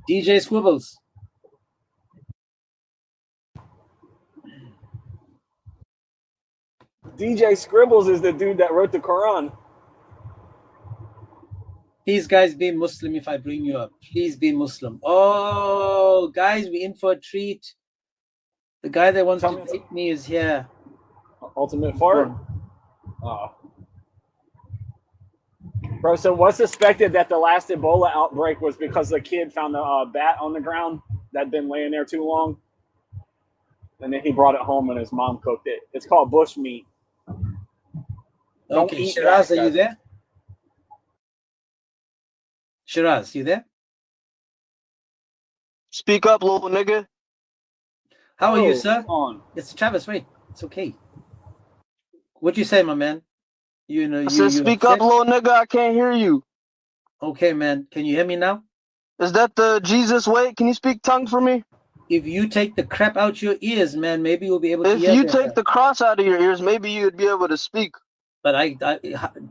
DJ Squibbles. DJ Scribbles is the dude that wrote the Quran. Please, guys, be Muslim if I bring you up. Please be Muslim. Oh, guys, we're in for a treat. The guy that wants to date me is here. Ultimate fart? Oh. Bro, so what's suspected that the last Ebola outbreak was because the kid found a bat on the ground that'd been laying there too long? And then he brought it home and his mom cooked it. It's called bush meat. Don't Okay, eat Shiraz, that, are you guys. there? Shiraz, you there? Speak up, little nigga. How are you, Oh, sir? on. It's Travis, wait. It's okay. What'd you say, my man? You know, I said, speak up, little nigga. I can't hear you. Okay, man. Can you hear me now? Is that the Jesus way? Can you speak tongue for me? If you take the crap out your ears, man, maybe you'll be able to If hear you better. take the cross out of your ears, maybe you'd be able to speak. But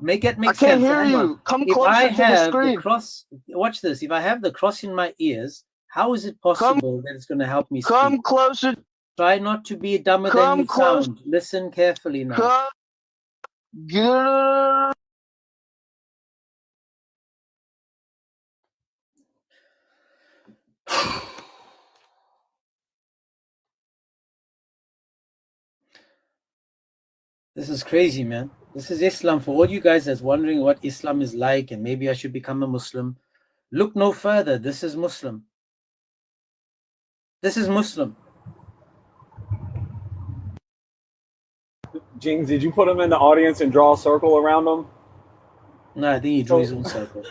make it make I can't sense. hear Hang you. on. Come If closer I to the have screen. the cross, watch this. If I have the cross in my ears, how is it possible that it's going to help me Come speak? closer. Try not to be dumber than Come you close. sound. Listen carefully now. Come. Get. This is crazy, man. This is Islam. For all you guys that's wondering what Islam is like and maybe I should become a Muslim, look no further. This is Muslim. This is Muslim. James, did you put him in the audience and draw a circle around him? No, I think he drew his own circle.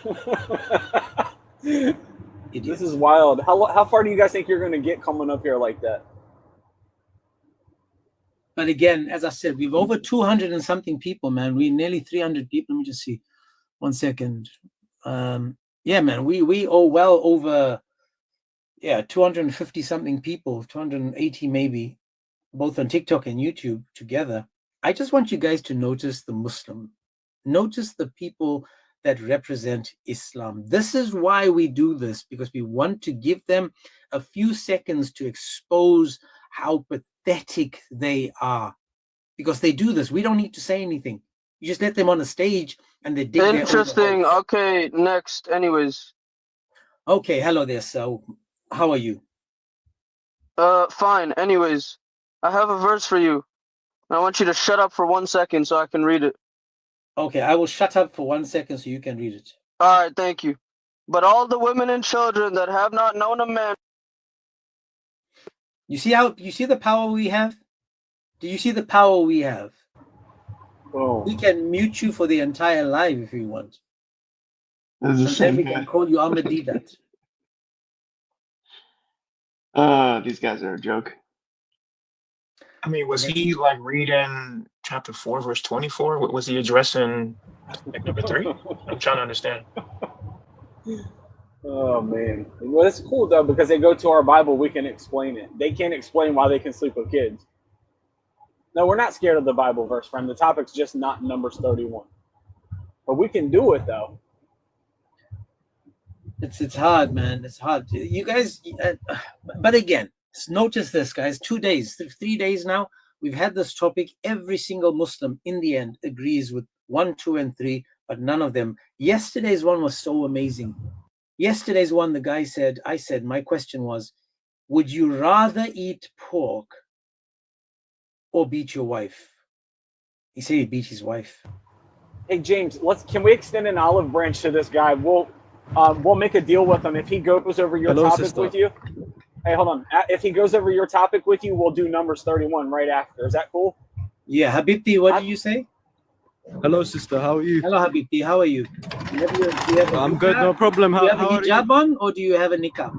This is wild. How far do you guys think you're going to get coming up here like that? But again, as I said, we've over 200 and something people, man. We nearly 300 people. Let me just see. 1 second. Yeah, man, we owe well over 250 something people, 280 maybe, both on TikTok and YouTube together. I just want you guys to notice the Muslim. Notice the people that represent Islam. This is why we do this, because we want to give them a few seconds to expose how pathetic they are. Because they do this. We don't need to say anything. You just let them on a stage and they dig their own Interesting. holes. Okay, next. Anyways. Okay, hello there, sir. How are you? Fine. Anyways, I have a verse for you. I want you to shut up for 1 second so I can read it. Okay, I will shut up for 1 second so you can read it. All right, thank you. But all the women and children that have not known a man. You see the power we have? Do you see the power we have? Oh. We can mute you for the entire live if we want. This is the And then same we guy. can call you Ahmadidat. These guys are a joke. I mean, was he like reading chapter 4, verse 24? Was he addressing like number 3? I'm trying to understand. Oh man. Well, it's cool though because they go to our Bible, we can explain it. They can't explain why they can sleep with kids. No, we're not scared of the Bible verse, friend. The topic's just not Numbers 31. But we can do it though. It's hard, man. It's hard. You guys, but again, notice this, guys. 2 days, 3 days now, we've had this topic. Every single Muslim in the end agrees with 1, 2, and 3, but none of them. Yesterday's one was so amazing. Yesterday's one, the guy said, my question was, would you rather eat pork or beat your wife? He said he beat his wife. Hey James, can we extend an olive branch to this guy? We'll make a deal with him if he goes over your Hello, topic sister. with you. Hey, hold on. If he goes over your topic with you, we'll do Numbers 31 right after. Is that cool? Yeah, Habibti, what did you say? Hello, sister. How are you? Hello, Habibti. How are you? I'm good, no problem. Do you have How a are you? hijab on or do you have a niqab?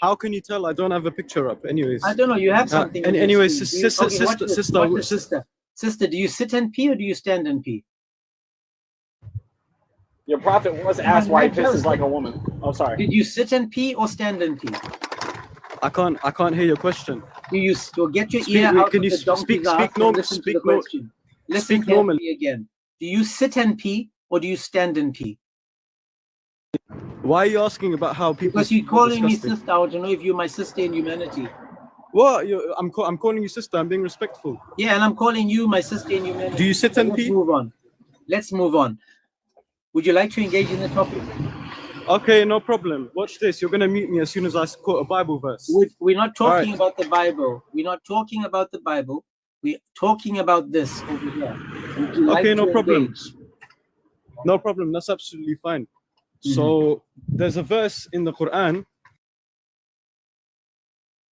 How can you tell? I don't have a picture up. Anyways. I don't know. You have something. And on your anyways, screen. Do you- sister, okay, watch sister, this, sister, watch this, sister. Sister, do you sit and pee or do you stand and pee? Your prophet was asked why he pisses like a woman. Oh, sorry. Did you sit and pee or stand and pee? I can't hear your question. Do you so get your Speak- ear wait, out can of you the speak- donkey's speak ass norm- and listen to speak the nor- question? Listen speak carefully normally. again. Do you sit and pee or do you stand and pee? Why are you asking about how people? Because you're are calling me disgusting? sister. I want to know if you're my sister in humanity. What? I'm calling you sister. I'm being respectful. Yeah, and I'm calling you my sister in humanity. Do you sit and Let's pee? move on. Let's move on. Would you like to engage in the topic? Okay, no problem. Watch this. You're gonna mute me as soon as I quote a Bible verse. We're not talking Alright. about the Bible. We're not talking about the Bible. We're talking about this over here. Would you like Okay, no to problem. engage? No problem. That's absolutely fine. Mm-hmm. So there's a verse in the Quran.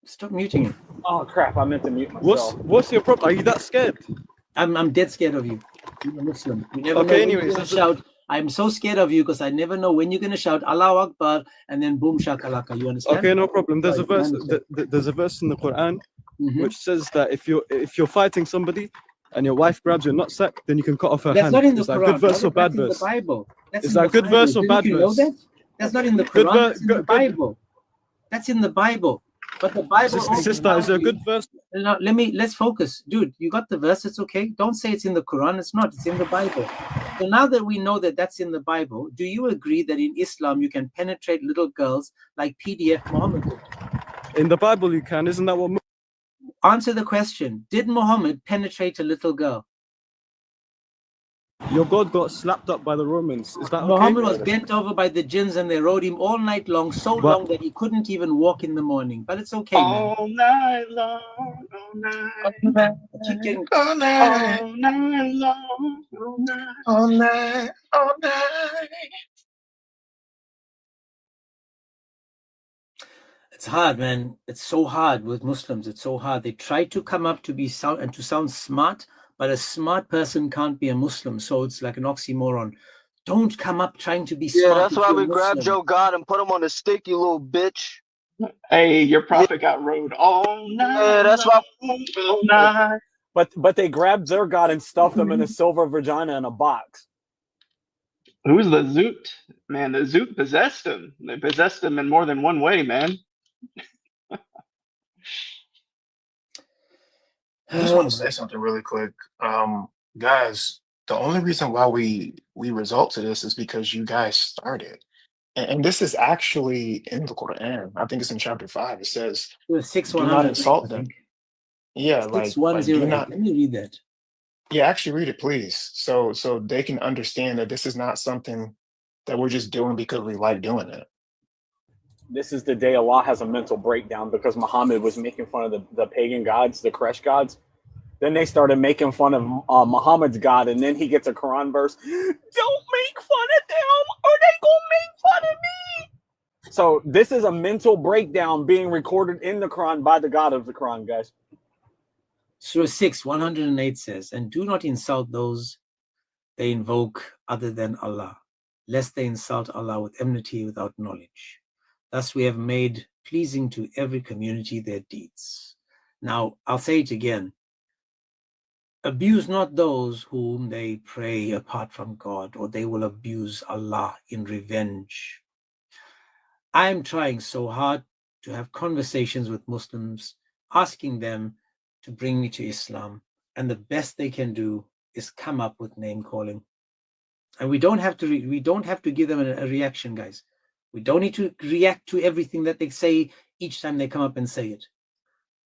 Stop muting him. Oh crap! I meant to mute myself. What's your problem? Are you that scared? I'm dead scared of you. You're a Muslim. You never know Okay, when anyways, you're going to shout. I'm so scared of you because I never know when you're going to shout Allahu Akbar and then boom shakalaka. You understand? Okay, no problem. There's a Right, verse. I understand. There's a verse in the Quran Mhm. which says that if you're fighting somebody and your wife grabs your nutsack, then you can cut off her That's hand. not in the Is that a Quran. good verse or bad That's in verse? the Bible. That's Is in that a the good Bible. verse or Didn't bad you know verse? that? That's not in the Good Quran. ver- That's in the good- Bible. That's in the Bible. But the Bible. Sister, is there a good verse? Now, let's focus, dude. You got the verse. It's okay. Don't say it's in the Quran. It's not. It's in the Bible. So now that we know that that's in the Bible, do you agree that in Islam you can penetrate little girls like PDF Muhammad did? In the Bible you can. Isn't that what? Answer the question. Did Muhammad penetrate a little girl? Your God got slapped up by the Romans. Is that okay? Muhammad was bent over by the jinns and they rode him all night long, so But- long that he couldn't even walk in the morning. But it's okay, man. All night long, all night. Keep getting All night long, all night. All night, all night. It's hard, man. It's so hard with Muslims. It's so hard. They try to come up to be sound and to sound smart, but a smart person can't be a Muslim. So it's like an oxymoron. Don't come up trying to be Yeah, smart. that's if why you're we a grabbed Muslim. Joe God and put him on the stick, you little bitch. Hey, your prophet got rode all night. Yeah, that's why. All night. But they grabbed their God and stuffed them in a silver vagina in a box. Who's the Zoot? Man, the Zoot possessed him. They possessed him in more than one way, man. I just want to say something really quick. Guys, the only reason why we result to this is because you guys started. And this is actually in the Quran. I think it's in chapter 5. It says, It was 6 do 100. not insult them. Yeah, like do 6108. not. Let me read that. Yeah, actually read it, please. So they can understand that this is not something that we're just doing because we like doing it. This is the day Allah has a mental breakdown because Muhammad was making fun of the pagan gods, the Kresh gods. Then they started making fun of Muhammad's God, and then he gets a Quran verse. Don't make fun of them, or they gonna make fun of me. So this is a mental breakdown being recorded in the Quran by the God of the Quran, guys. Surah 6 108 says, and do not insult those they invoke other than Allah, lest they insult Allah with enmity without knowledge. Thus we have made pleasing to every community their deeds. Now, I'll say it again. Abuse not those whom they pray apart from God, or they will abuse Allah in revenge. I'm trying so hard to have conversations with Muslims, asking them to bring me to Islam, and the best they can do is come up with name calling. And we don't have to give them a reaction, guys. We don't need to react to everything that they say each time they come up and say it.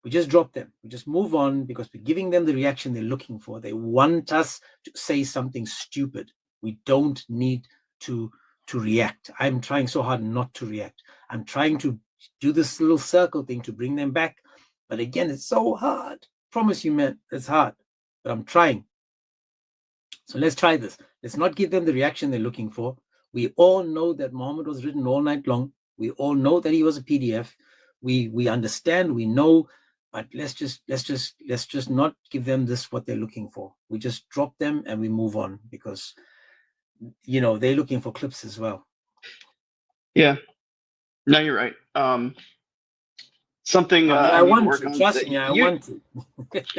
We just drop them. We just move on because we're giving them the reaction they're looking for. They want us to say something stupid. We don't need to react. I'm trying so hard not to react. I'm trying to do this little circle thing to bring them back. But again, it's so hard. Promise you, man, it's hard. But I'm trying. So let's try this. Let's not give them the reaction they're looking for. We all know that Muhammad was written all night long. We all know that he was a PDF. We understand, we know, but let's just not give them this what they're looking for. We just drop them and we move on because you know, they're looking for clips as well. Yeah. No, you're right. Something I I need to want work to, on. trust me, I want to.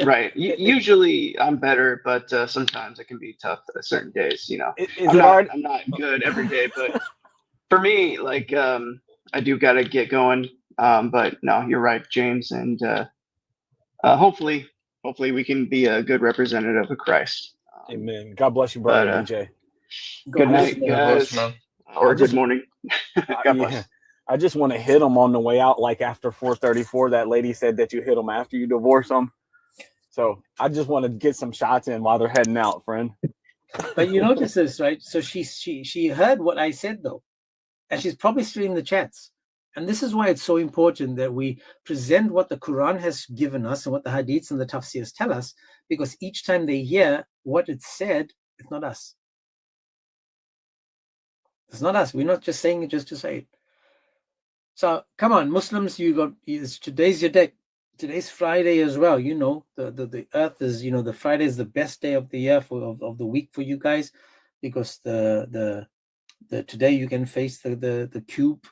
Right. Usually I'm better, but sometimes it can be tough certain days, you know. Is it hard? I'm not good every day, but for me, like I do gotta get going. But no, you're right, James, and hopefully we can be a good representative of Christ. Amen. God bless you, brother But DJ. good night, guys. Or good morning. God bless. Yeah, I just want to hit them on the way out. Like after 4:34, that lady said that you hit them after you divorce them. So I just want to get some shots in while they're heading out, friend. But you notice this, right? So she heard what I said though, and she's probably still in the chats. And this is why it's so important that we present what the Quran has given us and what the hadiths and the tafsirs tell us, because each time they hear what it said, it's not us. It's not us. We're not just saying it just to say it. So come on, Muslims, today's your day. Today's Friday as well. You know, the earth is, you know, the Friday is the best day of the year of the week for you guys, because the today you can face the cube.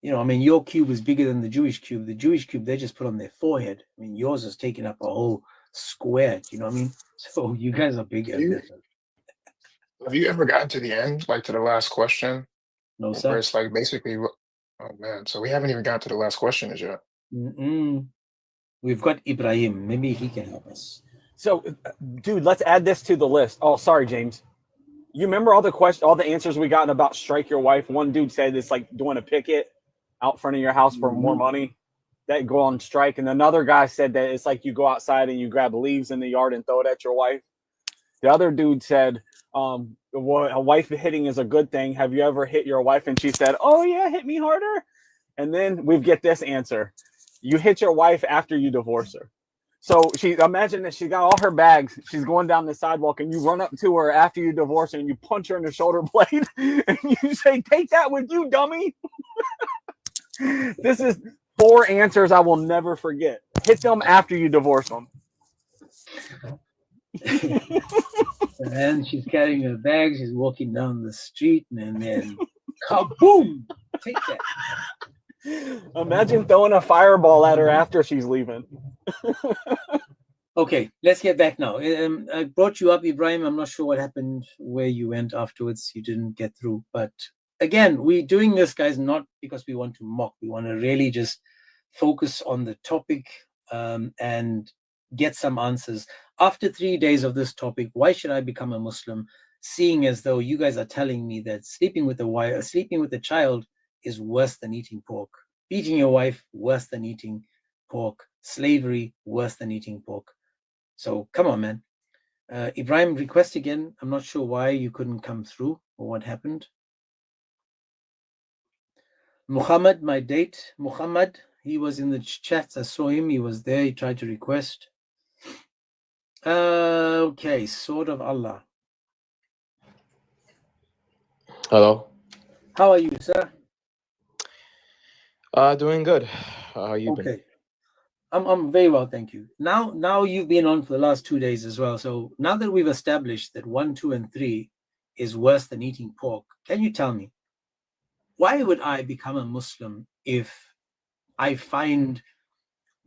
You know, I mean, your cube is bigger than the Jewish cube. The Jewish cube, they just put on their forehead. I mean, yours is taking up a whole square. You know what I mean? So you guys are bigger. Have you ever gotten to the end, like to the last question? No, sir. Where it's like basically, oh man, so we haven't even got to the last question as yet. We've got Ibrahim. Maybe he can help us. So, dude, let's add this to the list. Oh, sorry, James. You remember all the answers we got about strike your wife? One dude said it's like doing a picket out front of your house for more money, that go on strike. And another guy said that it's like you go outside and you grab leaves in the yard and throw it at your wife. The other dude said, well, a wife hitting is a good thing. Have you ever hit your wife? And she said, oh yeah, hit me harder. And then we get this answer. You hit your wife after you divorce her. So imagine that she got all her bags. She's going down the sidewalk and you run up to her after you divorce her and you punch her in the shoulder blade and you say, take that with you, dummy. This is 4 answers I will never forget. Hit them after you divorce them. And she's carrying her bag. She's walking down the street, and then kaboom! Take that. Imagine throwing a fireball at her after she's leaving. Okay, let's get back now. I brought you up, Ibrahim. I'm not sure what happened, where you went afterwards. You didn't get through. But again, we're doing this, guys, not because we want to mock. We want to really just focus on the topic and get some answers. After 3 days of this topic, why should I become a Muslim? Seeing as though you guys are telling me that sleeping with a child is worse than eating pork. Beating your wife, worse than eating pork. Slavery, worse than eating pork. So come on, man. Ibrahim, request again. I'm not sure why you couldn't come through or what happened. Muhammad, my date. Muhammad, he was in the chats. I saw him. He was there. He tried to request. Okay, Sword of Allah. Hello. How are you, sir? Doing good. How are you been? Okay. I'm very well, thank you. Now you've been on for the last 2 days as well. So now that we've established that 1, 2, and 3 is worse than eating pork, can you tell me, why would I become a Muslim if I find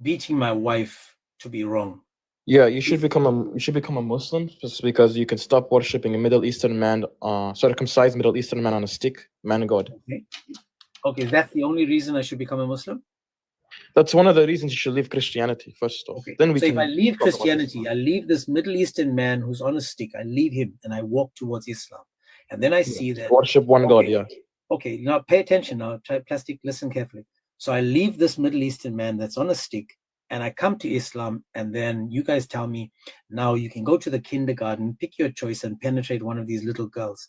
beating my wife to be wrong? Yeah, you should become a Muslim just because you can stop worshiping a Middle Eastern man, circumcised Middle Eastern man on a stick, man God. Okay, that's the only reason I should become a Muslim? That's one of the reasons you should leave Christianity first off. Okay. Then we so can if I leave talk about Christianity, I leave this Middle Eastern man who's on a stick, I leave him and I walk towards Islam. And then I see that worship one God, yeah. Okay, now pay attention now, plastic, listen carefully. So I leave this Middle Eastern man that's on a stick and I come to Islam, and then you guys tell me, now you can go to the kindergarten, pick your choice and penetrate one of these little girls.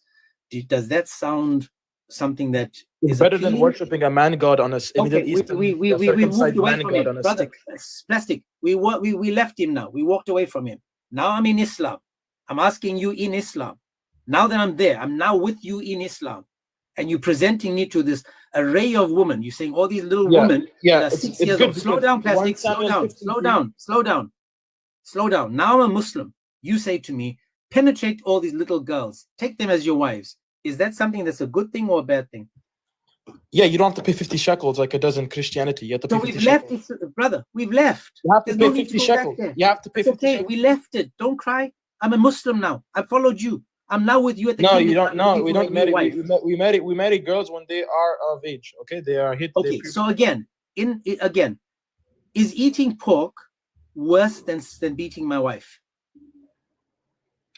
Does that sound something that is better appealing? than worshiping a man God on a Middle Eastern we circumcised moved away man from God him, on a brother. stick. Plastic. We left him now. We walked away from him. Now I'm in Islam. I'm asking you in Islam. Now that I'm there, I'm now with you in Islam. And you're presenting me to this array of women. You're saying all these little women that are 6 years old. Slow down, plastic. Slow down. Now I'm a Muslim. You say to me, penetrate all these little girls, take them as your wives. Is that something that's a good thing or a bad thing? Yeah, you don't have to pay 50 shekels like it does in Christianity. You have to pay So 50 we've left shekels. it, brother. We've left. You have to There's pay no need 50 to go back shekels. there. You have to pay It's 50 okay. shekels. We left it. Don't cry. I'm a Muslim now. I followed you. I'm now with you at the No, kingdom. you don't. I'm No, looking we for my don't new marry. wife. We marry girls when they are of age. Okay, they are hit. Okay, so again, again, is eating pork worse than beating my wife?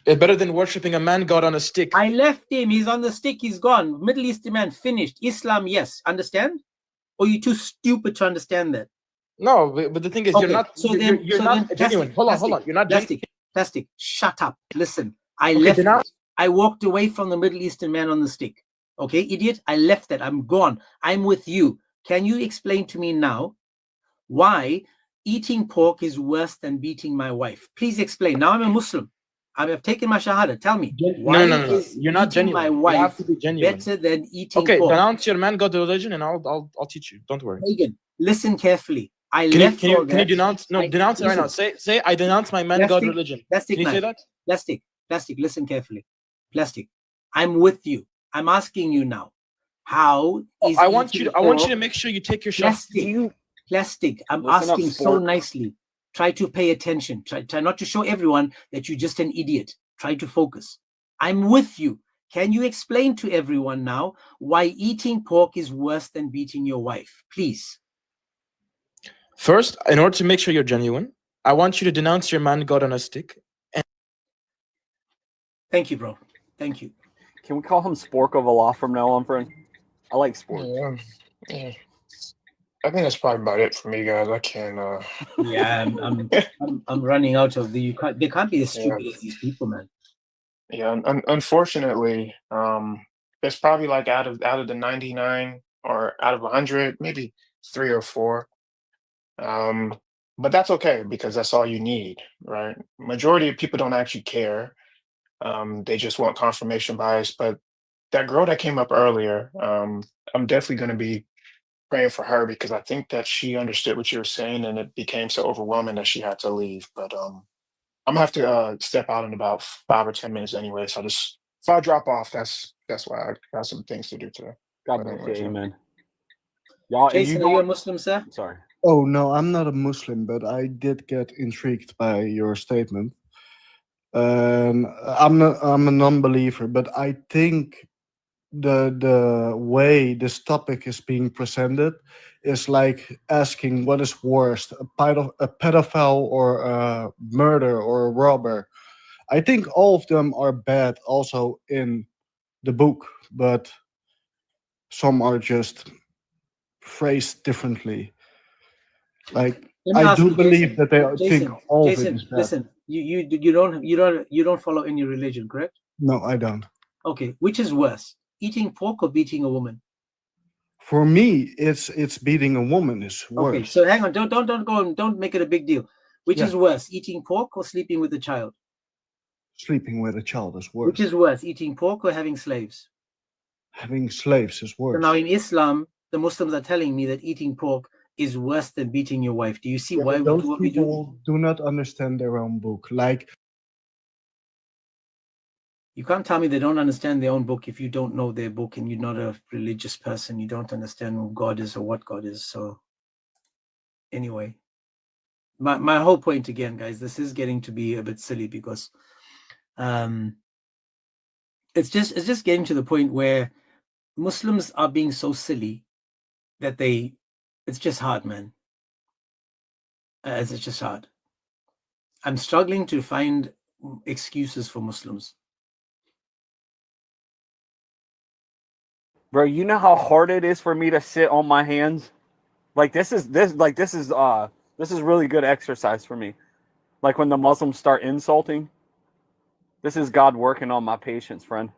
It's better than worshiping a man god on a stick. I left him. He's on the stick. He's gone. Middle Eastern man, finished. Islam, yes. Understand? Or you too stupid to understand that? No, but the thing is, Okay, you're not. so You're, then, you're so not then, genuine. Hold on. You're not genuine. Plastic. Shut up. Listen, I Okay, left then now- it. I walked away from the Middle Eastern man on the stick. Okay, idiot. I left that. I'm gone. I'm with you. Can you explain to me now why eating pork is worse than beating my wife? Please explain. Now I'm a Muslim. I have taken my shahada. Tell me, why No. is You're not beating genuine. my You have wife to be genuine. better than eating Okay, pork? denounce your man god religion, and I'll teach you. Don't worry. Pagan, listen carefully. I Can left all you that. denounce? No, denounce it right now. Say I denounce my man god religion. Plastic Can you say knife. that? Plastic. Listen carefully. Plastic. I'm with you. I'm asking you now. How is I want you eating to pork- make sure you take your shot. Plastic. I'm Listen up, asking so sport. nicely. Try to pay attention. Try not to show everyone that you're just an idiot. Try to focus. I'm with you. Can you explain to everyone now why eating pork is worse than beating your wife? Please. First, in order to make sure you're genuine, I want you to denounce your man god on a stick. Thank you, bro. Thank you. Can we call him Spork of Allah from now on, friend? I like Spork. Yeah. I think that's probably about it for me, guys. I can't. Yeah, I'm running out of the. They can't be as stupid as these people, man. Yeah, unfortunately, there's probably like out of the 99 or out of 100, maybe 3 or 4. But that's okay because that's all you need, right? Majority of people don't actually care. They just want confirmation bias. But that girl that came up earlier, I'm definitely going to be praying for her because I think that she understood what you were saying and it became so overwhelming that she had to leave. But I'm gonna have to step out in about 5 or 10 minutes anyway. So if I drop off, that's why I got some things to do today. God But bless anyways, you, yeah. amen. Y'all, Jason, are you a Muslim, sir? Sorry. Oh no, I'm not a Muslim, but I did get intrigued by your statement. I'm a non-believer, but I think the way this topic is being presented is like asking what is worst, a pedophile or a murder or a robber. I think all of them are bad also in the book, but some are just phrased differently. Like Let me I ask do you, believe Jason. that they think all of it Jason, is bad. listen. You don't follow any religion, correct? No, I don't. Okay, which is worse, eating pork or beating a woman? For me, it's beating a woman is worse. Okay, so hang on. Don't go and don't make it a big deal. Which Yeah. is worse, eating pork or sleeping with a child? Sleeping with a child is worse. Which is worse, eating pork or having slaves? Having slaves is So worse. now in Islam, the Muslims are telling me that eating pork is worse than beating your wife. Do you see Yeah, why but we those do what we do? people do not understand their own book. Like You can't tell me they don't understand their own book if you don't know their book and you're not a religious person. You don't understand who God is or what God is. So anyway, my whole point again, guys, this is getting to be a bit silly because it's just getting to the point where Muslims are being so silly that it's just hard, man. It's just hard. I'm struggling to find excuses for Muslims. Bro, you know how hard it is for me to sit on my hands? Like this is really good exercise for me. Like when the Muslims start insulting, this is God working on my patience, friend.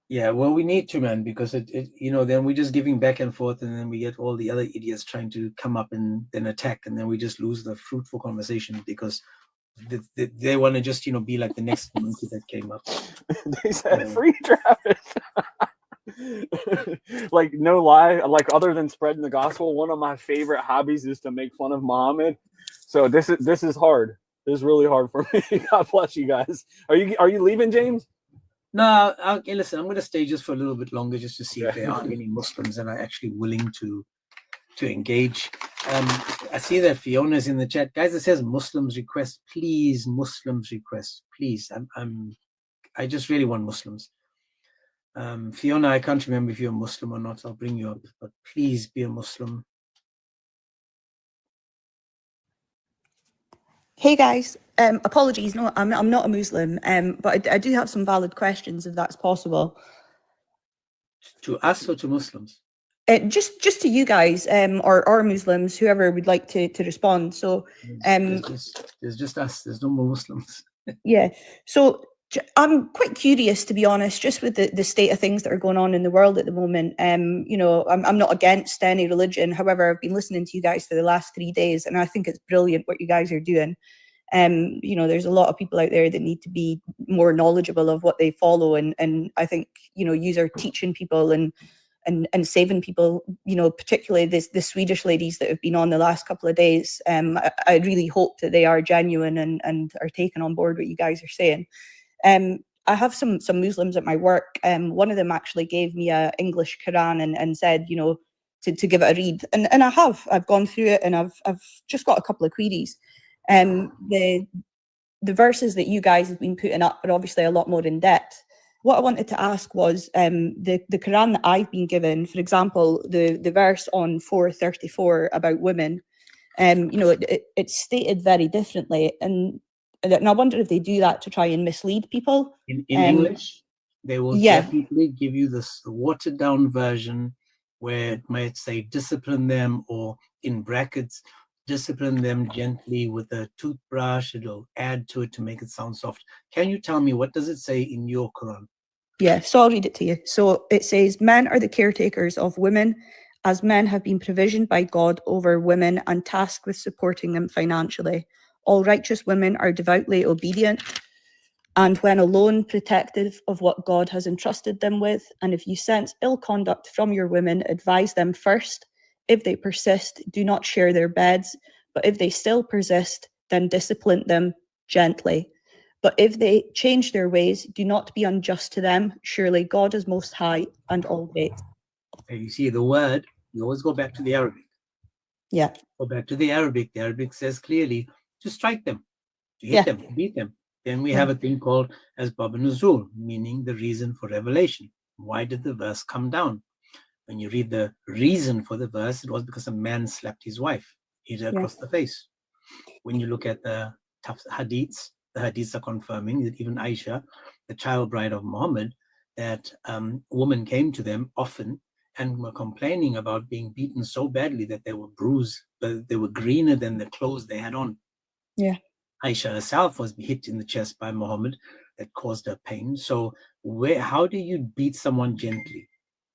Yeah, well, we need to, man, because it then we're just giving back and forth, and then we get all the other idiots trying to come up and then attack, and then we just lose the fruitful conversation because they want to just be like the next monkey that came up. They said free Travis. Like no lie, like other than spreading the gospel, one of my favorite hobbies is to make fun of Muhammad. So this is hard. This is really hard for me. God bless you guys. Are you leaving, James? No, okay, listen, I'm going to stay just for a little bit longer just to see if Okay. there are any Muslims that are actually willing to engage. I see that Fiona's in the chat. Guys, it says Muslims request, please, Muslims request, please. I just really want Muslims. Fiona, I can't remember if you're a Muslim or not. I'll bring you up, but please be a Muslim. Hey guys, apologies, no, I'm not a Muslim, but I do have some valid questions if that's possible. To us or to Muslims? Just to you guys, or Muslims, whoever would like to respond. So, there's just us. There's no more Muslims. yeah. So I'm quite curious, to be honest, just with the state of things that are going on in the world at the moment. You know, I'm not against any religion. However, I've been listening to you guys for the last 3 days, and I think it's brilliant what you guys are doing. You know, there's a lot of people out there that need to be more knowledgeable of what they follow, and I think, you know, you are teaching people and saving people, you know, particularly the Swedish ladies that have been on the last couple of days. I really hope that they are genuine and are taking on board what you guys are saying. I have some Muslims at my work. One of them actually gave me a English Quran and said, you know, to give it a read. And I've gone through it, and I've just got a couple of queries. The verses that you guys have been putting up are obviously a lot more in depth. What I wanted to ask was the Quran that I've been given, for example, the verse on 434 about women, you know, it's stated very differently. And I wonder if they do that to try and mislead people. In English, they will definitely give you the watered down version where it might say discipline them, or in brackets, discipline them gently with a toothbrush. It'll add to it to make it sound soft. Can you tell me, what does it say in your Quran? Yeah, so I'll read it to you. So it says, men are the caretakers of women, as men have been provisioned by God over women and tasked with supporting them financially. All righteous women are devoutly obedient, and when alone, protective of what God has entrusted them with. And if you sense ill conduct from your women, advise them first. If they persist, do not share their beds. But if they still persist, then discipline them gently. But if they change their ways, do not be unjust to them. Surely God is most high and all great. You see the word, you always go back to the Arabic. Yeah. Go back to the Arabic. The Arabic says clearly to strike them, to hit them, to beat them. Then we have a thing called as Bab Nuzul, meaning the reason for revelation. Why did the verse come down? When you read the reason for the verse, it was because a man slapped his wife, hit her across the face. When you look at the hadiths are confirming that even Aisha, the child bride of Muhammad, that women came to them often and were complaining about being beaten so badly that they were bruised, but they were greener than the clothes they had on. Yeah. Aisha herself was hit in the chest by Muhammad that caused her pain. So how do you beat someone gently?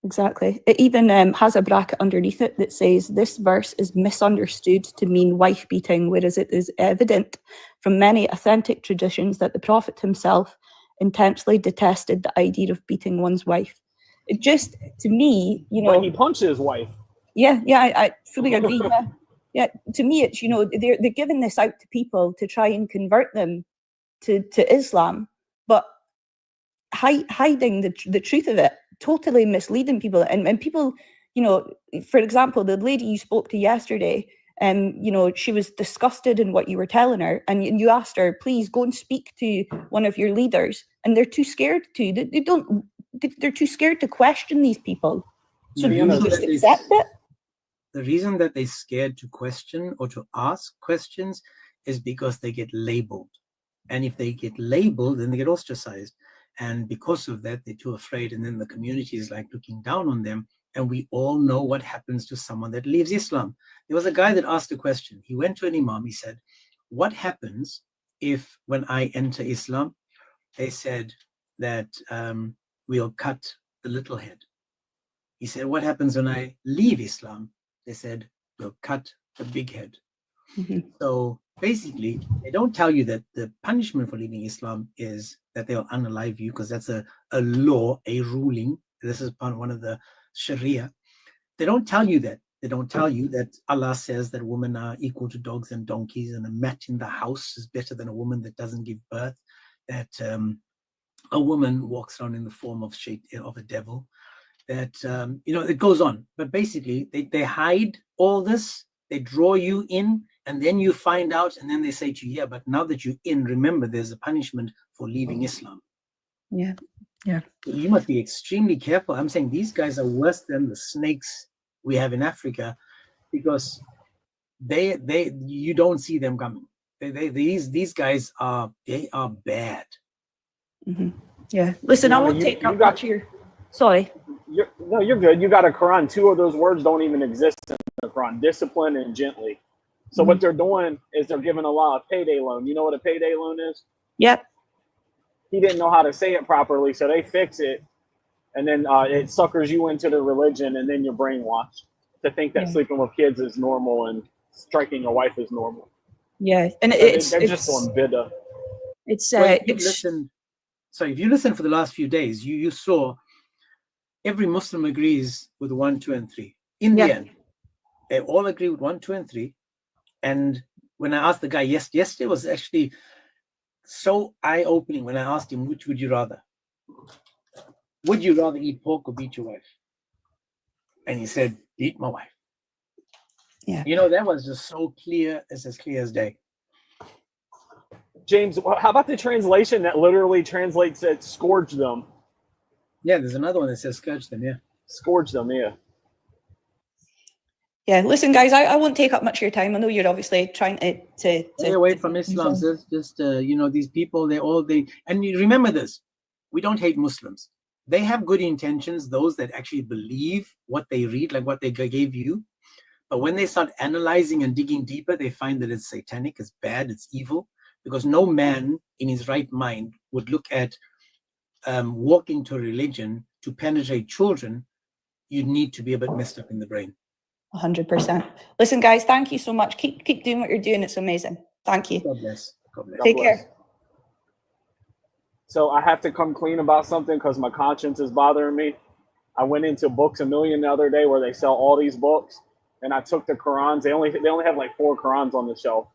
Exactly. It even has a bracket underneath it that says this verse is misunderstood to mean wife beating, whereas it is evident from many authentic traditions that the Prophet himself intensely detested the idea of beating one's wife. It just, to me, you know... But he punched his wife. Yeah, I fully agree. Yeah, to me, it's, you know, they're giving this out to people to try and convert them to Islam, but hiding the truth of it, totally misleading people. And people, you know, for example, the lady you spoke to yesterday, you know, she was disgusted in what you were telling her, and you asked her, please go and speak to one of your leaders, and they're too scared to. They're too scared to question these people. So do you just accept it? The reason that they're scared to question or to ask questions is because they get labeled. And if they get labeled, then they get ostracized. And because of that, they're too afraid. And then the community is like looking down on them. And we all know what happens to someone that leaves Islam. There was a guy that asked a question. He went to an imam. He said, what happens if when I enter Islam, they said that we'll cut the little head? He said, what happens when I leave Islam? They said, we'll cut the big head. Mm-hmm. So basically, they don't tell you that the punishment for leaving Islam is that they'll unalive you, because that's a law, a ruling. This is one of the Sharia. They don't tell you that. They don't tell you that Allah says that women are equal to dogs and donkeys, and a mat in the house is better than a woman that doesn't give birth, that a woman walks around in the form of a devil, that, it goes on. But basically, they hide all this, they draw you in, and then you find out, and then they say to you, yeah, but now that you're in, remember, there's a punishment for leaving Islam. Yeah. Yeah. You must be extremely careful. I'm saying these guys are worse than the snakes we have in Africa, because you don't see them coming. These guys are bad. Mm-hmm. Yeah. Listen, I won't take up much of your. Sorry. You're good. You got a Quran. 2 of those words don't even exist in the Quran: discipline and gently. So what they're doing is they're giving Allah a payday loan. You know what a payday loan is? Yep. He didn't know how to say it properly, so they fix it, and then it suckers you into the religion, and then you're brainwashed to think that sleeping with kids is normal and striking a wife is normal. Yeah, and they're just on bid'ah. If you listen for the last few days, you saw every Muslim agrees with 1, 2, and 3. In the end, they all agree with 1, 2, and 3. And when I asked the guy yesterday was actually so eye-opening when I asked him, which would you rather? Would you rather eat pork or beat your wife? And he said, beat my wife. Yeah. That was just so clear as day. James, how about the translation that literally translates it, scourge them? Yeah, there's another one that says scourge them, yeah. Scourge them, yeah. Yeah, listen, guys, I won't take up much of your time. I know you're obviously trying to stay away from Islam. Just these people, and you remember this, we don't hate Muslims. They have good intentions, those that actually believe what they read, like what they gave you. But when they start analyzing and digging deeper, they find that it's satanic, it's bad, it's evil, because no man in his right mind would look at walking to a religion to penetrate children. You need to be a bit messed up in the brain. 100%. Listen, guys, thank you so much. Keep doing what you're doing. It's amazing. Thank you. God bless. God bless. Take care. So I have to come clean about something because my conscience is bothering me. I went into Books A Million the other day where they sell all these books, and I took the Qurans. They only have like 4 Qurans on the shelf.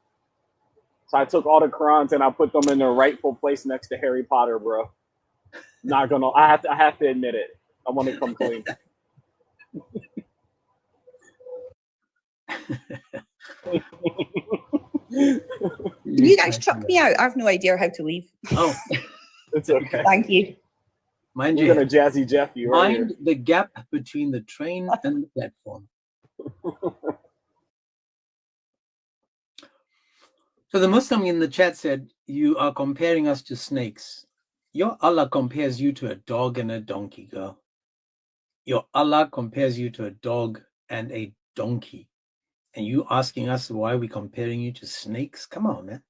So I took all the Qurans and I put them in their rightful place next to Harry Potter, bro. Not gonna. I have to admit it. I want to come clean. Can you guys chuck me out? I have no idea how to leave. Oh, it's okay. Thank you. Mind We're gonna Jazzy Jeff you. Mind the gap between the train and the platform. So the Muslim in the chat said, you are comparing us to snakes. Your Allah compares you to a dog and a donkey, girl. Your Allah compares you to a dog and a donkey. And you asking us why we're comparing you to snakes? Come on, man.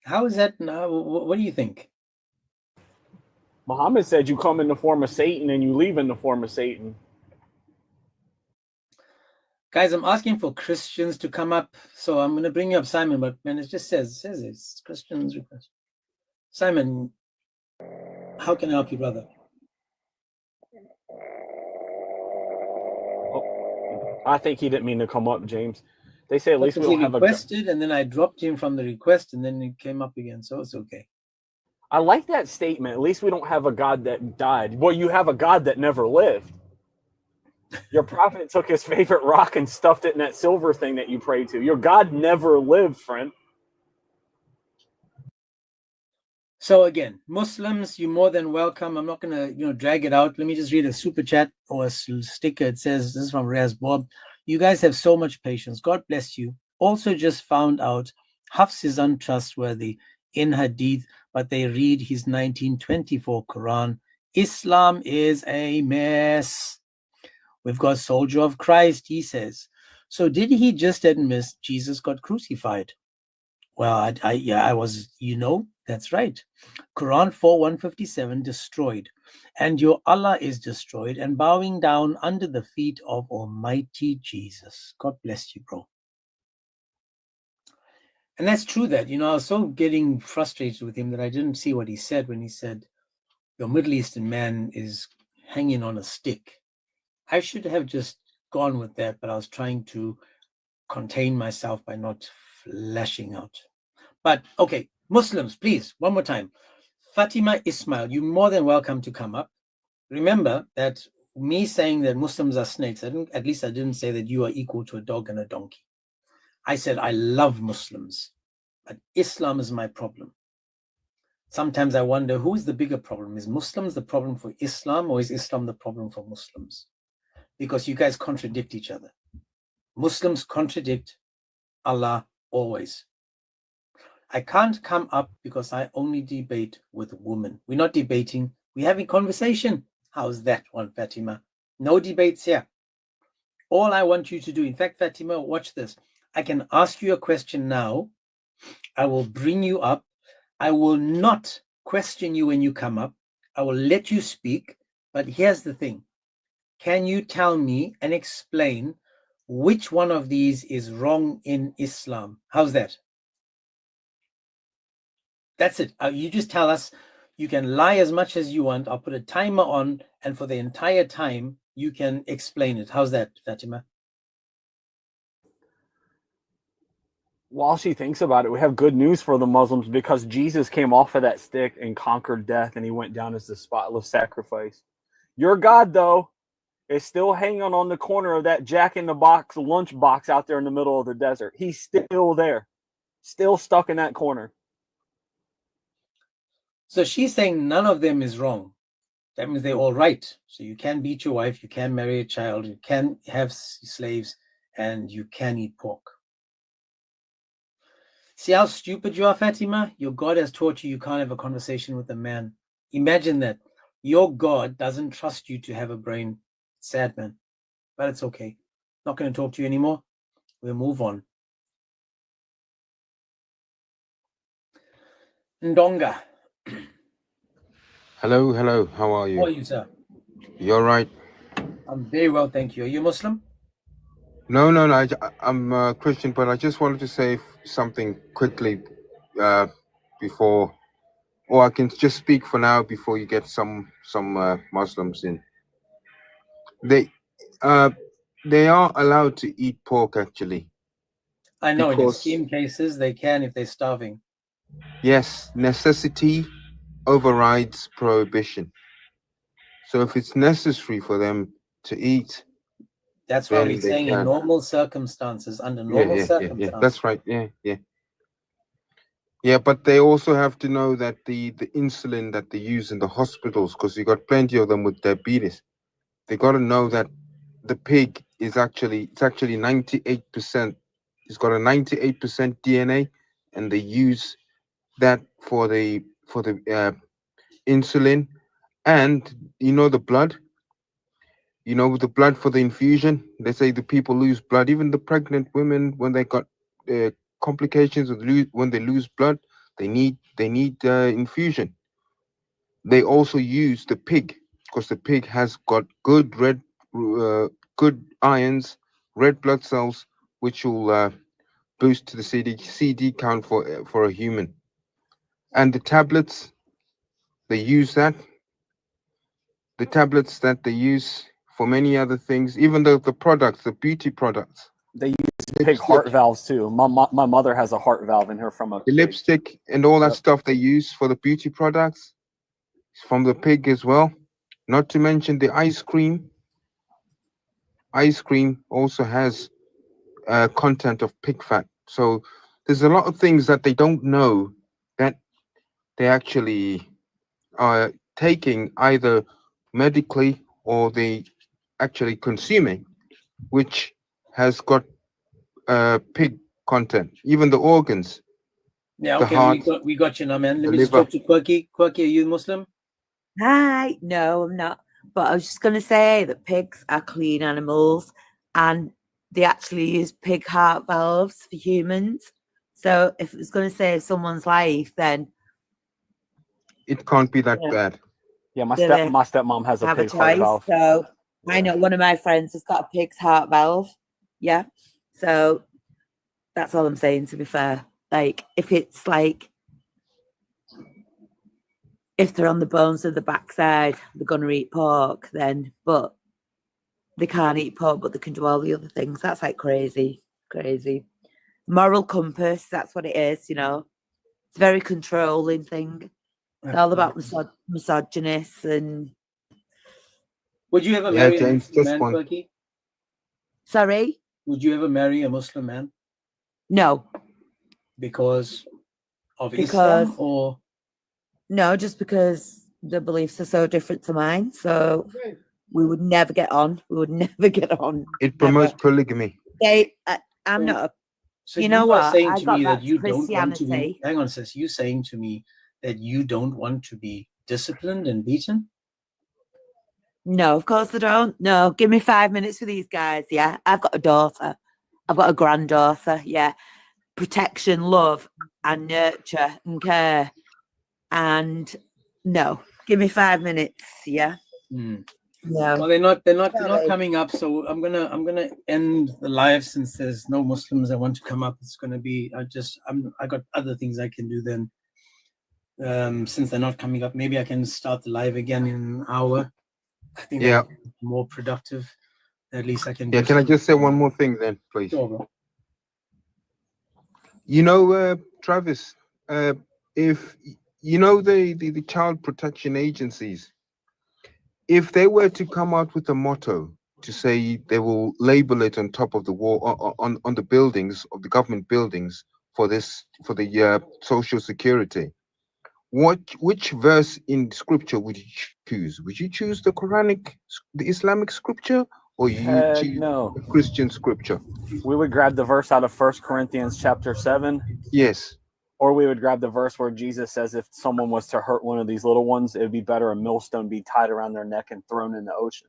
How is that now? What do you think? Muhammad said you come in the form of Satan and you leave in the form of Satan. Guys, I'm asking for Christians to come up. So I'm going to bring you up Simon, but man, it just says it's Christians request. Simon, how can I help you, brother? I think he didn't mean to come up, James. They say at least we He don't have requested, and then I dropped him from the request, and then he came up again, so it's okay. I like that statement. At least we don't have a God that died. Well, you have a God that never lived. Your prophet took his favorite rock and stuffed it in that silver thing that you pray to. Your God never lived, friend. So again, Muslims, you're more than welcome. I'm not going to, drag it out. Let me just read a super chat or a sticker. It says, this is from Raz Bob. You guys have so much patience. God bless you. Also just found out Hafs is untrustworthy in Hadith, but they read his 1924 Quran. Islam is a mess. We've got Soldier of Christ, he says. So did he just admit Jesus got crucified? Well, I was, that's right. Quran 4:157 destroyed, and your Allah is destroyed and bowing down under the feet of Almighty Jesus. God bless you, bro. And that's true that, I was so getting frustrated with him that I didn't see what he said when he said, your Middle Eastern man is hanging on a stick. I should have just gone with that, but I was trying to contain myself by not flashing out. But okay, Muslims, please, one more time. Fatima Ismail, you're more than welcome to come up. Remember that me saying that Muslims are snakes, at least I didn't say that you are equal to a dog and a donkey. I said I love Muslims, but Islam is my problem. Sometimes I wonder, who is the bigger problem? Is Muslims the problem for Islam, or is Islam the problem for Muslims? Because you guys contradict each other. Muslims contradict Allah always. I can't come up because I only debate with women. We're not debating, we're having conversation. How's that one, Fatima? No debates here. All I want you to do, in fact, Fatima, watch this. I can ask you a question now. I will bring you up. I will not question you when you come up. I will let you speak. But here's the thing. Can you tell me and explain which one of these is wrong in Islam? How's that? That's it. You just tell us. You can lie as much as you want. I'll put a timer on, and for the entire time, you can explain it. How's that, Fatima? While she thinks about it, we have good news for the Muslims, because Jesus came off of that stick and conquered death, and he went down as the spotless sacrifice. Your God, though, is still hanging on the corner of that Jack-in-the-Box lunch box out there in the middle of the desert. He's still there, still stuck in that corner. So she's saying none of them is wrong. That means they're all right. So you can beat your wife, you can marry a child, you can have slaves, and you can eat pork. See how stupid you are, Fatima? Your God has taught you can't have a conversation with a man. Imagine that. Your God doesn't trust you to have a brain. Sad, man. But it's okay. Not going to talk to you anymore. We'll move on. Ndonga. Hello, hello. How are How you? are you, sir? You're right. I'm very well, thank you. Are you Muslim? No, no, no. I'm a Christian, but I just wanted to say something quickly before, or I can just speak for now before you get some Muslims in. They are allowed to eat pork actually. I know in Because extreme cases they can if they're starving. yes, necessity overrides prohibition. So if it's necessary for them to eat, That's why then we're they saying in can. normal circumstances, under Yeah, normal yeah, yeah, yeah. circumstances. That's right. Yeah, yeah. Yeah, but they also have to know that the insulin that they use in the hospitals, because you got plenty of them with diabetes, they got to know that the pig is actually 98%. It's got a 98% DNA, and they use that for the insulin, and the blood. The blood for the infusion. They say the people lose blood. Even the pregnant women, when they got complications when they lose blood, they need infusion. They also use the pig because the pig has got good good irons, red blood cells, which will boost the CD count for a human. And the tablets, they use that. The tablets that they use for many other things, even the products, the beauty products. They use pig heart valves too. My mother has a heart valve in her from a The lipstick and all that stuff they use for the beauty products from the pig as well. Not to mention the ice cream. Ice cream also has content of pig fat. So there's a lot of things that they don't know that they actually are taking either medically or they actually consuming, which has got pig content. Even the organs. Yeah, The okay, heart, we got you now, man. Let the me just liver. talk to Quirky. Quirky, are you Muslim? Hi, no, I'm not. But I was just going to say that pigs are clean animals and they actually use pig heart valves for humans. So if it's going to save someone's life, then It can't be that you know, bad. Yeah, my do they stepmom has a have a pig heart choice? valve. So I know one of my friends has got a pig's heart valve. Yeah. So that's all I'm saying, to be fair. Like, if it's like, if they're on the bones of the backside, they're going to eat pork then. But they can't eat pork, but they can do all the other things. That's like crazy. Moral compass, that's what it is, you know. It's a very controlling thing. It's all about misogynist and... Would you ever Yeah, marry a James, Muslim just man, one. Quirky? Sorry? Would you ever marry a Muslim man? No. Because of Because... Islam or? No, just because the beliefs are so different to mine. So we would never get on. We would never get on. It promotes polygamy. I'm not a... So you know are what? saying I to got me that that you don't want to be. Christianity. Hang on, sis. You saying to me that you don't want to be disciplined and beaten? No, of course I don't. No, give me 5 minutes with these guys. Yeah, I've got a daughter. I've got a granddaughter. Yeah, protection, love, and nurture and care. And no, give me 5 minutes. Yeah. No. No. Well, they're not coming up. So I'm gonna end the live since there's no Muslims that want to come up. It's gonna be I got other things I can do then. Since they're not coming up, maybe I can start the live again in an hour. I think that'll be more productive. At least I can. Yeah, can I just say one more thing then, please? Sure, bro. You know, Travis, if you know the child protection agencies, if they were to come out with a motto to say they will label it on top of the wall on the buildings of the government buildings for the social security, which verse in scripture would you choose? Would you choose the Quranic, the Islamic scripture, or you choose No. the Christian scripture? We would grab the verse out of 1 Corinthians chapter 7. Yes. Or we would grab the verse where Jesus says if someone was to hurt one of these little ones, it would be better a millstone be tied around their neck and thrown in the ocean.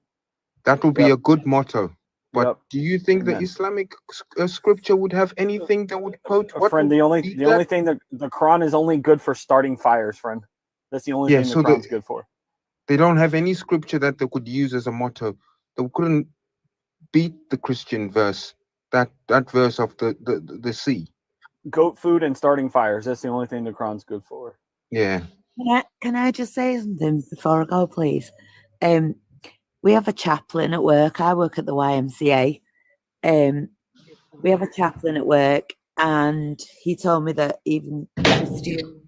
That would be a good motto. But do you think the Amen. Islamic scripture would have anything that would quote? Friend, the only thing that the Quran is only good for starting fires, friend. That's the only thing the Quran's good for. They don't have any scripture that they could use as a motto. They couldn't beat the Christian verse, that verse of the sea. Goat food and starting fires. That's the only thing the Quran's good for. Yeah. Can I just say something before I go, please? We have a chaplain at work. I work at the YMCA. We have a chaplain at work, and he told me that even Christians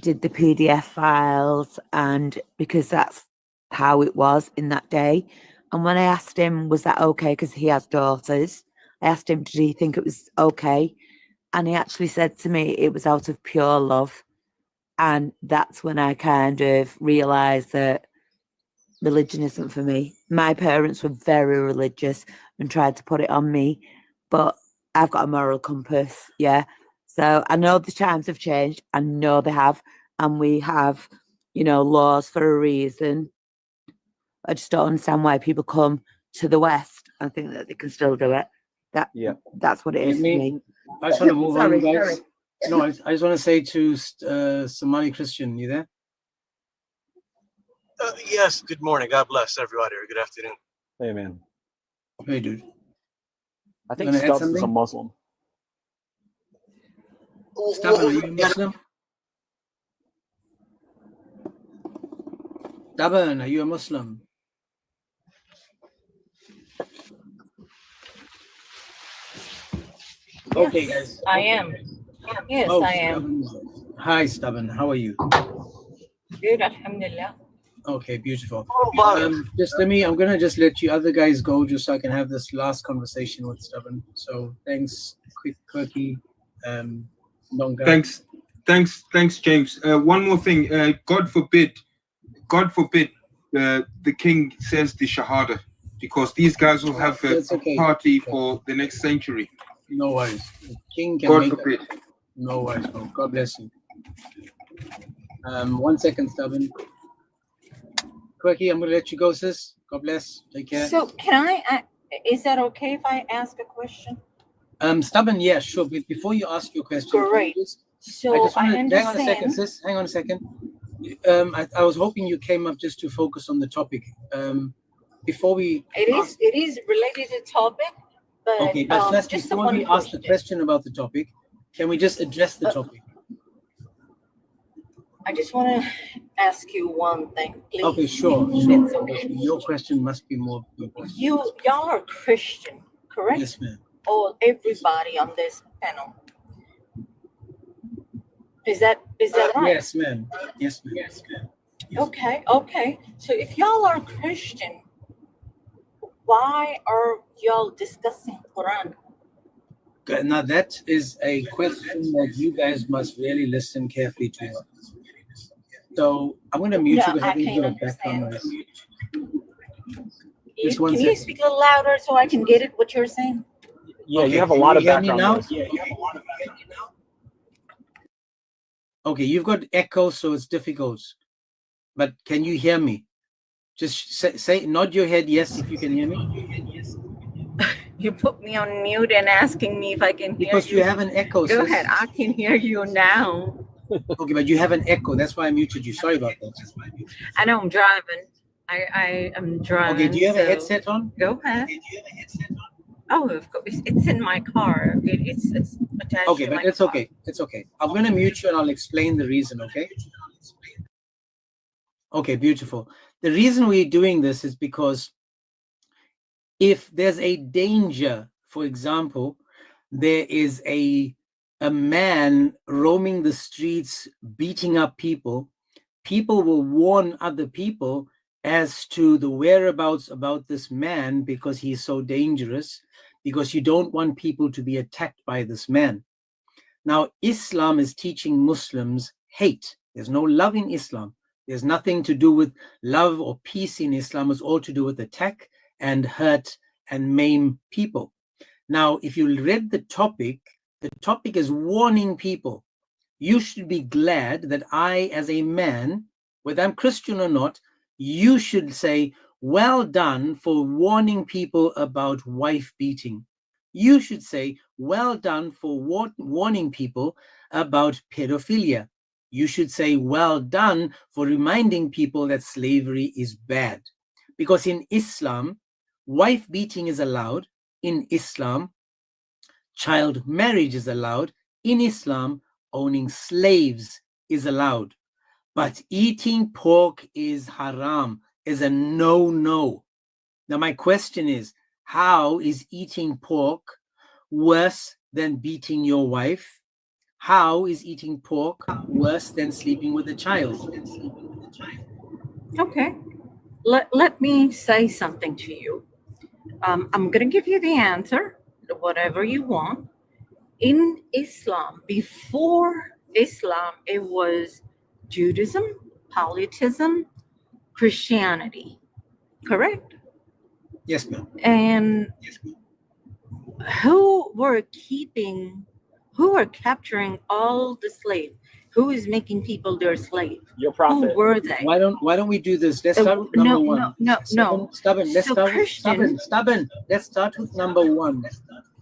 did the PDF files, and because that's how it was in that day. And when I asked him, was that okay? Because he has daughters. I asked him, did he think it was okay? And he actually said to me, it was out of pure love. And that's when I kind of realized that religion isn't for me. My parents were very religious and tried to put it on me, but I've got a moral compass. Yeah. So I know the times have changed. I know they have. And we have, laws for a reason. I just don't understand why people come to the West and think that they can still do it. That's what it is for me. I just want to move on, guys. Sorry. No, I just want to say to Somali Christian, you there? Yes, good morning. God bless everybody, or good afternoon. Hey, man. Hey, dude. I think You wanna add Stubbs is a something? Muslim. Stubborn, are you a Muslim? Stubborn, are you a Muslim? Okay, guys. I am. Yes, I am. Hi, Stubborn. How are you? Good, alhamdulillah. Okay, beautiful. I'm gonna just let you other guys go just so I can have this last conversation with Stubborn. So thanks, Quirky, Longa. Thanks, James. One more thing. God forbid, the king says the Shahada, because these guys will have a party for the next century. No worries. The king can God make forbid. it. No worries, bro. God bless you. 1 second, Stubborn. Quirky, I'm gonna let you go, sis. God bless. Take care. So can I, is that okay if I ask a question? Stubborn, yeah, sure. But before you ask your question, Great. Hang on a understand. second, sis. Hang on a second. I was hoping you came up just to focus on the topic. Before we It is related to topic, but okay, but first, just before one we ask the question about the topic, can we just address the topic? I just want to ask you one thing, please. Okay, sure. If Sure. it's okay. Your question must be more important. Y'all are Christian, correct? Yes, ma'am. Or everybody on this panel. Is that right? Yes, ma'am. Yes, ma'am. Yes, ma'am. Okay, okay. So if y'all are Christian, why are y'all discussing Quran? Okay, now that is a question that you guys must really listen carefully to. So I'm going to mute No, you because I I think can't you've got a background understand. noise. Just one Can you second. speak a little louder so I can get it what you're saying? Yeah, Okay, you have a can lot you of hear me background now? noise. Okay, you've got echo, so it's difficult. But can you hear me? Just say nod your head yes if you can hear me. You put me on mute and asking me if I can hear Because you have an echo. Go sis. ahead, I can hear you now. Okay, but you have an echo. That's why I muted you. Sorry about that. I know I'm driving. I am driving. Okay, do you have a so headset on? Go ahead. Oh, of course, it's in my car. It's attached Okay, to but my it's car. okay. It's okay. I'm going to mute you and I'll explain the reason, okay? Okay, beautiful. The reason we're doing this is because if there's a danger, for example, there is a man roaming the streets, beating up people, people will warn other people as to the whereabouts about this man because he is so dangerous, because you don't want people to be attacked by this man. Now, Islam is teaching Muslims hate. There's no love in Islam. There's nothing to do with love or peace in Islam. It's all to do with attack and hurt and maim people. Now, if you read the topic is warning people. You should be glad that I, as a man, whether I'm Christian or not, you should say, well done for warning people about wife beating. You should say, well done for warning people about pedophilia. You should say, well done for reminding people that slavery is bad. Because in Islam, wife beating is allowed. In Islam, child marriage is allowed. In Islam, owning slaves is allowed. But eating pork is haram, is a no-no. Now, my question is, how is eating pork worse than beating your wife? How is eating pork worse than sleeping with a child? Okay. Let me say something to you. I'm going to give you the answer, whatever you want. In Islam, before Islam, it was Judaism, polytheism, Christianity, correct? Yes, ma'am. And who were capturing all the slaves? Who is making people their slave? Your prophet. Who were they? Why don't we do this? Let's start with number one. No. Stubborn. Let's So start Christian- stubborn. Let's start with number one.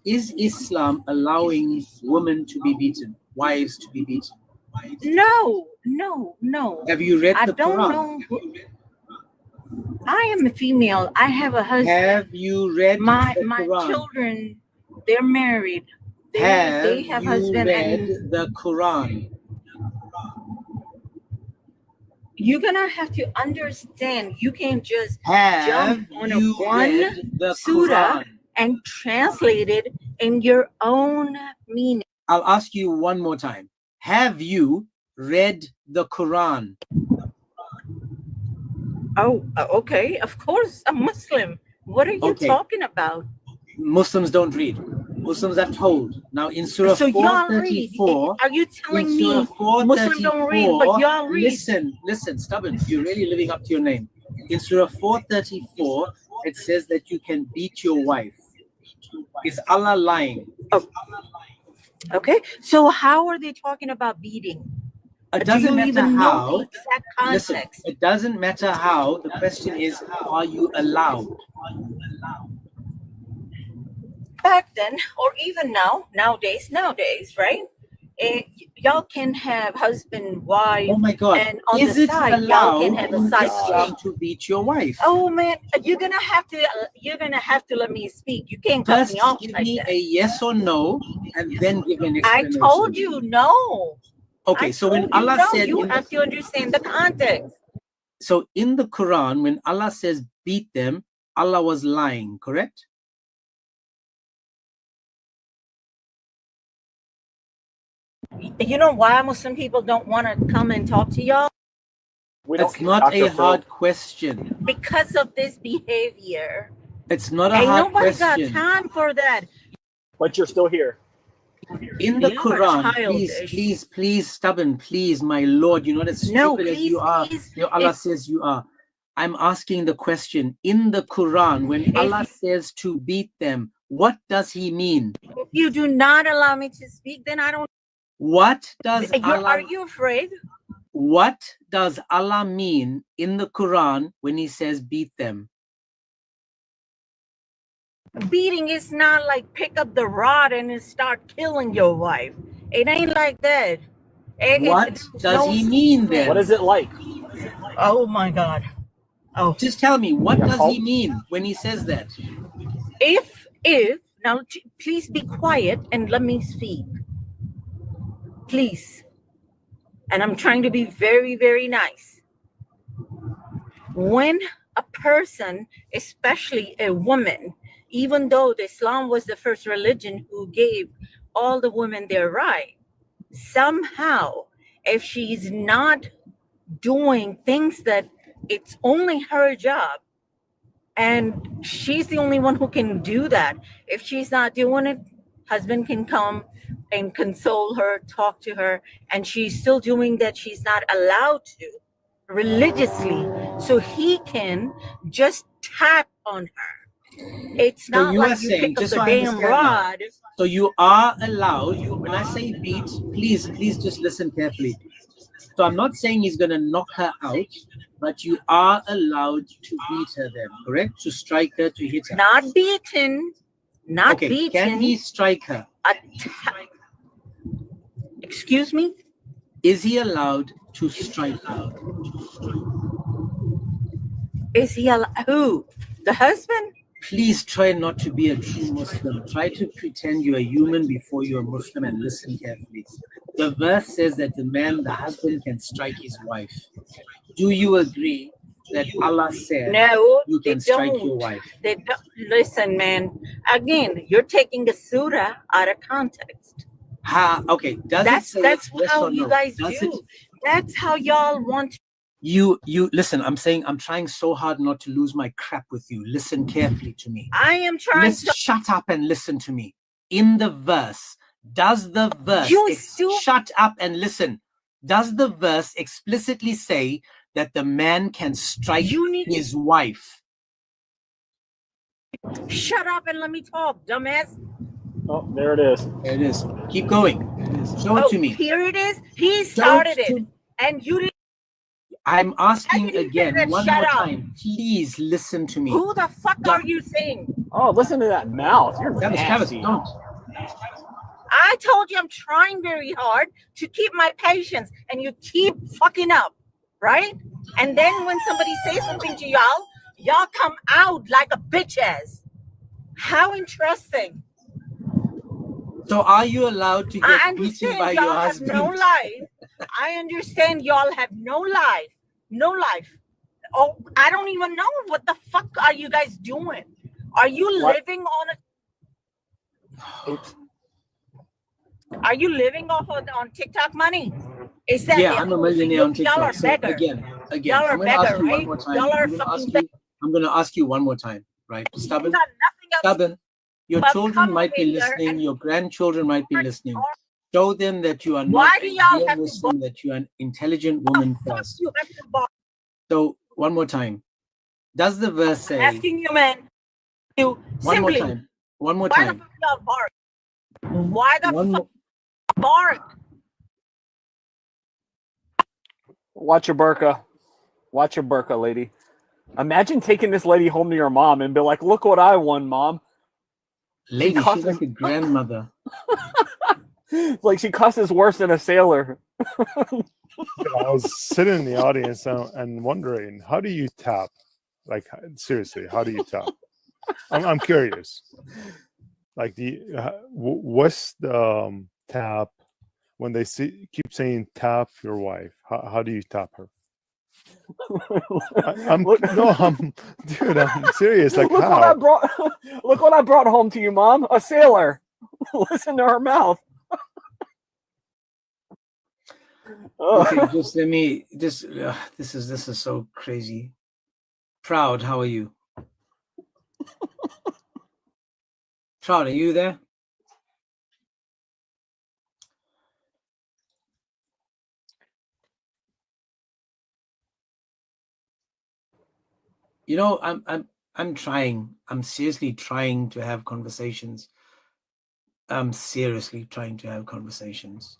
Is Islam allowing women to be beaten, wives to be beaten? No. Have you read I the don't Quran? know. I am a female. I have a husband. Have you read my the Quran? children? They're married. They have you husband read and the Quran? you're gonna have to understand. You can't just Have jump on a you one read the surah Quran? and translate it in your own meaning. I'll ask you one more time. Have you read the Quran? Oh, okay. Of course, I'm Muslim. What are you Okay. talking about? Muslims don't read. Muslims are told. Now in Surah So y'all read. 434, Are you telling in me Surah Muslims don't read, but y'all read? Listen, stubborn. You're really living up to your name. In Surah 434, it says that you can beat your wife. Is Allah lying? Okay. So how are they talking about beating? It Do doesn't you matter even know how. the exact Listen, context? it doesn't matter how. The question is, are you allowed? Back then, or even nowadays, right? Y'all can have husband, wife, Oh my God! and on Is the it side, y'all allowed can have a in side Islam chick. to beat your wife? Oh man, you're gonna have to let me speak. You can't cut First, me off give like me that. a yes or no, and then give an I explanation. told you no. Okay, I so when told you, Allah no, said, you have to understand the context. so in the Quran, when Allah says beat them, Allah was lying, correct? You know why Muslim people don't want to come and talk to y'all? It's not a hard question. Because of this behavior. It's not a Ain't hard nobody question. got time for that. But you're still here. In the You are Quran, please, childish. please, please, stubborn, please, my Lord, you're not as stupid No, as please, you are. please, Your Allah if- says you are. I'm asking the question. In the Quran, when Allah says to beat them, what does He mean? If you do not allow me to speak, then I don't. What does Allah? Are you afraid? What does Allah mean in the Quran when He says beat them? Beating is not like pick up the rod and then start killing your wife. It ain't like that. What does He mean then? What is it like? Oh my God. Oh, just tell me, what does He mean when He says that? If now please be quiet and let me speak. Please. And I'm trying to be very, very nice. When a person, especially a woman, even though the Islam was the first religion who gave all the women their right, somehow, if she's not doing things that it's only her job, and she's the only one who can do that. If she's not doing it, husband can come and console her, talk to her, and she's still doing that. She's not allowed to religiously, so he can just tap on her. It's So not you are like you saying, pick up just the so I damn understand now, rod. so you are allowed, when I say beat, please just listen carefully. So I'm not saying he's going to knock her out, but you are allowed to beat her then, correct? To strike her, to hit her. Not beaten, not okay, beaten. Can he strike her? Excuse me? Is he allowed to strike her? Is he allowed? Who? The husband? Please try not to be a true Muslim. Try to pretend you're a human before you're a Muslim and listen carefully. The verse says that the husband can strike his wife. Do you agree that Allah said No, you can they strike don't. your wife? They don't. Listen, man. Again, you're taking the surah out of context. Okay. That's yes how or you no? guys Does do. That's how y'all want. You listen. I'm trying so hard not to lose my crap with you. Listen carefully to me. I am trying to shut up and listen to me. In the verse, does the verse shut up and listen? Does the verse explicitly say that the man can strike his wife? Shut up and let me talk, dumbass. Oh, there it is. There it is. Keep going. Show it to me. Here it is. He started it, and you didn't. I'm asking again, one shut more up. time. Please listen to me. Who the fuck are you saying? Oh, listen to that mouth. You're Travis, nasty. don't. I told you I'm trying very hard to keep my patience, and you keep fucking up, right? And then when somebody says something to y'all come out like a bitch ass. How interesting. So are you allowed to I get beaten by understand your y'all have husband? no life. I understand y'all have no life. No life. Oh, I don't even know what the fuck are you guys doing? Are you living on Are you living off of on TikTok money? Is that Yeah, I'm a millionaire on y'all are TikTok. So beggar. again, Y'all are I'm going to ask beggar, you one right? more time. Y'all are I'm fucking going to ask you one more time, right? Stubborn. got nothing else Stubborn. Your but children come might be over here listening. Your grandchildren might be listening. Show them that you are Why not do a y'all real have to Muslim, that you are an intelligent woman first. you have to bar? So one more time. Does the verse say? Asking you, man. You One more simply. time. One more Why the time. fuck y'all bark? Why the One fuck bark? Watch your burqa. Watch your burqa, lady. Imagine taking this lady home to your mom and be like, look what I won, mom. Lady, she's like a grandmother. Like she cusses worse than a sailor. I was sitting in the audience and wondering, how do you tap? Like, seriously, how do you tap? I'm curious. Like, what's the tap? when they keep saying tap your wife, how do you tap her? I'm dude, I'm serious. Like, look how? what I brought. Look what I brought home to you, Mom. A sailor. Listen to her mouth. Okay, just let me this is so crazy. Proud, how are you? Proud, are you there? You know, I'm trying. I'm seriously trying to have conversations. I'm seriously trying to have conversations.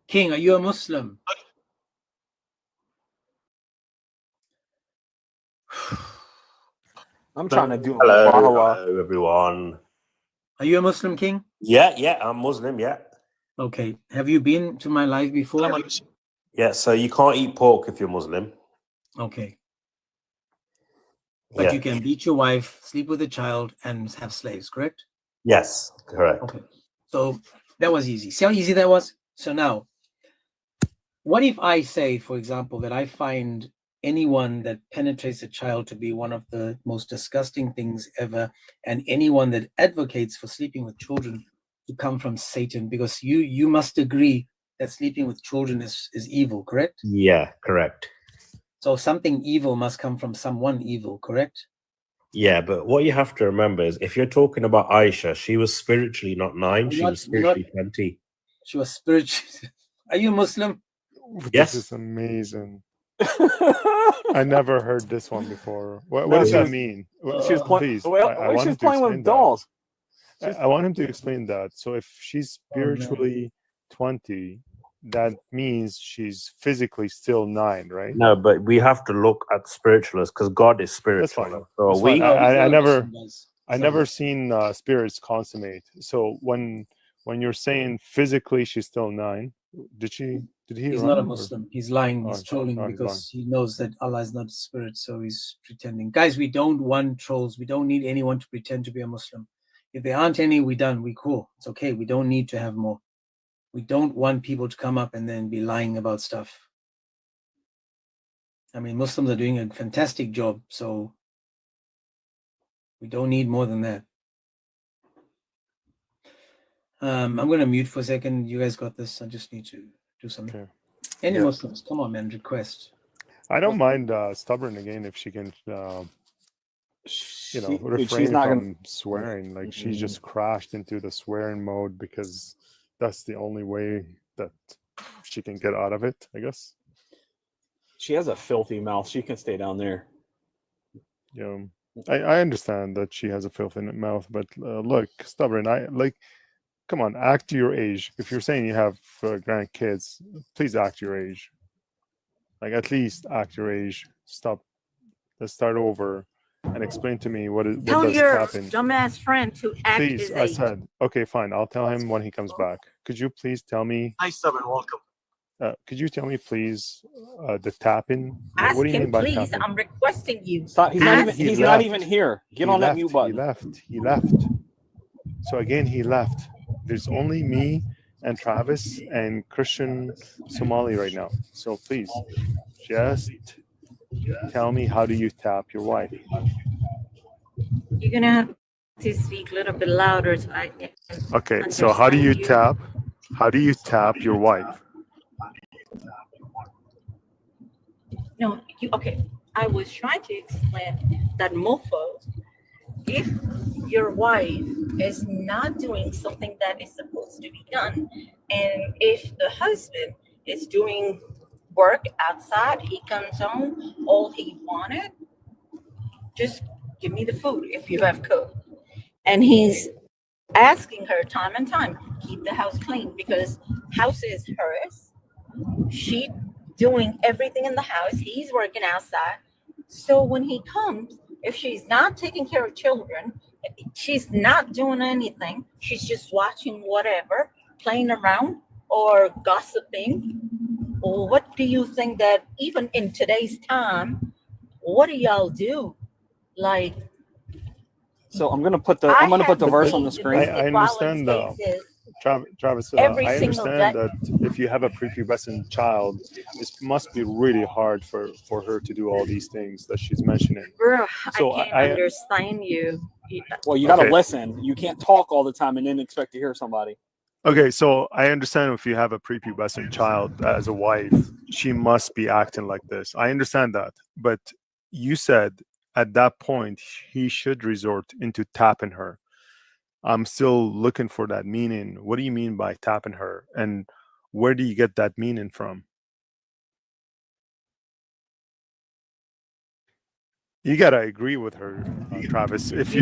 King, are you a Muslim? I'm trying to do Hello, everyone. Are you a Muslim, King? Yeah, I'm Muslim, yeah. Okay. Have you been to my live before? Yeah, so you can't eat pork if you're Muslim. Okay. But Yeah. you can beat your wife, sleep with a child, and have slaves, correct? Yes, correct. Okay. So that was easy. See how easy that was? So now, what if I say, for example, that I find anyone that penetrates a child to be one of the most disgusting things ever, and anyone that advocates for sleeping with children to come from Satan, because you must agree that sleeping with children is evil, correct? Yeah, correct. So something evil must come from someone evil, correct? Yeah, but what you have to remember is if you're talking about Aisha, she was spiritually not 9, she was spiritually 20. She was spiritually. Are you Muslim? This is amazing. I never heard this one before. What does that mean? Please, I want him to explain dolls. that. I want him to explain that. So if she's spiritually 20, that means she's physically still 9, right? No, but we have to look at spiritualists because God is spiritual. That's fine. So That's we fine. I never seen spirits consummate. So when you're saying physically she's still 9, did he? He's run not a or- Muslim. He's lying. He's trolling he's because he knows that Allah is not a spirit, so he's pretending. Guys, we don't want trolls. We don't need anyone to pretend to be a Muslim. If there aren't any, we're done. We're cool. It's okay. We don't need to have more. We don't want people to come up and then be lying about stuff. I mean, Muslims are doing a fantastic job, so we don't need more than that. I'm going to mute for a second. You guys got this. I just need to do something. Okay. Any Yeah. Muslims, come on, man, request. I don't mind Stubborn again if she can, refrain not from gonna- swearing. Like she just crashed into the swearing mode because that's the only way that she can get out of it, I guess. She has a filthy mouth. She can stay down there. Yeah, I understand that she has a filthy mouth, but look, Stubborn, come on, act your age. If you're saying you have grandkids, please act your age. Like at least act your age. Stop. Let's start over and explain to me what Tell does your happen. dumbass friend to act Please, his I age. said, okay, fine. I'll tell him when he comes back. Could you please tell me? Hi, Stubborn. Welcome. Could you tell me, please, the tapping? Ask What do you him, mean by please. tapping? I'm requesting you. Stop. He's not even. Ask He's him. not even here. Get He on that left, mute button. He left. So again, he left. There's only me and Travis and Christian Somali right now. So please, just tell me, how do you tap your wife? You're gonna have to speak a little bit louder so I can Okay, so how do you understand tap? How do you tap your wife? No, okay. I was trying to explain that mofo, if your wife is not doing something that is supposed to be done, and if the husband is doing work outside, he comes home, all he wanted, just give me the food if you have cooked. And he's asking her time and time, keep the house clean because house is hers. She doing everything in the house. He's working outside. So when he comes, if she's not taking care of children, she's not doing anything. She's just watching whatever, playing around or gossiping. Or what do you think that even in today's time, what do y'all do? So I'm gonna put the verse on the screen. I understand Travis, every I single understand day. that if you have a prepubescent child, it must be really hard for her to do all these things that she's mentioning. Bro, So I can't understand you. Well, you got to Okay. listen. You can't talk all the time and then expect to hear somebody. Okay, so I understand if you have a prepubescent child as a wife, she must be acting like this. I understand that. But you said at that point he should resort into tapping her. I'm still looking for that meaning. What do you mean by tapping her? And where do you get that meaning from? You gotta agree with her, Travis. If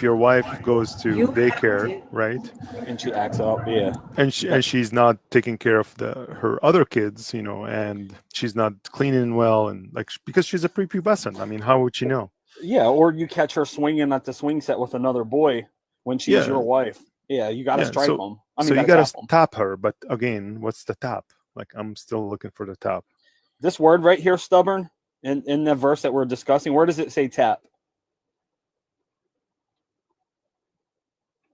your wife goes to daycare, right, and she acts up, yeah, and she's not taking care of her other kids, and she's not cleaning well, and because she's a prepubescent. I mean, how would she know? Yeah, or you catch her swinging at the swing set with another boy when she's your wife. Yeah, you got to strike them. So you gotta tap her. But again, what's the tap? I'm still looking for the tap. This word right here, stubborn, in the verse that we're discussing, where does it say tap?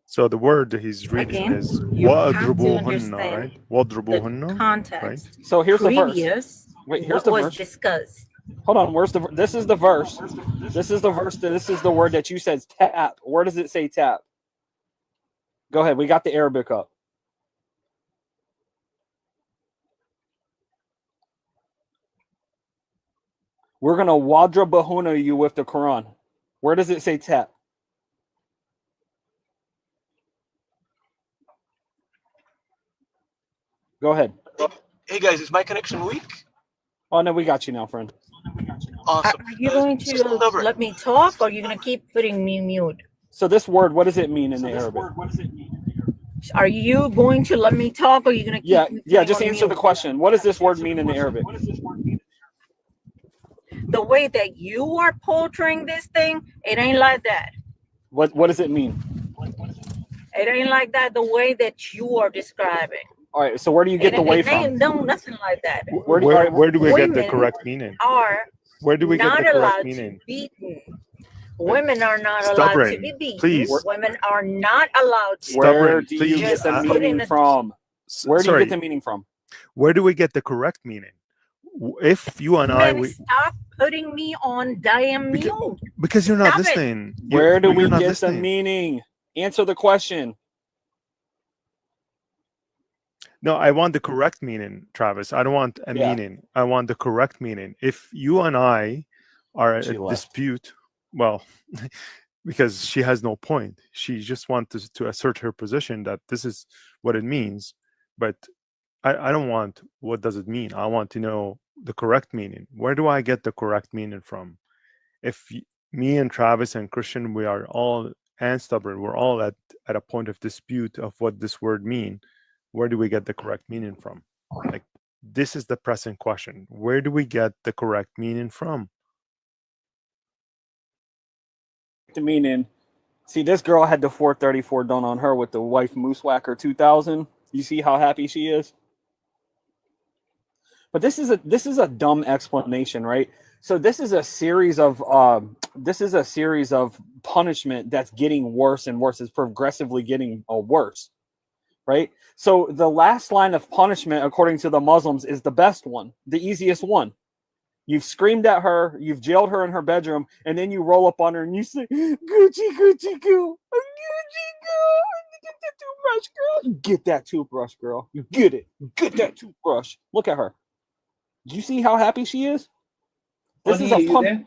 So the word that he's reading is wadrubuhunna, right? Wadrubuhunna, context. Right? So here's the verse. Previous, Wait, here's what the was verse. discussed. Hold on, where's the? This is the verse. This is the verse. This is the word that you said tap. Where does it say tap? Go ahead. We got the Arabic up. We're gonna wadra bahuna you with the Quran. Where does it say tap? Go ahead. Hey guys, is my connection weak? Oh no, we got you now, friend. Awesome. Are you going to let me talk, or are you going to keep putting me mute? So this word, what does it mean in the Arabic? Are you going to let me talk, or are you going to keep me Yeah, putting just on answer the mute? question. What does this word mean in the Arabic? The way that you are portraying this thing, it ain't like that. What does it mean? It ain't like that the way that you are describing. All right, so where do you get the way from? No, nothing like that. Where do we get the correct meaning? Are Where do we get not the correct allowed meaning? to be beaten. Women are not allowed to Stubborn, be beaten. please. Women are not allowed to. Where do you please. get the Put in meaning a- from? Where do you Sorry. get the meaning from? Where do we get the correct meaning? If you and I, Man, stop putting me on damn mute. because you're not Stop it. listening. Where do we you're not get the listening. meaning? Answer the question. No, I want the correct meaning, Travis. I don't want a meaning. I want the correct meaning. If you and I are at a dispute, well, because she has no point. She just wants to assert her position that this is what it means. But I don't want what does it mean. I want to know the correct meaning. Where do I get the correct meaning from? If me and Travis and Christian, we are all and stubborn, we're all at a point of dispute of what this word mean. Where do we get the correct meaning from? This is the pressing question. Where do we get the correct meaning from? The meaning. See, this girl had the 434 done on her with the wife Moose Whacker 2000. You see how happy she is? But this is a dumb explanation, right? So this is a series of punishment that's getting worse and worse. It's progressively getting worse, right? So the last line of punishment, according to the Muslims, is the best one, the easiest one. You've screamed at her, you've jailed her in her bedroom, and then you roll up on her and you say, Gucci, Gucci, goo, Gucci, goo. Get that toothbrush, girl. You get that toothbrush, girl. You get it. You get that toothbrush. Look at her. Do you see how happy she is? This is a pump.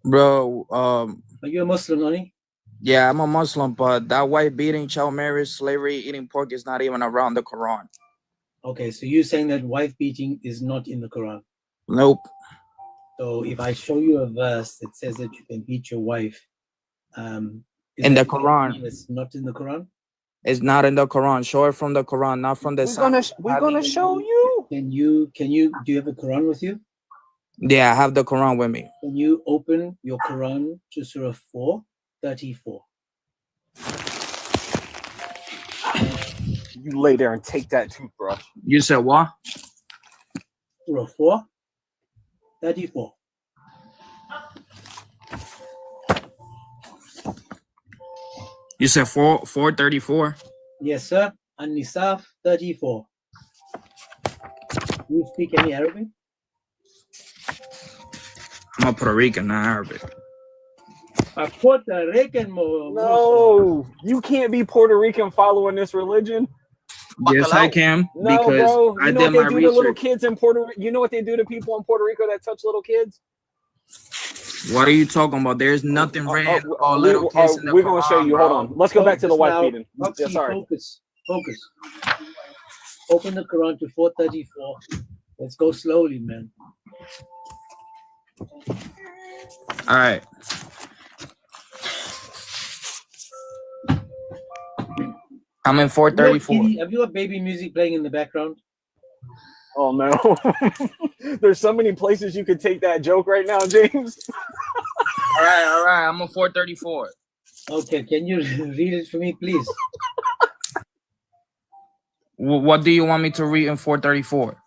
Bro, Are you a Muslim, Nani? yeah, I'm a Muslim, but that wife beating, child marriage, slavery, eating pork is not even around the Quran. Okay, so you're saying that wife beating is not in the Quran? Nope. So if I show you a verse that says that you can beat your wife, In the Quran. It's not in the Quran? It's not in the Quran. Show it from the Quran, not from the We're gonna show you. Do you have a Quran with you? Yeah, I have the Quran with me. Can you open your Quran to Surah 4:34? You lay there and take that toothbrush. You said what? Surah 4:34. You said 434. Yes, sir. An-Nisa 34. Do you speak any Arabic? I'm a Puerto Rican, not Arabic. A Puerto Rican No, you can't be Puerto Rican following this religion. Yes, I can. No, because bro. You I know did what they my do to little research. kids in Puerto Rico? You know what they do to people in Puerto Rico that touch little kids? What are you talking about? There's nothing written about little kids in the We're going to show Quran, you. bro. Hold on. Let's go back to the wife now. beating. Yeah, Foxy, sorry. Focus. Open the Quran to 434. Let's go slowly, man. All right. I'm in 434. Have you got baby music playing in the background? Oh, no. There's so many places you could take that joke right now, James. All right. I'm on 434. Okay, can you read it for me, please? What do you want me to read in 434?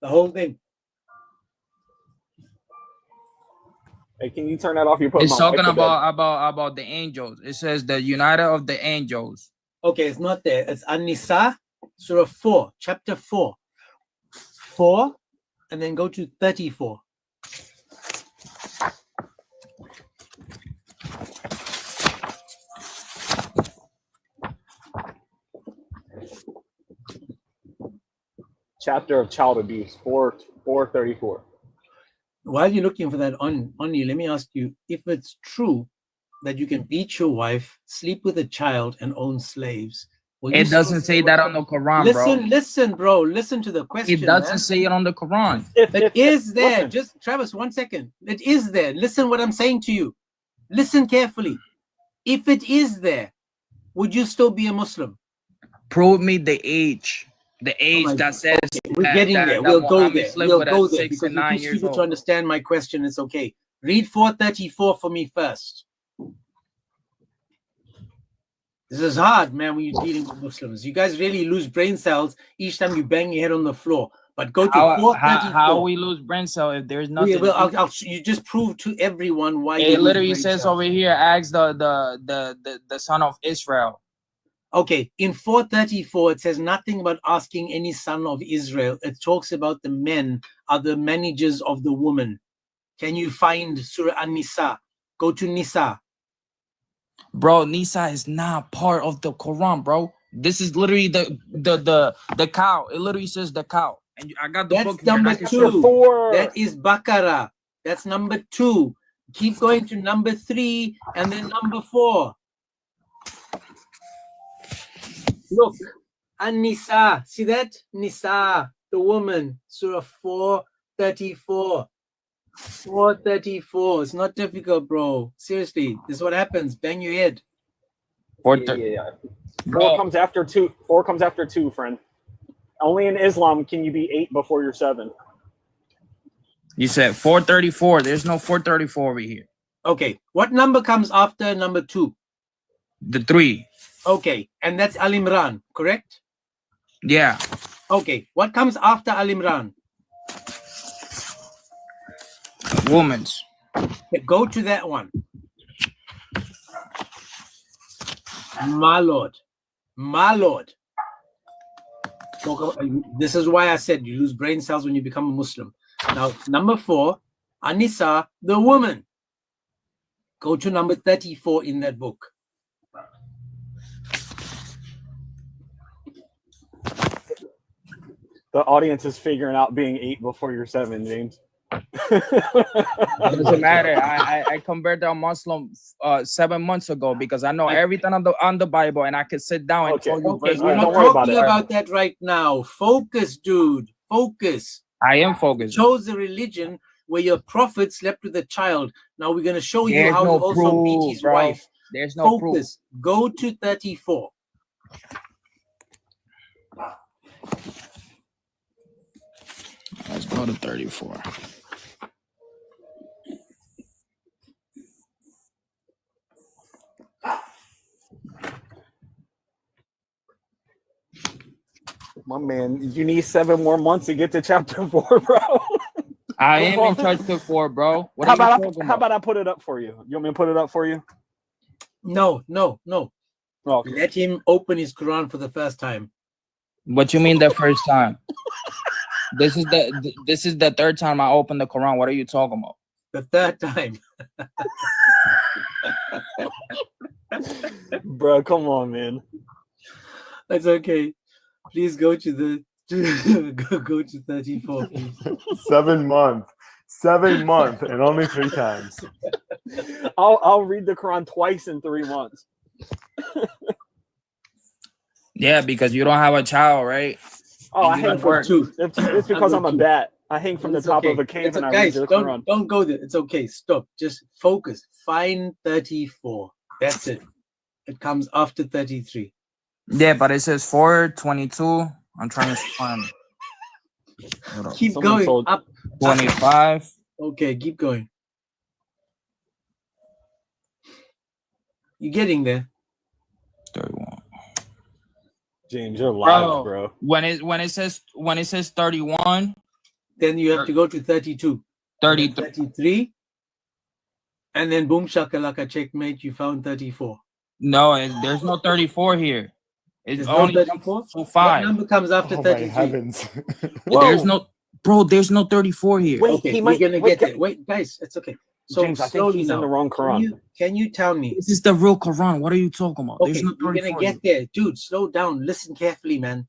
The whole thing. Hey, can you turn that off? It's talking about the angels. It says the united of the angels. Okay, it's not there. It's An-Nisa, Surah 4, chapter 4. 4, and then go to 34. Chapter of child abuse, 434. While you're looking for that on you, let me ask you, if it's true that you can beat your wife, sleep with a child, and own slaves. It doesn't say that on the Quran, bro. Listen, bro. Listen to the question. It doesn't say it on the Quran. It is there. Just, Travis, 1 second. It is there. Listen what I'm saying to you. Listen carefully. If it is there, would you still be a Muslim? Prove me the age. The age that says We're getting there. We'll go there. We'll go there. 6 Because and 9 if you're years stupid to old. understand my question, it's okay. Read 434 for me first. This is hard, man, when you're dealing with Muslims. You guys really lose brain cells each time you bang your head on the floor. But go to 434. How we lose brain cell if there's nothing? You just prove to everyone why. It literally says over here, ask the son of Israel. Okay, in 434, it says nothing about asking any son of Israel. It talks about the men are the managers of the woman. Can you find Surah An-Nisa? Go to Nisa. Bro, Nisa is not part of the Quran, bro. This is literally the cow. It literally says the cow. And I got the book here. Number 2. That is Baqarah. That's number 2. Keep going to number 3 and then number 4. Look, An-Nisa. See that? Nisa, the woman. Surah 434. 434. It's not difficult, bro. Seriously, this is what happens. Bang your head. 4 comes after 2. 4 comes after 2, friend. Only in Islam can you be 8 before you're 7. You said 434. There's no 434 over here. Okay. What number comes after number 2? The 3. Okay. And that's Al Imran, correct? Yeah. Okay. What comes after Al Imran? Woman's. Okay, go to that one. My Lord. My Lord. This is why I said you lose brain cells when you become a Muslim. Now, number 4, An-Nisa, the woman. Go to number 34 in that book. The audience is figuring out being 8 before you're 7, James. It doesn't matter. I converted a Muslim 7 months ago because I know everything on the Bible and I can sit down and tell you. Okay, we're not talking about that right now. Focus, dude. Focus. I am focused. Chose a religion where your prophet slept with a child. Now we're going to show you There's how no he also proof, beat his bro. wife. There's no Focus. Go to 34. Let's go to 34. My man, you need 7 more months to get to chapter 4, bro. I am in chapter 4, bro. How about I put it up for you? You want me to put it up for you? No. Okay. Let him open his Quran for the first time. What you mean the first time? This is the third time I opened the Quran. What are you talking about? The third time. Bro, come on, man. That's okay. Please go to the go to 34, please. 7 months. 7 months and only 3 times. I'll read the Quran twice in 3 months. Yeah, because you don't have a child, right? Oh, I hang from two. It's because I'm a bat. I hang from the top of a cave and I read Guys, the Quran. don't go there. It's okay. Stop. Just focus. Find 34. That's it. It comes after 33. Yeah, but it says 4:22. I'm trying to find it. Hold up. Keep going up. 25. Okay, keep going. You're getting there. 31. James, you're live, bro. When it says 31, then you have to go to 32. 33. And then boom shakalaka checkmate, you found 34. No, there's no 34 here. It's There's only no 34? to 5. What number comes after Oh 33? my heavens. There's no 34 here. Wait, okay, we're gonna get there. Wait, guys, it's okay. So James, I think slowly he's now. in the wrong Quran. Can you tell me? This is the real Quran. What are you talking about? Okay, There's no we're 34 gonna get there. Dude, slow down. Listen carefully, man.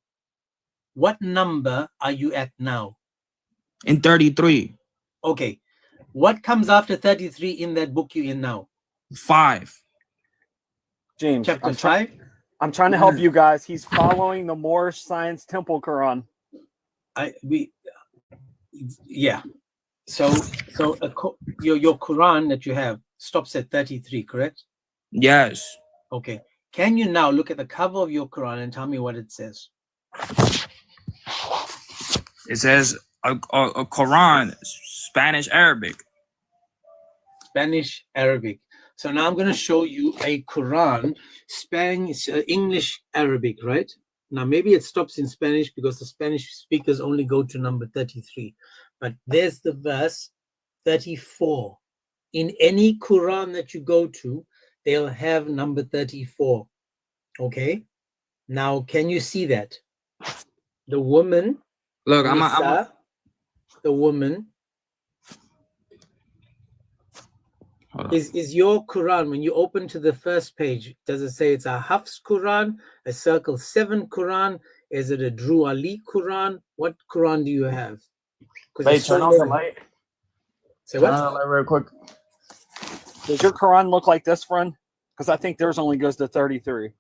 What number are you at now? in 33. Okay. What comes after 33 in that book you're in now? 5. James, Chapter 5? I'm trying to help you guys. He's following the Moorish Science Temple Quran. Yeah. So your Quran that you have stops at 33, correct? Yes. Okay. Can you now look at the cover of your Quran and tell me what it says? It says a Quran, Spanish, Arabic. Spanish, Arabic. So now I'm going to show you a Quran, Spanish, English, Arabic, right? Now maybe it stops in Spanish because the Spanish speakers only go to number 33. But there's the verse 34. In any Quran that you go to, they'll have number 34. Okay? Now, can you see that? The woman, Look, the woman, is your Quran, when you open to the first page, does it say it's a Hafs Quran, a Circle 7 Quran? Is it a Drew Ali Quran? What Quran do you have? Wait, turn on the light. Say what? Turn on the light real quick. Does your Quran look like this, friend? Because I think theirs only goes to 33.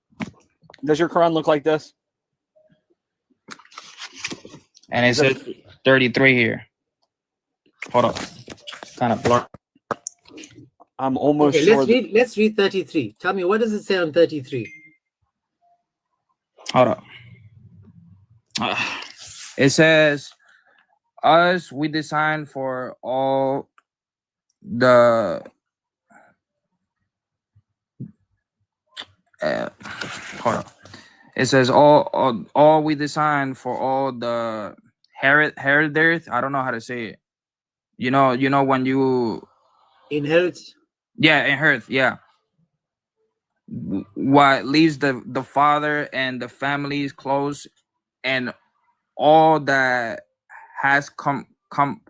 Does your Quran look like this? And it says 33 here. Hold up. Kind of blur. I'm almost okay, sure. Let's read 33. Tell me, what does it say on 33? Hold up. It says, us, we design for all the hold up. It says all we design for all the hereditary. I don't know how to say it. You know when you inherit. Yeah, inherit. Yeah. What leaves the father and the families close, and all that has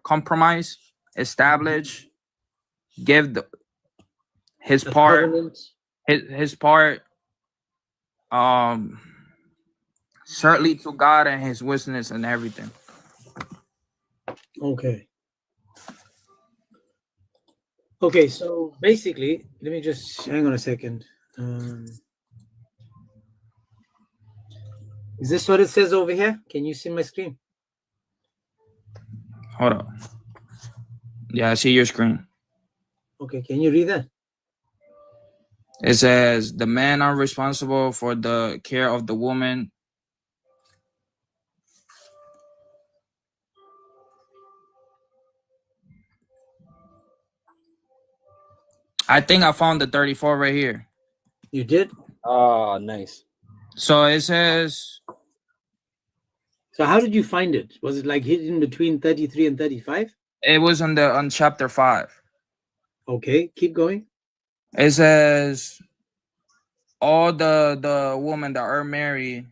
compromise, establish, give his part, his part, certainly to God and his witness and everything. Okay. Okay, so basically, let me just hang on a second. Is this what it says over here? Can you see my screen? Hold up. Yeah, I see your screen. Okay, can you read that? It says the men are responsible for the care of the woman. I think I found the 34 right here. You did? Oh, nice. So it says. So how did you find it? Was it like hidden between 33 and 35? It was on chapter 5. Okay, keep going. It says all the women that are married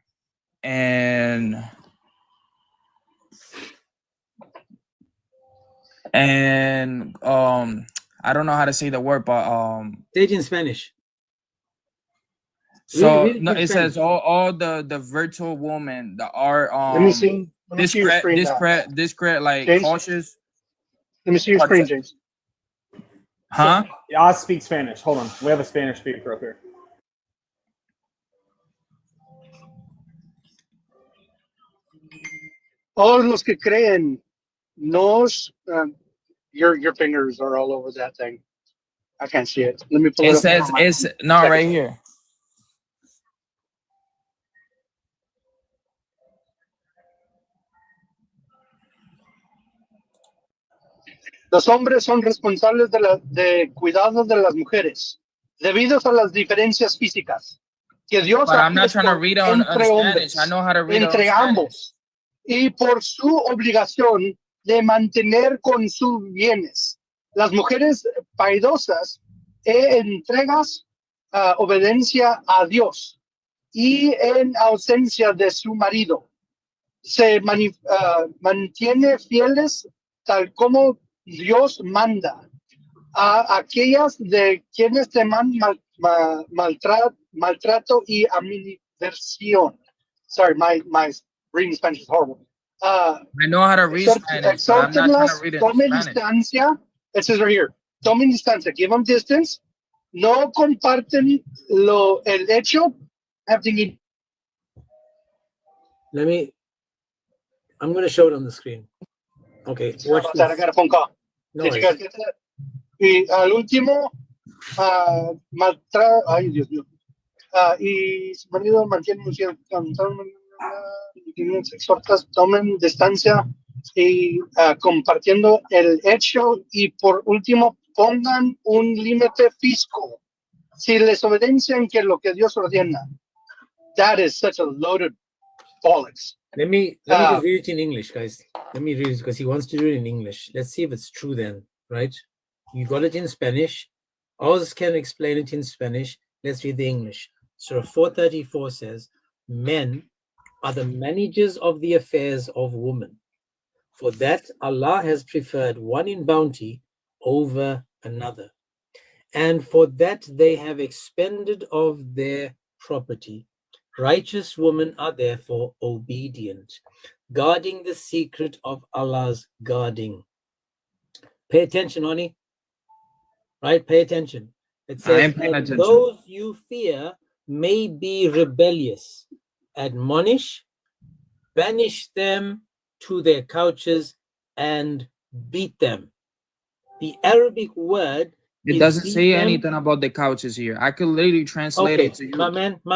and I don't know how to say the word, but Say it in Spanish. so Read it no, in it says Spanish. all the virtual women that are Let me see your screen now. discreet, like James, cautious. let me see your screen, James. Huh? Yeah, I'll speak Spanish. Hold on. We have a Spanish speaker up here. Todos los que creen nos your fingers are all over that thing. I can't see it. Let me pull it It up. says it's not Second. right here. Los hombres son responsables de cuidados de las mujeres, debido a las diferencias físicas que Dios But ha I'm not trying to puesto read on entre Spanish. I hombres, know how to read on entre Spanish. ambos, y por su obligación de mantener con sus bienes. Las mujeres paidosas entregas obediencia a Dios y en ausencia de su marido se mantiene fieles tal como Dios manda a aquellas de quienes teman maltrato y animadversión. Sorry, my reading Spanish is horrible. I know how to read Spanish, but I'm not trying to Exhórtenlas, read it in tomen Spanish. distancia. It says right here, tomen distancia, give them distance. No comparten el hecho. I'm going to show it on the screen. Okay, watch I got a phone call. No Did you worries. guys get that? Y al último, ay, Dios mío. Y su marido mantiene exhortas, tomen distancia y compartiendo el hecho. Y por último, pongan un límite físico. Si les obedecen que lo que Dios ordena. That is such a loaded bollocks. Let me just read it in English, guys. Let me read it because he wants to do it in English. Let's see if it's true then, right? You got it in Spanish. Oz can explain it in Spanish. Let's read the English. Surah 434 says, men are the managers of the affairs of women. For that Allah has preferred one in bounty over another. And for that they have expended of their property. Righteous women are therefore obedient, guarding the secret of Allah's guarding. Pay attention, Oni. Right? Pay attention. It says, and those you fear may be rebellious. Admonish, banish them to their couches, and beat them. The Arabic word It doesn't say anything about the couches here. I could literally translate it to you. My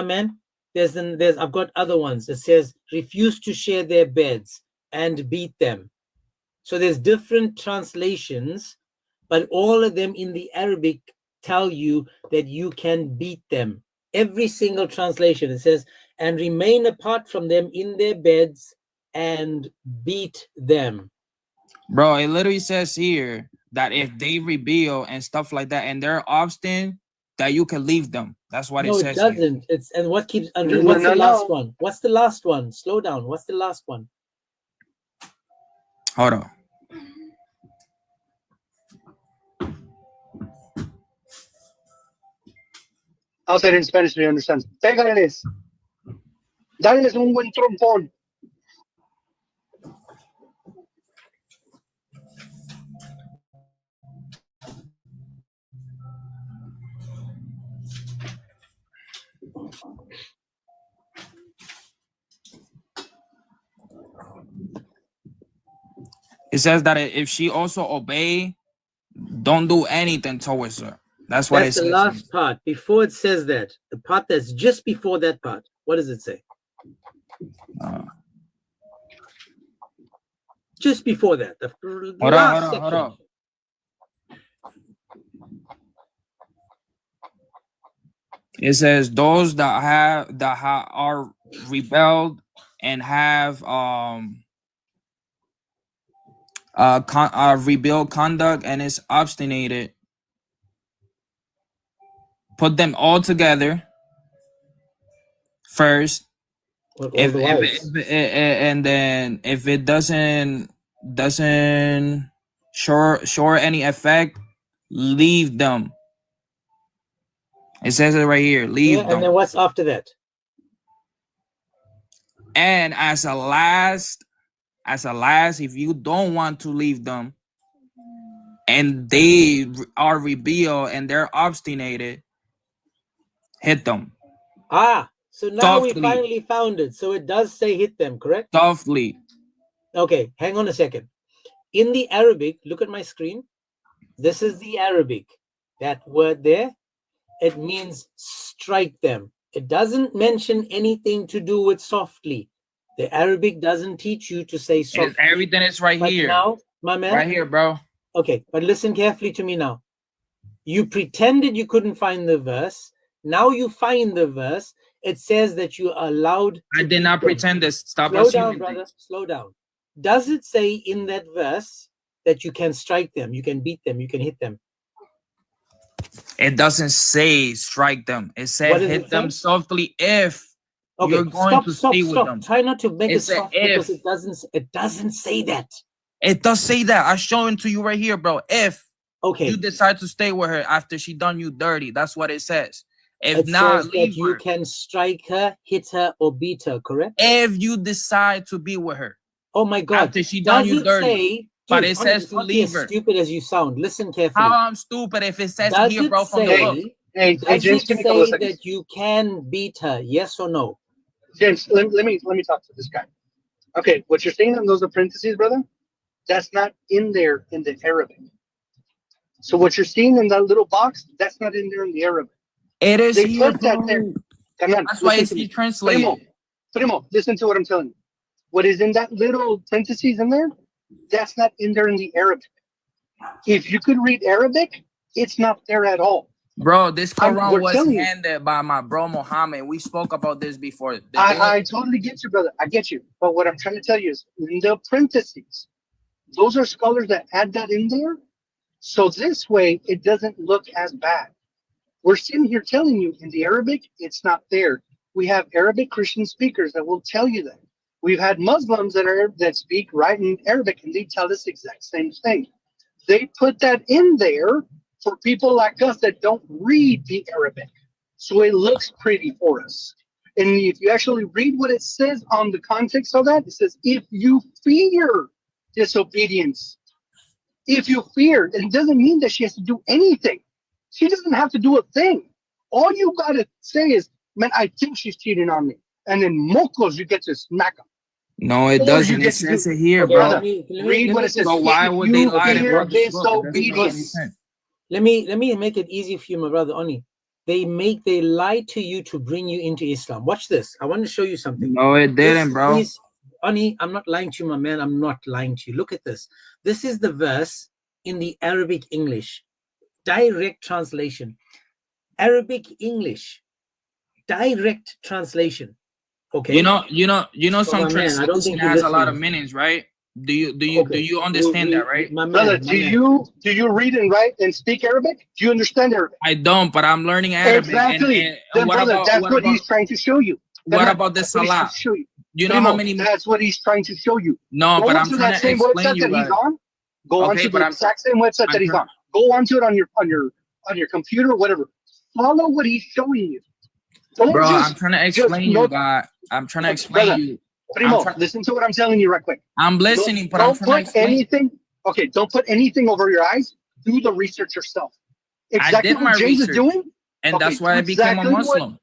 man. There's I've got other ones. It says refuse to share their beds and beat them. So there's different translations, but all of them in the Arabic tell you that you can beat them. Every single translation, it says, and remain apart from them in their beds and beat them. Bro, it literally says here that if they rebel and stuff like that and they're obstinate, that you can leave them. That's what it says. No, it doesn't. Here. It's and what keeps what's the last one? What's the last one? Slow down. What's the last one? Hold on. I'll say it in Spanish so you understand. Pégales. Dales un buen trompón. It says that if she also obey, don't do anything towards her. That's what it says. That's the last part. Before it says that, the part that's just before that part, what does it say? Just before that, the last section. Hold on. It says those that are rebelled and have rebel conduct and is obstinated, put them all together first. Well, all the wives. And then if it doesn't show any effect, leave them. It says it right here. Leave Yeah, them. and then what's after that? And as a last, if you don't want to leave them and they are rebel and they're obstinate, hit them. Ah, so now we Softly. finally found it. So it does say hit them, correct? Softly. Okay, hang on a second. In the Arabic, look at my screen. This is the Arabic. That word there, it means strike them. It doesn't mention anything to do with softly. The Arabic doesn't teach you to say softly. Everything is right But here. now, my man. Right here, bro. Okay, but listen carefully to me now. You pretended you couldn't find the verse. Now you find the verse. It says that you are allowed. I did not pretend this. Stop Slow assuming down, brother. things. Slow down. Does it say in that verse that you can strike them, you can beat them, you can hit them? It doesn't say strike them. It said What does hit it them say? softly if Okay, you're going to stay with them. Try not to make It it said soft because if. it doesn't say that. It does say that. I'm showing to you right here, bro. If you decide to stay with her after she done you dirty, that's what it says. If It not, says that leave you her. can strike her, hit her, or beat her, correct? If you decide to be with her. Oh my God. After she done Does you it dirty. say, But dude, it says to not be leave as her. stupid as you sound. Listen carefully. How I'm stupid if it says Does here, it bro, from the book. say, Hey, does James, it give me a couple of say seconds. that you can beat her? Yes or no? James, let me talk to this guy. Okay, what you're saying in those apprentices, brother, that's not in there in the Arabic. So what you're seeing in that little box, that's not in there in the Arabic. It is They here, put that there. bro. Come on, That's why listen it's to me. translated. Primo, listen to what I'm telling you. What is in that little parentheses in there, that's not in there in the Arabic. If you could read Arabic, it's not there at all. Bro, this Quran we're was telling you. handed by my bro Muhammad. We spoke about this before. I totally get you, brother. I get you. But what I'm trying to tell you is in the parentheses, those are scholars that add that in there. So this way, it doesn't look as bad. We're sitting here telling you in the Arabic, it's not there. We have Arabic Christian speakers that will tell you that. We've had Muslims that speak right in Arabic, and they tell us the exact same thing. They put that in there for people like us that don't read the Arabic. So it looks pretty for us. And if you actually read what it says on the context of that, it says, if you fear disobedience, if you fear, it doesn't mean that she has to do anything. She doesn't have to do a thing. All you got to say is, man, I think she's cheating on me. And then mocos, you get to smack them. No, it Or doesn't. you It get to says do- it here, Okay, bro. brother, read what it says. So why If would they you lie to fear brother? It doesn't make any disobedience. sense. Let me make it easy for you, my brother Oni. They lie to you to bring you into Islam. Watch this. I want to show you something. No, it didn't, bro. Oni, I'm not lying to you, my man. I'm not lying to you. Look at this. This is the verse in the Arabic English. Direct translation. Arabic English. Direct translation. Okay. You know, So, some my man, I don't translation think you're has a lot of listening. meanings, right? Do you understand that, right? Brother, do you read and write and speak Arabic? Do you understand Arabic? I don't, but I'm learning Arabic. Exactly. And Then, what brother, about that's what he's trying to show you. what about the That's what he's trying salah? to show you. You know Primo, how many? That's what he's trying to show you. No, Go but I'm onto trying that to same explain website you that he's guys. on. Go Okay, onto but the I'm exact same website I'm that he's trying- on. Go onto it on your computer or whatever. Follow what he's showing you. Don't Bro, just, I'm trying to explain you, God. I'm trying to explain brother, you. Primo, listen to what I'm telling you right quick. I'm listening, but I'm Don't trying to put explain. anything. Okay, don't put anything over your eyes. Do the research yourself. Exactly I did my what James research, is doing. and Okay, that's why do I became a exactly what- Muslim.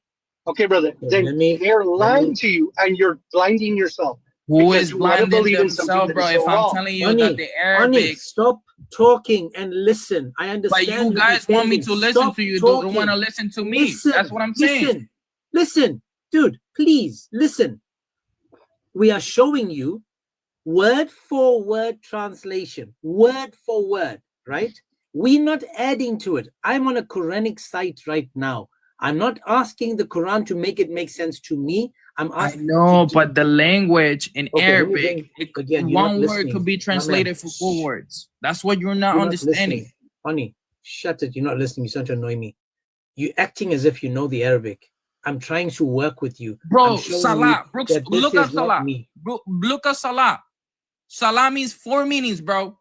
Okay, brother. Then they're lying to you, and you're blinding yourself. Who because is you wanna blinding believe in something themselves, that bro? is If so I'm wrong. telling you that the Arabic, stop talking and listen. I understand. but you guys want me to listen to you. Don't want to listen to me. Listen, That's what I'm saying. Listen, dude, please listen. We are showing you word for word translation, word for word, right? We're not adding to it. I'm on a Quranic site right now. I'm not asking the Quran to make it make sense to me. I'm I asking. know, but the language in Okay, let me Arabic, again, you're not one word listening, could be my man. translated for 4 words. That's what you're not You're understanding. listening. Honey, shut it. You're not listening. You're starting to annoy me. You're acting as if you know the Arabic. I'm trying to work with you. Bro, I'm showing Salah. you Brooks, that this look is up not Salah. me. Bro, look up Salah. Salah means 4 meanings, bro.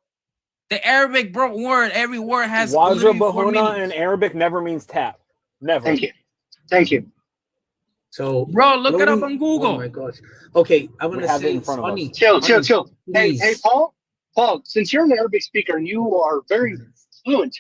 The Arabic word, every word has literally 4 Wajah meanings. in Arabic never means tap. Never. Thank you. Thank you. So, bro, look it up only- on Google. Oh my gosh. Okay, I want We to have it say, in front of us. Sonny, Chill. Sonny, Hey, please. Paul, since you're an Arabic speaker and you are very fluent,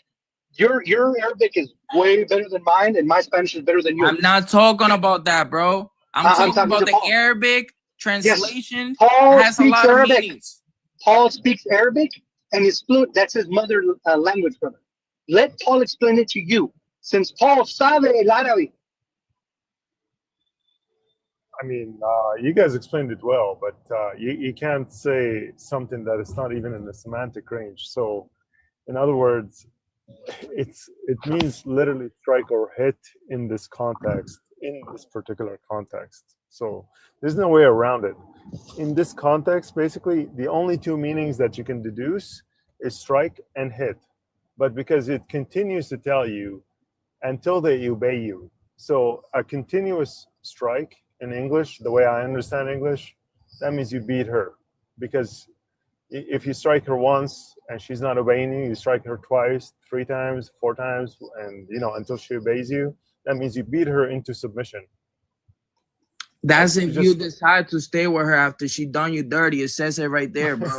your Arabic is way better than mine, and my Spanish is better than yours. I'm not talking about that, bro. I'm talking about to the Paul. Arabic translation. Paul Has a speaks lot of Arabic. meanings. Paul speaks Arabic and is fluent. That's his mother language, brother. Let Paul explain it to you, since Paul sabe el árabe. I mean, you guys explained it well, but you can't say something that is not even in the semantic range. So, in other words, it means literally strike or hit in this context, in this particular context. So there's no way around it. In this context, basically, the only two meanings that you can deduce is strike and hit. But because it continues to tell you until they obey you. So a continuous strike in English, the way I understand English, that means you beat her. Because if you strike her once and she's not obeying you, you strike her twice, 3 times, 4 times, and until she obeys you, that means you beat her into submission. That's if you decide to stay with her after she done you dirty. It says it right there, bro.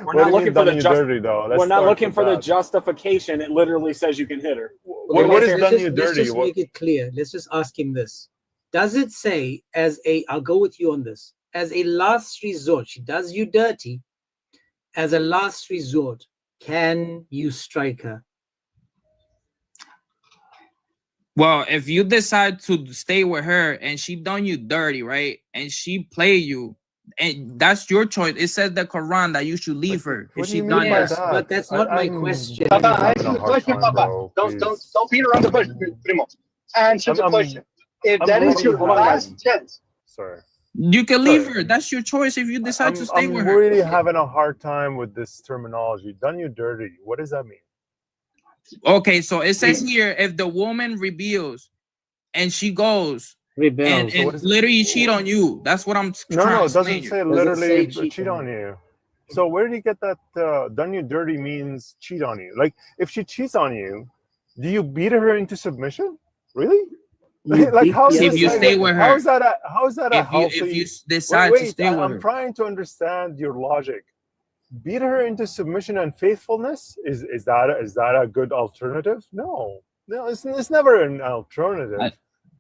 We're not looking for the dirty, though. We're not looking for the justification. It literally says you can hit her. What is done you dirty? Let's just make it clear. Let's just ask him this. Does it say I'll go with you on this, as a last resort, she does you dirty, as a last resort, can you strike her? Well, if you decide to stay with her and she done you dirty, right, and she play you, and that's your choice. It says the Quran that you should leave her if she done Yes, that. but that's not my question. Papa, answer the question, Papa. Don't beat around the bush, Primo. Answer the question. If that is your last chance. Sorry. You can leave her. That's your choice if you decide to stay with her. I'm really having a hard time with this terminology. Done you dirty. What does that mean? Okay, so it says here, if the woman rebels and she goes and literally cheat on you, that's what I'm trying to it explain. doesn't say literally cheat on you. So where do you get that done you dirty means cheat on you? Like, if she cheats on you, do you beat her into submission? Really? Like, how is if you stay with her, how is that a healthy? If you decide to stay with her, I'm trying to understand your logic. Beat her into submission and faithfulness, is that a good alternative? No, it's never an alternative.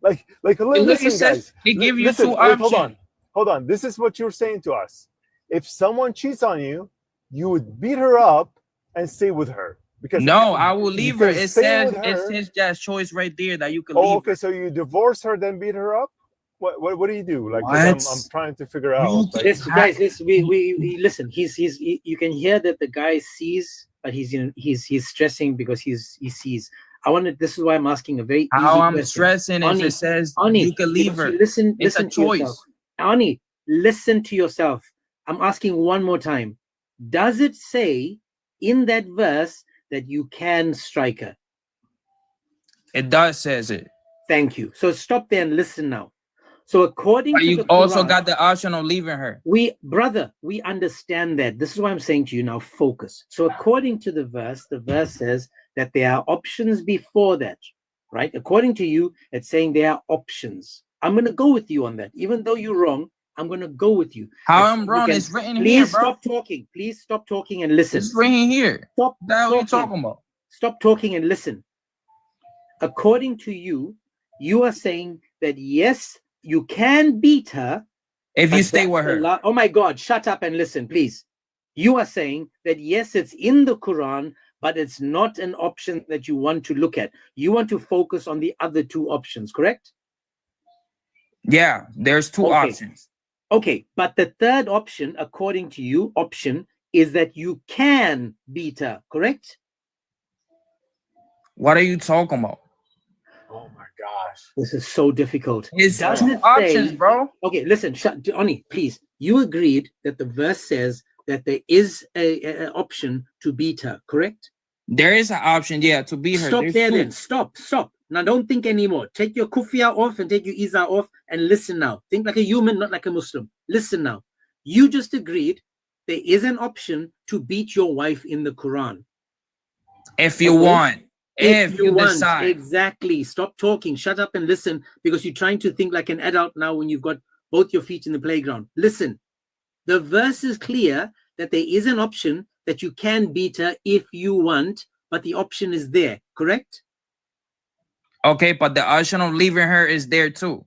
Listen, guys, they give you listen, two wait, options. hold on. This is what you're saying to us. If someone cheats on you, you would beat her up and stay with her. Because no, I will leave her. It says her, it's just choice right there that you can oh, leave. Okay, so you divorce her, then beat her up? What do you do? Like, I'm trying to figure out. Like, Guys, we listen. You can hear that the guy sees, but he's stressing because he sees. This is why I'm asking a very easy How I'm question. stressing if it says you can leave her. Listen It's a to choice. yourself. Ani, listen to yourself. I'm asking one more time. Does it say in that verse that you can strike her? It does says it. Thank you. So stop there and listen now. So according But to you the also Quran, got the option of leaving her. we understand that. This is why I'm saying to you now, focus. So according to the verse says that there are options before that, right? According to you, it's saying there are options. I'm going to go with you on that. Even though you're wrong, I'm going to go with you. How I'm wrong? It's written here, bro. Please stop talking. Please stop talking and listen. It's written here. Stop. What are you talking about? Stop talking and listen. According to you, you are saying that yes, you can beat her if you stay with her. Oh my God, shut up and listen, please. You are saying that yes, it's in the Quran, but it's not an option that you want to look at. You want to focus on the other two options, correct? Yeah, there's two options. Okay, but the third option, according to you, is that you can beat her, correct? What are you talking about? Oh my gosh. This is so difficult. It's two options, bro. Okay, listen, Ani, please. You agreed that the verse says that there is an option to beat her, correct? There is an option, yeah, to beat her. Stop There's there two. then. Stop. Now don't think anymore. Take your kufiya off and take your izar off and listen now. Think like a human, not like a Muslim. Listen now. You just agreed there is an option to beat your wife in the Quran. If you want. If you want. decide. Exactly. Stop talking. Shut up and listen, because you're trying to think like an adult now when you've got both your feet in the playground. Listen. The verse is clear that there is an option that you can beat her if you want, but the option is there, correct? Okay, but the option of leaving her is there too.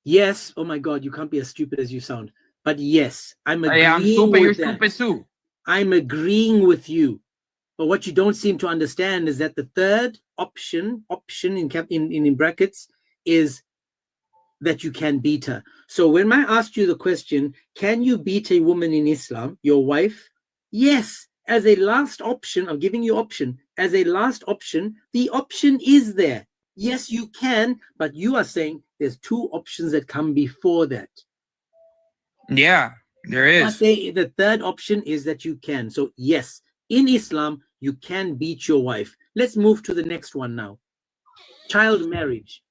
Yes. Oh my God, you can't be as stupid as you sound. But yes, I'm agreeing Hey, I'm stupid, you're with that. stupid too. I'm agreeing with you. But what you don't seem to understand is that the third option in brackets is that you can beat her. So when I asked you the question, can you beat a woman in Islam, your wife? Yes, as a last option, I'm giving you option. As a last option, the option is there. Yes, you can, but you are saying there's two options that come before that. Yeah, there is. But the third option is that you can. So yes, in Islam, you can beat your wife. Let's move to the next one now. Child marriage.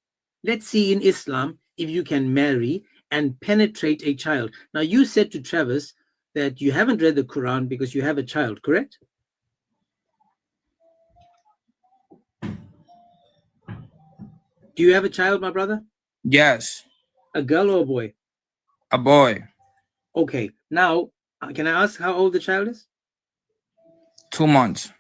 Let's see in Islam if you can marry and penetrate a child. Now, you said to Travis that you haven't read the Quran because you have a child, correct? Do you have a child, my brother? Yes. A girl or a boy? A boy. Okay. Now, can I ask how old the child is? 2 months.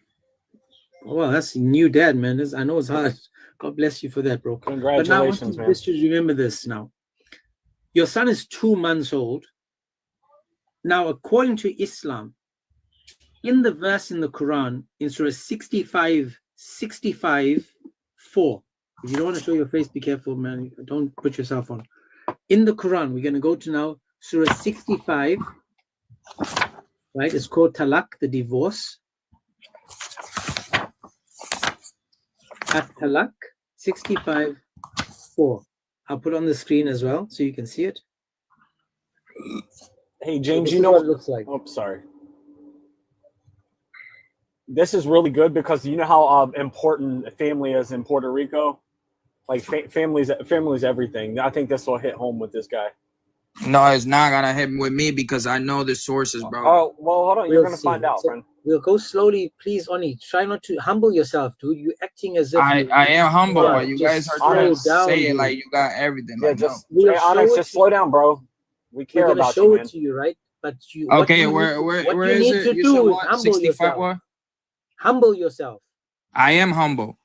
Well, that's new dad, man. I know it's hard. God bless you for that, bro. Congratulations, but now, man. Just remember this now. Your son is 2 months old. Now, according to Islam, in the verse in the Quran, in Surah 65, 4. If you don't want to show your face, be careful, man. Don't put yourself on. In the Quran, we're going to go to now Surah 65. Right? It's called Talaq, the divorce. At-Talaq 65, 4. I'll put on the screen as well so you can see it. Hey, James, So you know what it looks like. Oh, sorry. This is really good because you know how important family is in Puerto Rico. Like family's everything. I think this will hit home with this guy. No, it's not gonna hit with me because I know the sources, bro. Oh, well, hold on. You're gonna find out, So friend. we'll go slowly, please, Oni. Try not to humble yourself, dude. You're acting as if I am humble, Yeah, but you guys just are trying to slow down, say it dude. like you got everything. Yeah, Like, just We'll hey, show Onyx, it just to slow you. down, bro. We We're care gonna about show you, it man. to you, right? But you, no. Okay, where is it? You said do is what? humble 65 yourself. what? Humble yourself. I am humble.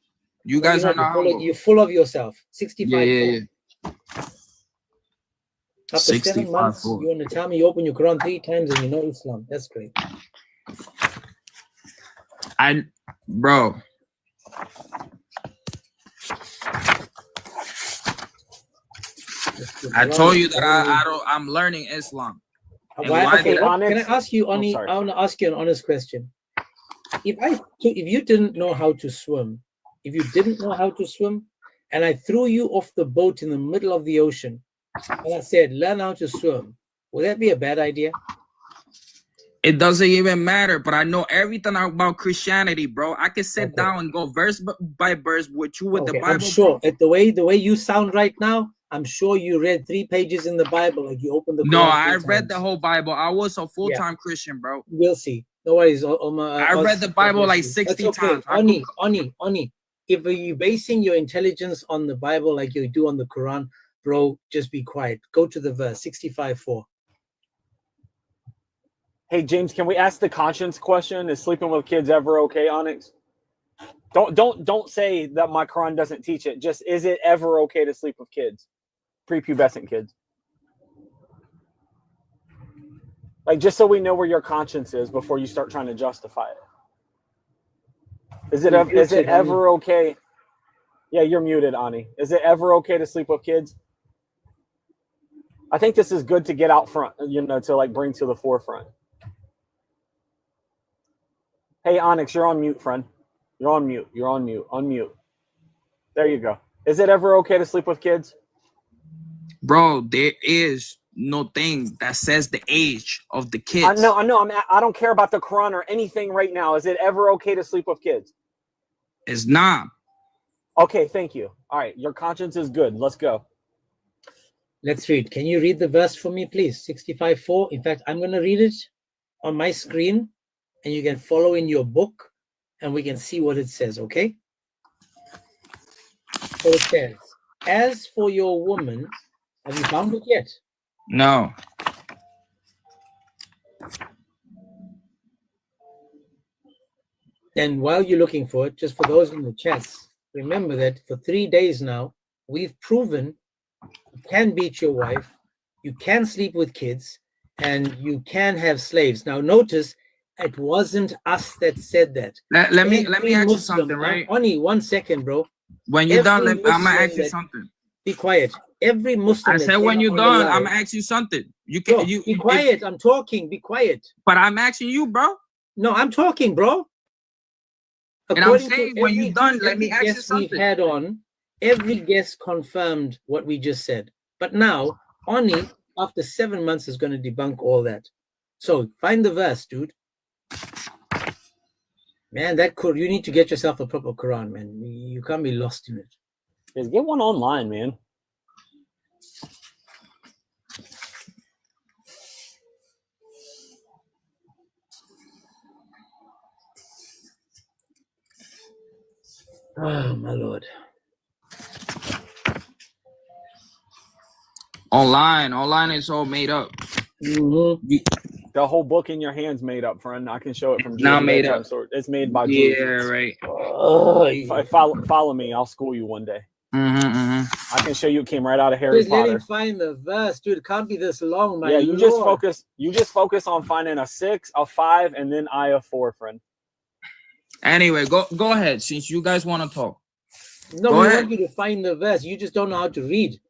You No, guys you're are not humble. You're full of yourself. 65, Yeah. 4. After 7 65 months, 4. you want to tell me you open your Quran 3 times and you know Islam. That's great. Bro. I told you that I'm learning Islam. And why Okay, did can I ask you, Oni? I want to ask you an honest question. If you didn't know how to swim, and I threw you off the boat in the middle of the ocean, and I said, learn how to swim, would that be a bad idea? It doesn't even matter, but I know everything about Christianity, bro. I can sit down and go verse by verse with you with the Bible. I'm sure at the way you sound right now, I'm sure you read 3 pages in the Bible, like you opened the Quran. No, I read the whole Bible. I was a full-time Christian, bro. We'll see. No worries. I read the Bible like 60 times. Oni, if you're basing your intelligence on the Bible like you do on the Quran, bro, just be quiet. Go to the verse 65, 4. Hey, James, can we ask the conscience question? Is sleeping with kids ever okay, Onyx? Don't say that my Quran doesn't teach it. Just, is it ever okay to sleep with kids? Prepubescent kids. Like, just so we know where your conscience is before you start trying to justify it. Is it ever okay? Yeah, you're muted, Ani. Is it ever okay to sleep with kids? I think this is good to get out front, to like bring to the forefront. Hey, Onyx, you're on mute, friend. You're on mute. Unmute. There you go. Is it ever okay to sleep with kids? Bro, there is no thing that says the age of the kids. I know. I don't care about the Quran or anything right now. Is it ever okay to sleep with kids? It's not. Okay, thank you. All right, your conscience is good. Let's go. Let's read. Can you read the verse for me, please? 65:4. In fact, I'm going to read it on my screen, and you can follow in your book, and we can see what it says, okay? So it says, as for your woman, have you found it yet? No. And while you're looking for it, just for those in the chats, remember that for 3 days now, we've proven you can beat your wife, you can sleep with kids, and you can have slaves. Now notice, it wasn't us that said that. Let me Every ask you Muslim, something, right? Oni, 1 second, bro. When you're done, Every I'm gonna ask Muslim you that- something. Be quiet. Every Muslim I that said came when up you're on the done, I'm live- gonna ask you something. You can Bro, be quiet. I'm talking. Be quiet. But I'm asking you, bro. No, I'm talking, bro. And I'm According saying to when you're done, let every me ask you guest we've something. had on, every guest confirmed what we just said. But now, Oni, after 7 months, is going to debunk all that. So find the verse, dude. Man, you need to get yourself a proper Quran, man. You can't be lost in it. Just get one online, man. Oh, my Lord. Online is all made up. The whole book in your hand's made up, friend. I can show it from Not Jewish made bedtime up. story. It's made by Yeah, Jews. right. Follow me. I'll school you one day. Mm-hmm. I can show you. It came right out of Harry Just let Potter. him find the verse, dude. It can't be this long, man. Yeah, you just focus on finding a 6, a 5, and then ayah 4, friend. Anyway, go ahead. Since you guys want to talk, No, go we ahead. want you to find the verse. You just don't know how to read.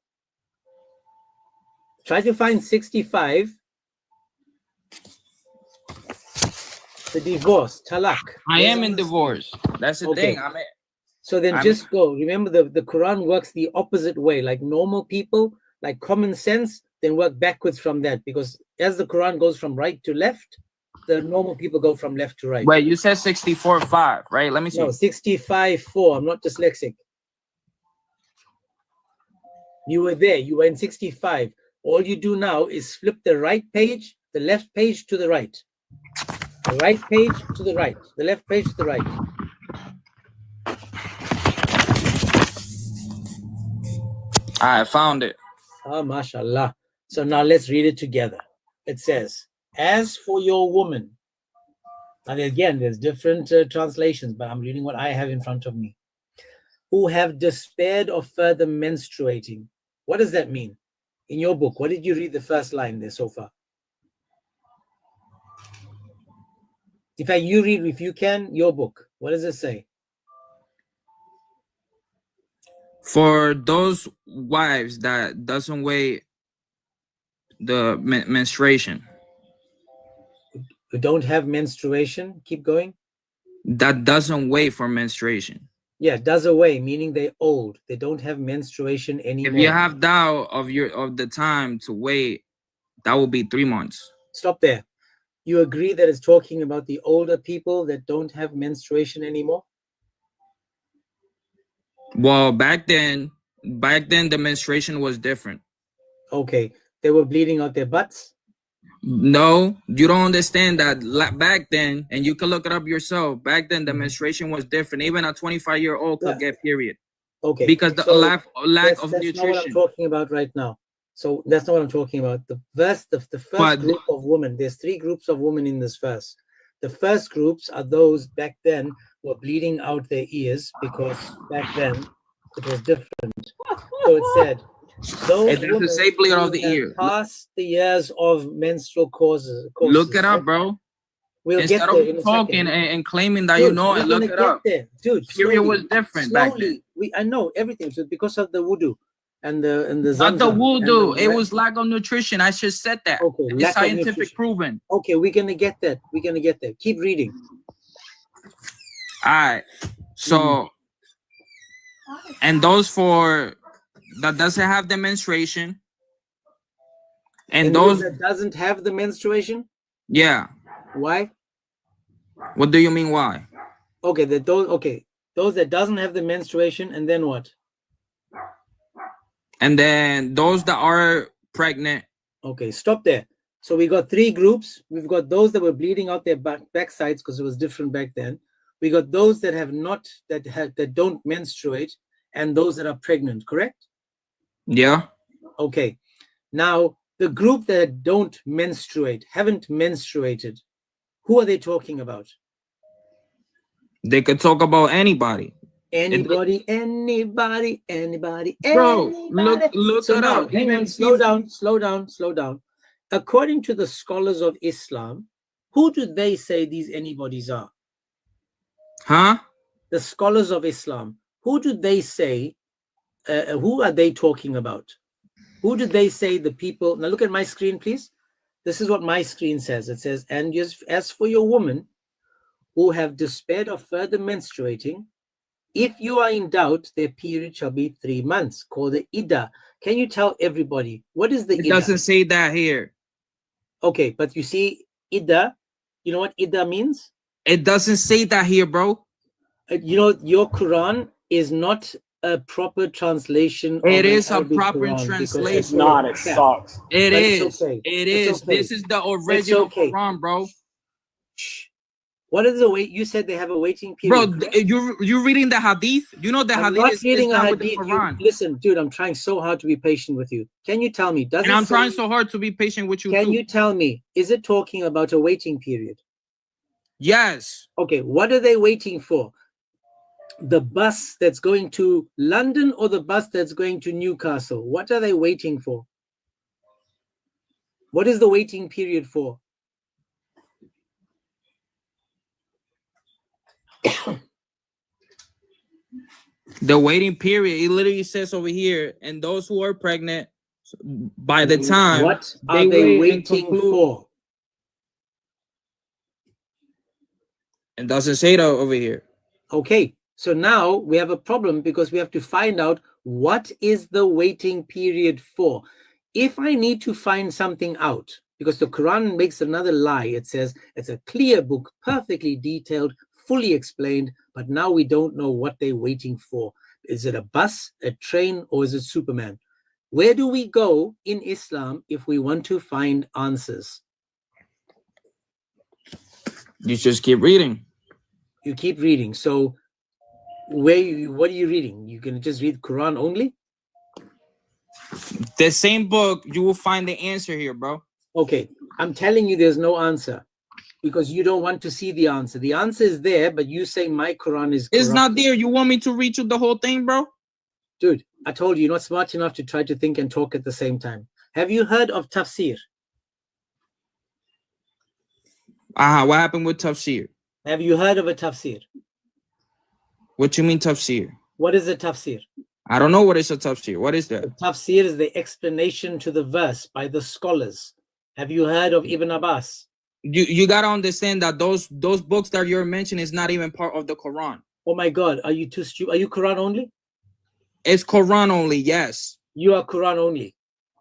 Try to find 65. The divorce, talak. I am in divorce. That's the Okay. thing. So then just go. Remember, the Quran works the opposite way. Like normal people, like common sense, then work backwards from that. Because as the Quran goes from right to left, the normal people go from left to right. Wait, you said 64:5, right? Let me see. No, 65:4. I'm not dyslexic. You were there. You were in 65. All you do now is flip the right page, the left page to the right. The right page to the right. The left page to the right. I found it. Ah, mashallah. So now let's read it together. It says, as for your woman, and again, there's different translations, but I'm reading what I have in front of me, who have despaired of further menstruating. What does that mean? In your book, what did you read the first line there so far? In fact, you read, if you can, your book. What does it say? For those wives that doesn't wait the menstruation, Who don't have menstruation, keep going. that doesn't wait for menstruation. Yeah, does away, meaning they're old. They don't have menstruation anymore. If you have doubt of the time to wait, that will be 3 months. Stop there. You agree that it's talking about the older people that don't have menstruation anymore? Well, back then the menstruation was different. Okay, they were bleeding out their butts? No, you don't understand that back then, and you can look it up yourself. Back then, the menstruation was different. Even a 25-year-old could get period. Okay. Because the so lack of that's nutrition. not what I'm talking about right now. So that's not what I'm talking about. The first group of women, there's 3 groups of women in this verse. The first groups are those back then were bleeding out their ears because back then it was different. So it said, those It doesn't women say bleed out who the have ear. past the years of menstrual courses. Look it up, bro. We'll Instead get there of in a talking second. and claiming that Dude, you know we're it, look gonna it get up. there. Dude, Period slowly, was different back then. I know everything. So because of the wudu and the Not the zamzam and voodoo. the It was lack of nutrition. I just said that. Okay, It's lack of scientific nutrition. proven. Okay, we're gonna get that. We're gonna get there. Keep reading. All right. So, and those that doesn't have the menstruation, and those that doesn't have the menstruation. Yeah. Why? What do you mean why? Okay, that those. Okay, Those that doesn't have the menstruation, and then what? And then those that are pregnant. Okay, stop there. So we got three groups. We've got those that were bleeding out their backsides because it was different back then. We got those that have not, that don't menstruate, and those that are pregnant, correct? Yeah. Okay. Now, the group that don't menstruate, haven't menstruated, who are they talking about? They could talk about anybody. Anybody. Bro, look So it now, up. hang on, slow down. According to the scholars of Islam, who do they say these anybodies are? Huh? The scholars of Islam, who do they say, who are they talking about? Who do they say the people? Now look at my screen, please. This is what my screen says. It says, and just as for your women who have despaired of further menstruating, if you are in doubt, their period shall be 3 months, called the Ida. Can you tell everybody what is the Ida? It doesn't say that here. Okay, but you see, Ida, you know what Ida means? It doesn't say that here, bro. You know, your Quran is not a proper translation of It an is a Arabic proper Quran, because translation. it's not, It sucks. It But is. it's okay. It It's is. okay. This is the It's original okay. Quran, bro. What is the wait? You said they have a waiting Bro, period. correct? you're reading the hadith? You know the I'm hadith not is reading a not with the hadith. Quran. Listen, dude, I'm trying so hard to be patient with you. Can you tell me? Does And it I'm trying say- so hard to be patient with you Can too. you tell me? Is it talking about a waiting period? Yes. Okay, what are they waiting for? The bus that's going to London or the bus that's going to Newcastle? What are they waiting for? What is the waiting period for? The waiting period, it literally says over here, and those who are pregnant, by the time What are they wait and waiting conclude- for? It doesn't say that over here. Okay, so now we have a problem because we have to find out what is the waiting period for. If I need to find something out, because the Quran makes another lie, it says it's a clear book, perfectly detailed, fully explained, but now we don't know what they're waiting for. Is it a bus, a train, or is it Superman? Where do we go in Islam if we want to find answers? You just keep reading. You keep reading. So what are you reading? You can just read Quran only? The same book, you will find the answer here, bro. Okay, I'm telling you there's no answer because you don't want to see the answer. The answer is there, but you say my Quran is It's corrupt. not there. You want me to read you the whole thing, bro? Dude, I told you, you're not smart enough to try to think and talk at the same time. Have you heard of tafsir? What happened with tafsir? Have you heard of a tafsir? What you mean tafsir? What is a tafsir? I don't know what is a tafsir. What is that? Tafsir is the explanation to the verse by the scholars. Have you heard of Ibn Abbas? You gotta understand that those books that you're mentioning is not even part of the Quran. Oh my God, are you too stupid? Are you Quran only? It's Quran only, yes. You are Quran only.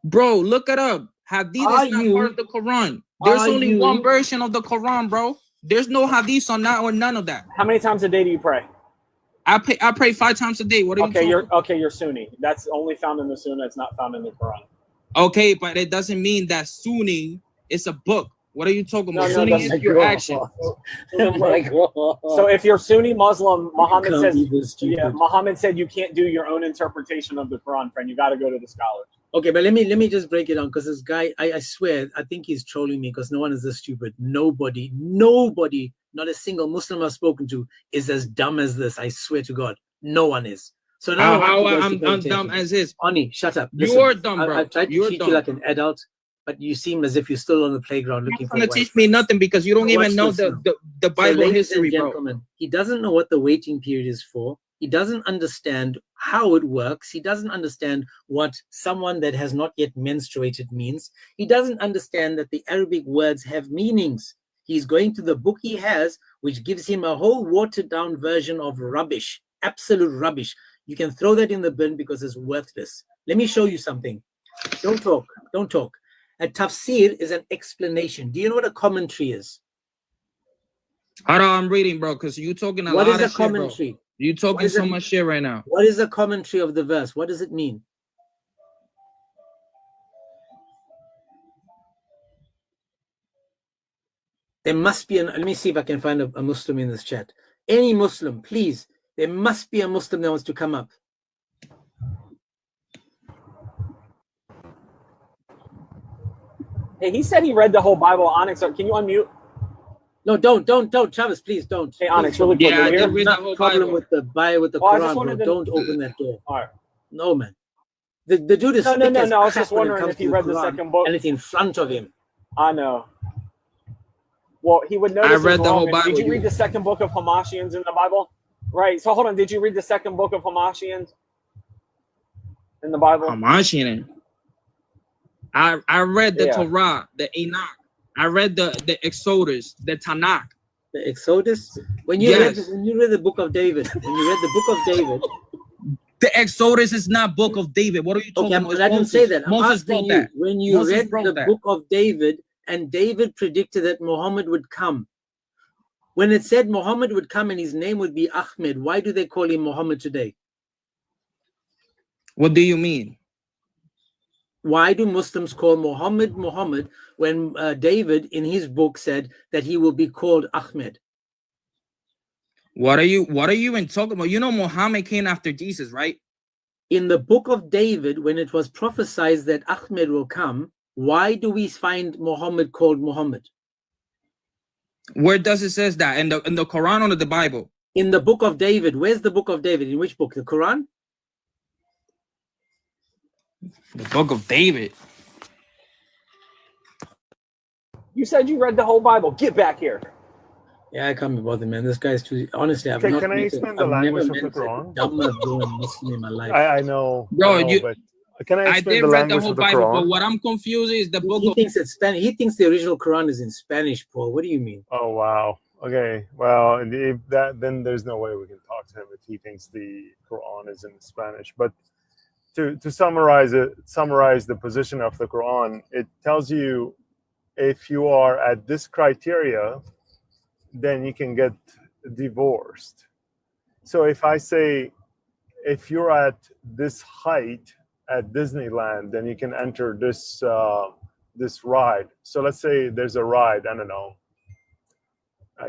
Bro, look it up. Hadith Are is not you- part of the Quran. There's are only you- one version of the Quran, bro. There's no hadith on that or none of that. How many times a day do you pray? I pray 5 times a day. What are you talking? You're Sunni. That's only found in the Sunnah. It's not found in the Quran. Okay, but it doesn't mean that Sunni is a book. What are you talking about? No, Sunni that's is your action. Oh my God. So if you're Sunni Muslim, Muhammad Can't says, be this stupid. yeah, Muhammad said you can't do your own interpretation of the Quran, friend. You got to go to the scholars. Okay, but let me just break it down because this guy, I swear, I think he's trolling me because no one is this stupid. Nobody, not a single Muslim I've spoken to is as dumb as this. I swear to God, no one is. So now I'm dumb as is. Ani, shut up. You're dumb, bro. I tried to You're teach dumb. you like an adult, but you seem as if you're still on the playground looking for. You're not gonna teach me nothing because you don't Watch even know this now. the Bible ladies and history, bro. gentlemen, he doesn't know what the waiting period is for. He doesn't understand how it works. He doesn't understand what someone that has not yet menstruated means. He doesn't understand that the Arabic words have meanings. He's going to the book he has, which gives him a whole watered down version of rubbish, absolute rubbish. You can throw that in the bin because it's worthless. Let me show you something. Don't talk. A tafsir is an explanation. Do you know what a commentary is? Hold on, I'm reading, bro, because you talking a What lot is of a shit, bro. commentary? You talking so much shit right now. What is the commentary of the verse? What does it mean? There must be let me see if I can find a Muslim in this chat. Any Muslim, please. There must be a Muslim that wants to come up. Hey, he said he read the whole Bible. Onyx, can you unmute? No, don't, Travis, please don't. Hey, Onyx, Please really quick. Yeah, I over did here. read the whole problem Bible. with the with the Well, I just Quran, bro. wanted to- Don't open that door. All right. No, man. The dude is No. thick as I was crap just when it wondering comes if he to the read the Quran, second book. and it's in front of him. I know. Well, he would notice. I read it's the whole wrong. Bible. Did you read the second book of Hamashians in the Bible? Right. So hold on. Did you read the second book of Hamashians in the Bible? Hamashian. I read the Yeah. Torah, the Enoch. I read the Exodus, the Tanakh. The Exodus. When you read the book of David, the Exodus is not book of David. What are you talking about? I didn't say that. I'm Moses asking wrote you, that. when you Moses read wrote the that. book of David, and David predicted that Muhammad would come. When it said Muhammad would come and his name would be Ahmed, why do they call him Muhammad today? What do you mean? Why do Muslims call Muhammad Muhammad when David in his book said that he will be called Ahmed? What are you even talking about? You know Muhammad came after Jesus, right? In the book of David, when it was prophesied that Ahmed will come, why do we find Muhammad called Muhammad? Where does it says that? In the Quran or the Bible? In the book of David. Where's the book of David? In which book? The Quran? The book of David. You said you read the whole Bible. Get back here. Yeah, I can't be bothered, man. This guy's too. Honestly, I've Okay, not. can I met explain a, the I've language never of the met Quran? a dumber bro and Muslim in my life. I know, Bro, I know, but can I I explain did the read the language whole of the Bible, but Quran? what I'm confused is the book He of thinks it's Spanish. He thinks the original Quran is in Spanish, Paul. What do you mean? Oh wow. Okay. Well, and if that, then there's no way we can talk to him if he thinks the Quran is in Spanish. But to summarize the position of the Quran, it tells you if you are at this criteria, then you can get divorced. So if I say, if you're at this height at Disneyland, then you can enter this this ride. So let's say there's a ride, I don't know,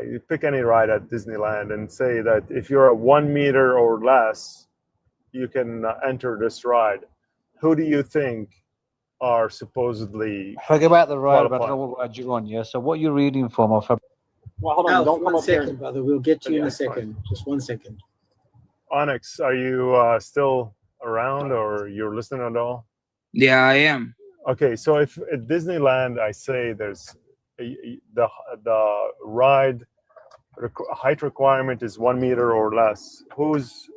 you pick any ride at Disneyland and say that if you're at 1 meter or less, you can enter this ride. Who do you think are supposedly Forget about the ride, but I qualified? know what ride you're on, yeah? So what you're reading from, or from Well, hold on. Alf, Don't come one up here. second, brother. We'll get to you in Yeah, a second. Just 1 second. Onyx, are you still around or you're listening at all? Yeah, I am. Okay, so if at Disneyland I say there's the ride height requirement is 1 meter or less, who's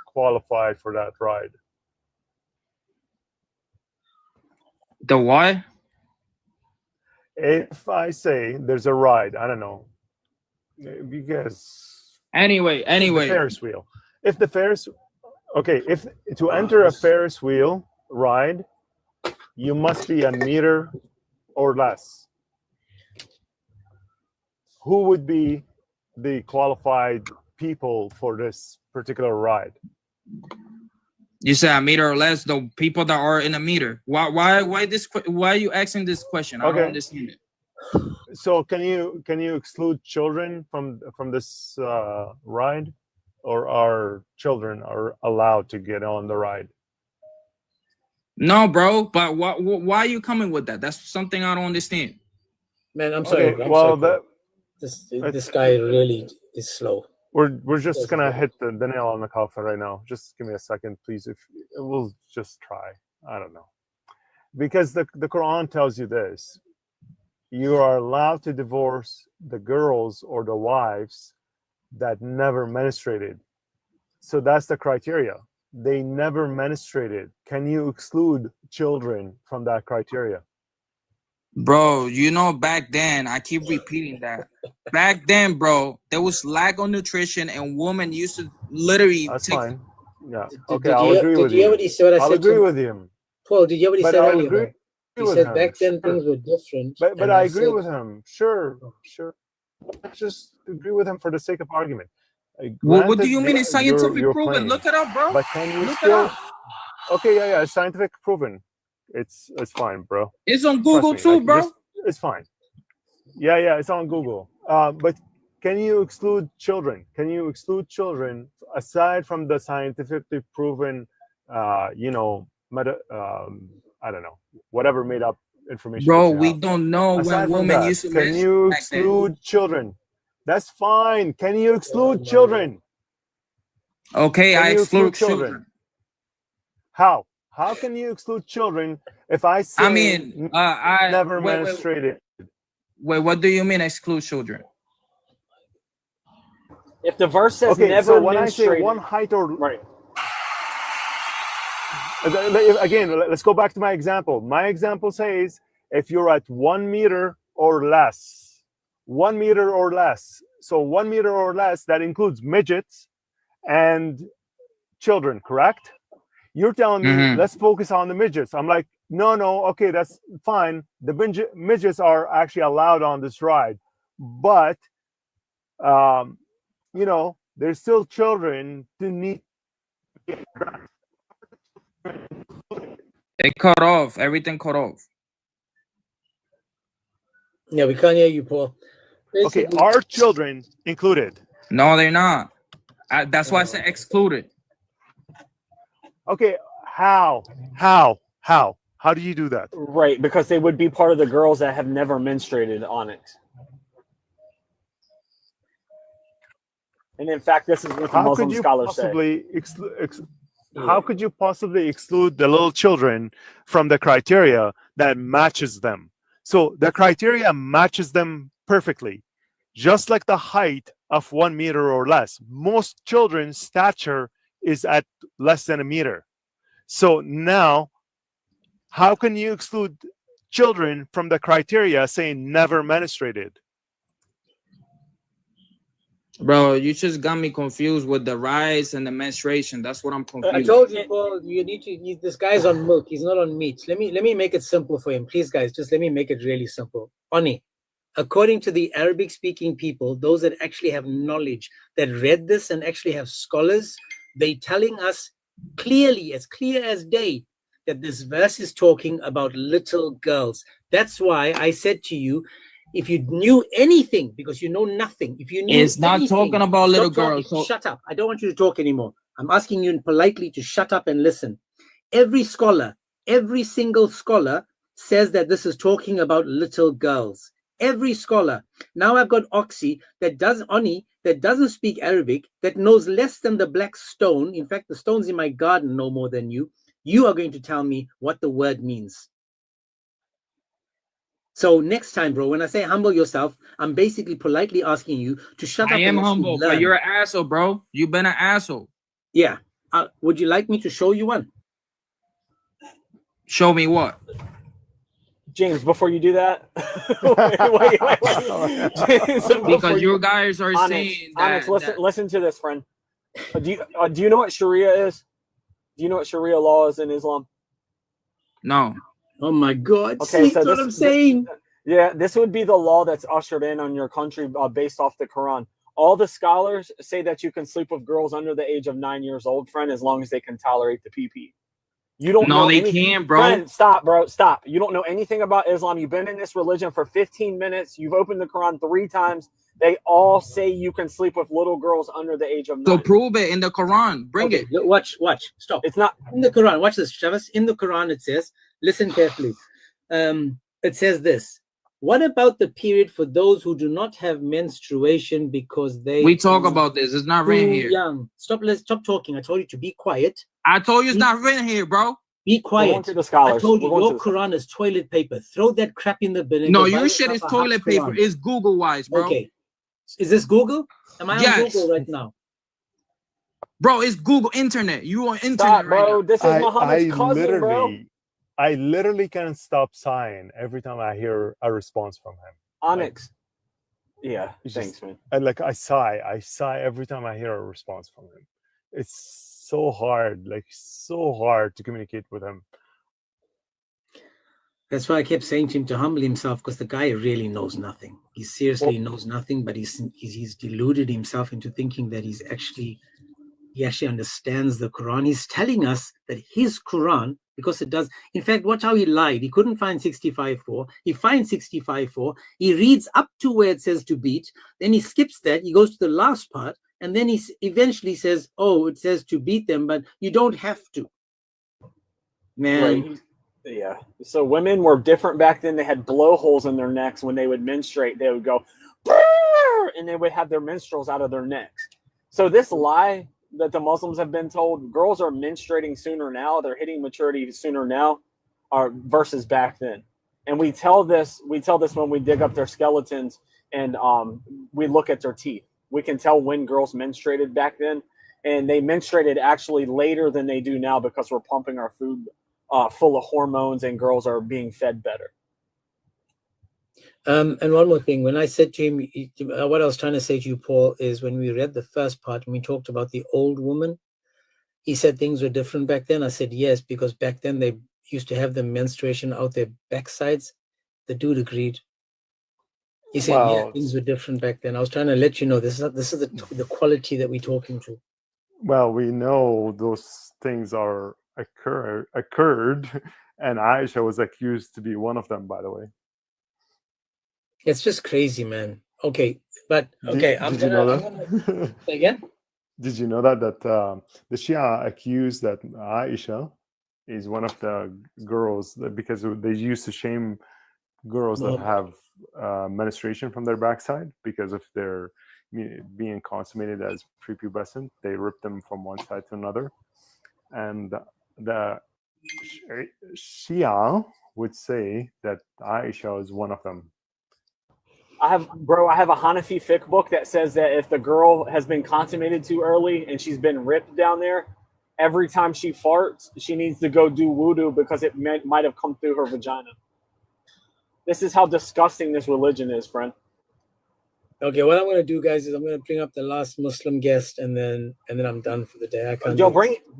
qualified for that ride? The what? If I say there's a ride, I don't know, because Anyway. the Ferris wheel. If the Ferris, okay, if to enter a Ferris wheel ride, you must be 1 meter or less. Who would be the qualified people for this particular ride? You said a meter or less. The people that are in a meter. Why are you asking this question? I don't understand it. So can you exclude children from this ride, or are children are allowed to get on the ride? No, bro. But why are you coming with that? That's something I don't understand. Man, I'm sorry. Okay, I'm well, sorry. This guy really is slow. We're just gonna hit the nail on the coffin right now. Just give me a second, please. If we'll just try. I don't know, because the Quran tells you this: you are allowed to divorce the girls or the wives that never menstruated. So that's the criteria. They never menstruated. Can you exclude children from that criteria? Bro, you know, back then, I keep repeating that. Back then, bro, there was lack of nutrition and women used to literally That's take... fine. Yeah. Okay, I'll agree with you. I'll agree with him. Paul, did you hear what he said I'll earlier? agree He with said him, back then sure. things were different. But and I agree said- with him. Sure. Just agree with him for the sake of argument. Granted, What do you mean it's scientific your proven? claim, Look it up, bro. but can you Look it still? up. Okay, yeah, it's scientific proven. It's fine, bro. It's on Trust Google me, too, like, bro. it's fine. Yeah, it's on Google. But can you exclude children? Can you exclude children aside from the scientifically proven, I don't know, whatever made up information that Bro, you we have. don't know when Aside from women that, used to can menstruate you back then. exclude children? That's fine. Can you exclude children? Okay, Can I you exclude exclude children? children. How? How can you exclude children if I say I mean, I never wait, menstruated? what do you mean exclude children? If the verse says Okay, never so when I say menstruated, one height or right. Again, let's go back to my example. My example says if you're at 1 meter or less, 1 meter or less. So 1 meter or less, that includes midgets and children, correct? You're telling me, let's focus on the midgets. I'm like, no, okay, that's fine. The midgets are actually allowed on this ride. But, there's still children to need. It cut off. Everything cut off. Yeah, we can't hear you, Paul. Okay, are children included? No, they're not. That's why I said excluded. Okay, how do you do that? Right, because they would be part of the girls that have never menstruated on it. And in fact, this is what the Muslim scholars say. How could you possibly exclude the little children from the criteria that matches them? So the criteria matches them perfectly, just like the height of 1 meter or less. Most children's stature is at less than a meter. So now, how can you exclude children from the criteria saying never menstruated? Bro, you just got me confused with the rise and the menstruation. That's what I'm confused. I told you, Paul, you need to. This guy's on milk. He's not on meat. Let me make it simple for him, please, guys. Just let me make it really simple. Oni, according to the Arabic-speaking people, those that actually have knowledge, that read this and actually have scholars, they telling us clearly, as clear as day, that this verse is talking about little girls. That's why I said to you, if you knew anything, because you know nothing, if you knew It's not anything, talking about stop little talking. girls. So Shut up. I don't want you to talk anymore. I'm asking you politely to shut up and listen. Every scholar, every single scholar says that this is talking about little girls. Every scholar. Now I've got Oxy that doesn't speak Arabic, that knows less than the black stone. In fact, the stones in my garden know more than you. You are going to tell me what the word means. So next time, bro, when I say humble yourself, I'm basically politely asking you to shut up. I am and humble, but you're an asshole, bro. You've been an asshole. Yeah. Would you like me to show you one? Show me what? James, before you do that, wait. James, because you guys are saying Onyx, listen to this, friend. Do you know what Sharia is? Do you know what Sharia law is in Islam? No. Oh my God! Okay, see, so what I'm saying. This would be the law that's ushered in on your country based off the Quran. All the scholars say that you can sleep with girls under the age of 9 years old, friend, as long as they can tolerate the PP. You don't know they can't, bro. Friend, stop, bro. Stop. You don't know anything about Islam. You've been in this religion for 15 minutes. You've opened the Quran 3 times. They all say you can sleep with little girls under the age of 9. So prove it in the Quran. Bring it. Look, watch. Stop. It's not in the Quran. Watch this, Chavez. In the Quran, it says, listen carefully. It says this. What about the period for those who do not have menstruation because they... We talk about this. It's not written here. Young. Stop talking. I told you to be quiet. I told you it's not written here, bro. Be quiet. To the scholars. I told you your Quran is toilet paper. Throw that crap in the bin. No, your shit is toilet paper. It's Google wise, bro. Okay. Is this Google? Am I on Google right now? Bro, it's Google internet. You on internet Stop, bro. right now. This is Muhammad's cousin, bro. I literally can't stop sighing every time I hear a response from him. Onyx. Yeah, thanks, man. I sigh every time I hear a response from him. It's so hard to communicate with him. That's why I kept saying to him to humble himself, because the guy really knows nothing. He seriously knows nothing, but he's deluded himself into thinking that he actually understands the Quran. He's telling us that his Quran, because it does, in fact, watch how he lied. He couldn't find 65:4. He finds 65:4. He reads up to where it says to beat. Then he skips that. He goes to the last part. And then he eventually says, oh, it says to beat them, but you don't have to. Man. Right. Yeah. So women were different back then. They had blowholes in their necks when they would menstruate. They would go, "Brrr!" and they would have their menstruals out of their necks. So this lie that the Muslims have been told, girls are menstruating sooner now, they're hitting maturity sooner now, versus back then. And we tell this when we dig up their skeletons and we look at their teeth. We can tell when girls menstruated back then, and they menstruated actually later than they do now because we're pumping our food full of hormones and girls are being fed better. And one more thing, when I said to him, what I was trying to say to you, Paul, is when we read the first part and we talked about the old woman, he said things were different back then. I said, yes, because back then they used to have the menstruation out their backsides. The dude agreed. He said, yeah, things were different back then. I was trying to let you know this is the quality that we're talking to. Well, we know those things occurred, and Aisha was accused to be one of them, by the way. It's just crazy, man. Okay, but okay, Did you know that? Say again? Did you know that the Shia accused that Aisha is one of the girls because they used to shame girls that have menstruation from their backside because of their being consummated as prepubescent. They rip them from one side to another, and the Shia would say that Aisha is one of them. I have a Hanafi fiqh book that says that if the girl has been consummated too early and she's been ripped down there, every time she farts, she needs to go do wudu because it might have come through her vagina. This is how disgusting this religion is, friend. Okay, what I'm going to do, guys, is I'm going to bring up the last Muslim guest, and then I'm done for the day. I can't.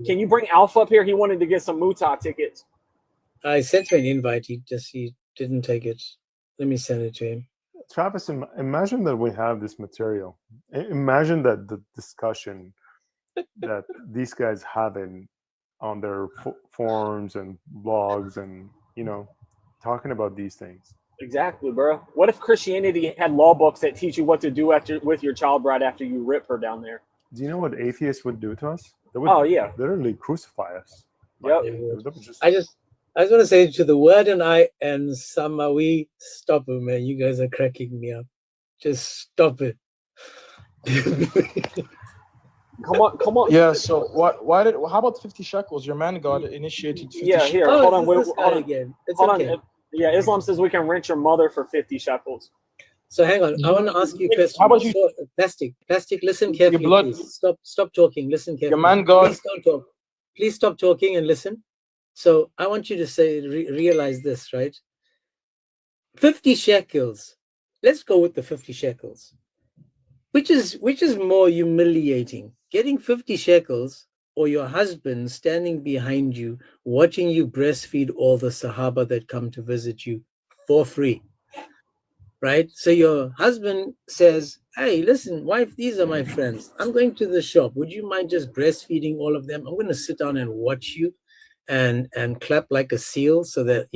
Can you bring Alpha up here? He wanted to get some Mutah tickets. I sent him an invite. He didn't take it. Let me send it to him. Travis, imagine that we have this material. Imagine that the discussion that these guys have on their forums and blogs, and talking about these things. Exactly, bro. What if Christianity had law books that teach you what to do with your child bride after you rip her down there? Do you know what atheists would do to us? They would literally crucify us. Yep. I just want to say to the Word and Samawi, stop it, man. You guys are cracking me up. Just stop it. Come on. Yeah. So how about 50 shekels? Your man God initiated 50 shekels. Here. Hold on. Hold on. Yeah, Islam says we can rent your mother for 50 shekels. So hang on. I want to ask you a question. How about you? Plastic. Listen carefully. Please. Stop talking. Listen carefully. Your man God. Please don't talk. Please stop talking and listen. So I want you to realize this, right? 50 shekels. Let's go with the 50 shekels. Which is more humiliating? Getting 50 shekels or your husband standing behind you, watching you breastfeed all the Sahaba that come to visit you for free, right? So your husband says, hey, listen, wife, these are my friends. I'm going to the shop. Would you mind just breastfeeding all of them? I'm going to sit down and watch you and clap like a seal so that,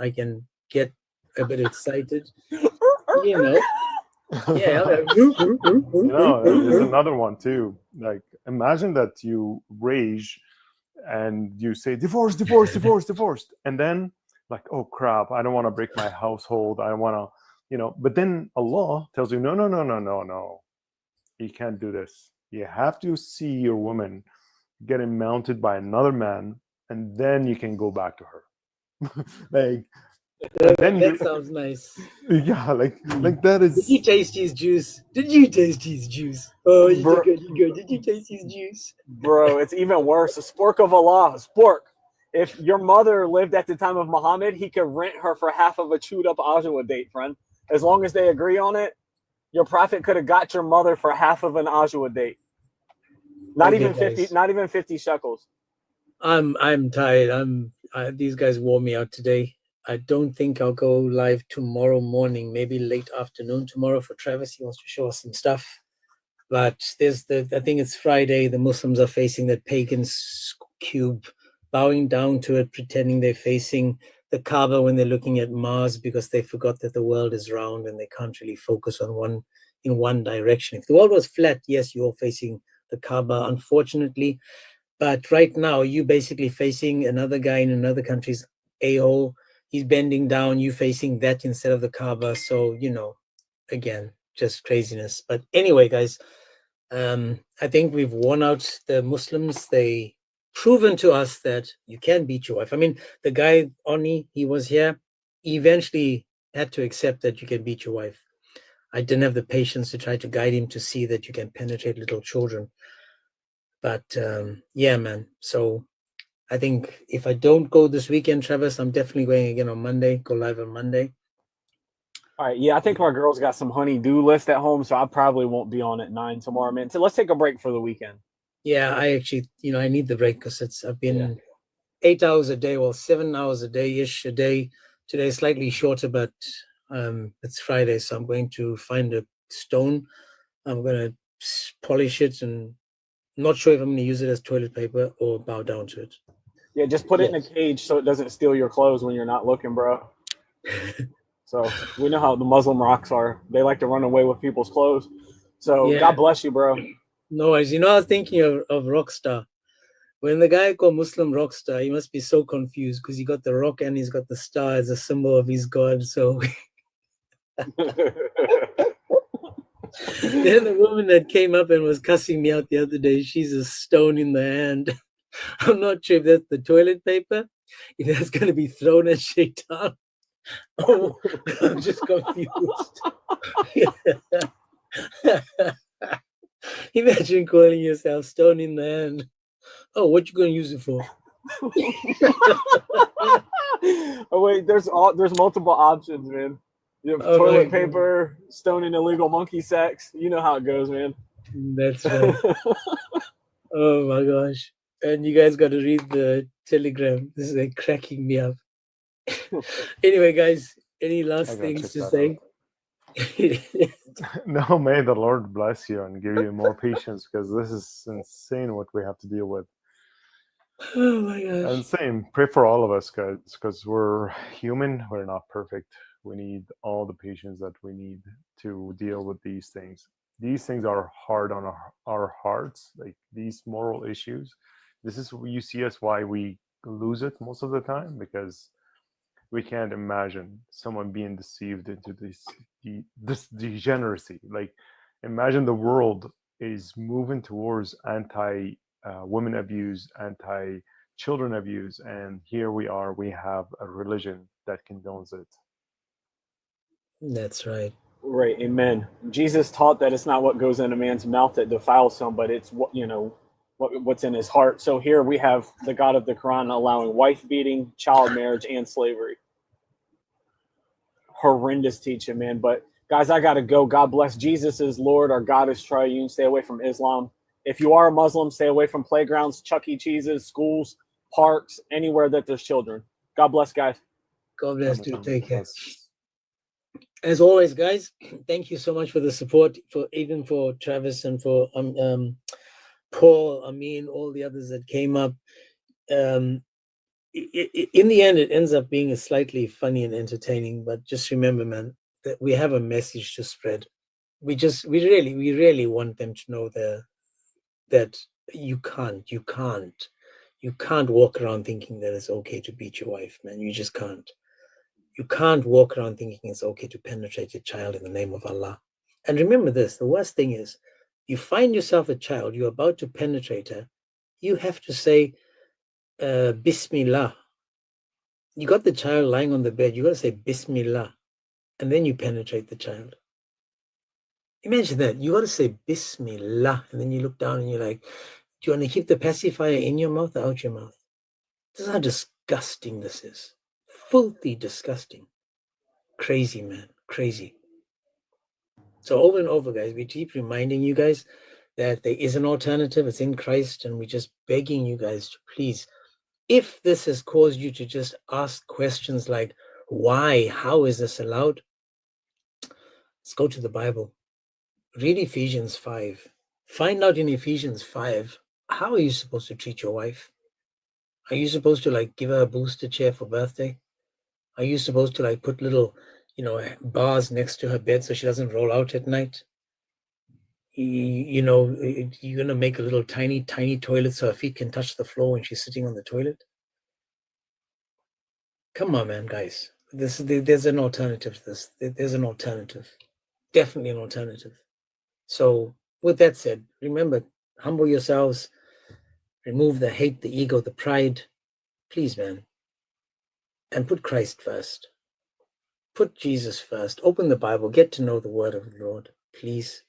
I can get a bit excited, Yeah. There's another one too. Like, imagine that you rage and you say divorce, and then like, oh crap, I don't want to break my household. I don't want to, but then Allah tells you, no, you can't do this. You have to see your woman getting mounted by another man, and then you can go back to her. That sounds nice. Yeah, like that is. Did you taste his juice? Oh, you good. Did you taste his juice? Bro, it's even worse. The spork of Allah. Spork. If your mother lived at the time of Muhammad, he could rent her for half of a chewed up Ajwa date, friend. As long as they agree on it, your prophet could have got your mother for half of an Ajwa date. Not even 50 shekels. I'm tired. These guys wore me out today. I don't think I'll go live tomorrow morning, maybe late afternoon tomorrow for Travis. He wants to show us some stuff. But I think it's Friday. The Muslims are facing that pagan cube, bowing down to it, pretending they're facing the Kaaba when they're looking at Mars because they forgot that the world is round and they can't really focus on one direction. If the world was flat, yes, you're facing the Kaaba, unfortunately. But right now, you basically facing another guy in another country's a-hole. He's bending down, you facing that instead of the Kaaba. So, again, just craziness. But anyway, guys, I think we've worn out the Muslims. They proven to us that you can beat your wife. I mean, the guy, Oni, he was here. He eventually had to accept that you can beat your wife. I didn't have the patience to try to guide him to see that you can penetrate little children. But yeah, man. So I think if I don't go this weekend, Travis, I'm definitely going again on Monday, go live on Monday. All right, yeah, I think my girl's got some honey-do list at home, so I probably won't be on at 9 tomorrow, man. So let's take a break for the weekend. Yeah, I actually, I need the break because I've been 8 hours a day, well, 7 hours a day-ish a day. Today is slightly shorter, but it's Friday, so I'm going to find a stone. I'm going to polish it, and I'm not sure if I'm going to use it as toilet paper or bow down to it. Yeah, just put it in a cage so it doesn't steal your clothes when you're not looking, bro. So we know how the Muslim rocks are. They like to run away with people's clothes. So God bless you, bro. No worries. I was thinking of Rockstar. When the guy called Muslim Rockstar, he must be so confused because he got the rock and he's got the star as a symbol of his God. So then the woman that came up and was cussing me out the other day, she's a stone in the hand. I'm not sure if that's the toilet paper, if that's going to be thrown at Shaitan. Oh, I'm just confused. Imagine calling yourself stone in the hand. Oh, what you going to use it for? Oh wait, there's multiple options, man. You have toilet paper, stone in illegal monkey sex. You know how it goes, man. That's right. Oh my gosh. And you guys got to read the Telegram. This is like cracking me up. Anyway, guys, any last things to say? No, may the Lord bless you and give you more patience because this is insane what we have to deal with. Oh my gosh. And same, pray for all of us, guys, because we're human. We're not perfect. We need all the patience that we need to deal with these things. These things are hard on our hearts, like these moral issues. This is you see us why we lose it most of the time, because we can't imagine someone being deceived into this degeneracy. Like, imagine the world is moving towards anti-women abuse, anti-children abuse, and here we are. We have a religion that condones it. That's right. Right, amen. Jesus taught that it's not what goes in a man's mouth that defiles him, but it's what's in his heart. So here we have the God of the Quran allowing wife beating, child marriage, and slavery. Horrendous teaching, man. But guys, I gotta go. God bless. Jesus is Lord. Our God is triune. Stay away from Islam. If you are a Muslim, stay away from playgrounds, Chuck E. Cheese's, schools, parks, anywhere that there's children. God bless, guys. God bless you. Take care. As always, guys, thank you so much for the support, even for Travis and for Paul, Amin, all the others that came up. In the end, it ends up being a slightly funny and entertaining, but just remember, man, that we have a message to spread. We really want them to know that you can't walk around thinking that it's okay to beat your wife, man. You just can't. You can't walk around thinking it's okay to penetrate your child in the name of Allah. And remember this, the worst thing is, you find yourself a child, you're about to penetrate her, you have to say, Bismillah. You got the child lying on the bed, you got to say Bismillah, and then you penetrate the child. Imagine that, you got to say Bismillah, and then you look down and you're like, do you want to keep the pacifier in your mouth or out your mouth? This is how disgusting this is. Filthy disgusting. Crazy, man. Crazy. So over and over, guys, we keep reminding you guys that there is an alternative. It's in Christ, and we're just begging you guys to please, if this has caused you to just ask questions like, Why? How is this allowed? Let's go to the Bible. Read Ephesians 5. Find out in Ephesians 5, how are you supposed to treat your wife? Are you supposed to like give her a booster chair for birthday? Are you supposed to like put little, bars next to her bed so she doesn't roll out at night? You're going to make a little tiny toilet so her feet can touch the floor when she's sitting on the toilet? Come on, man, guys. There's an alternative to this. There's an alternative. Definitely an alternative. So with that said, remember, humble yourselves, remove the hate, the ego, the pride. Please, man. And put Christ first. Put Jesus first. Open the Bible. Get to know the word of the Lord. Please.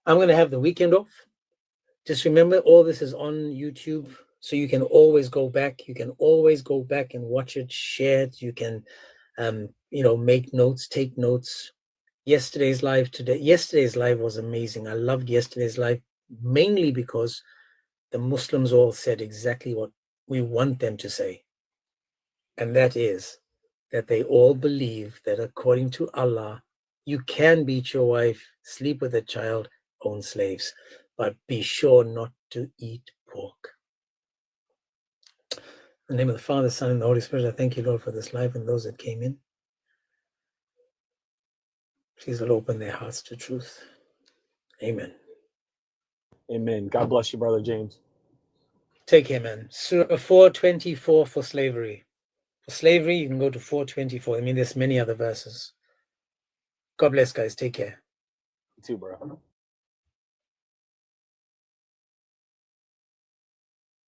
I'm going to have the weekend off. Just remember, all this is on YouTube, so you can always go back. You can always go back and watch it, share it. You can, make notes, take notes. Yesterday's live was amazing. I loved yesterday's live, mainly because the Muslims all said exactly what we want them to say. And that is that they all believe that according to Allah, you can beat your wife, sleep with a child, own slaves, but be sure not to eat pork. In the name of the Father, Son, and the Holy Spirit, I thank you, Lord, for this life and those that came in. Please, Lord, open their hearts to truth. Amen. Amen. God bless you, Brother James. Take care, man. Surah 424 for slavery. For slavery, you can go to 424. I mean, there's many other verses. God bless, guys. Take care. You too, bro.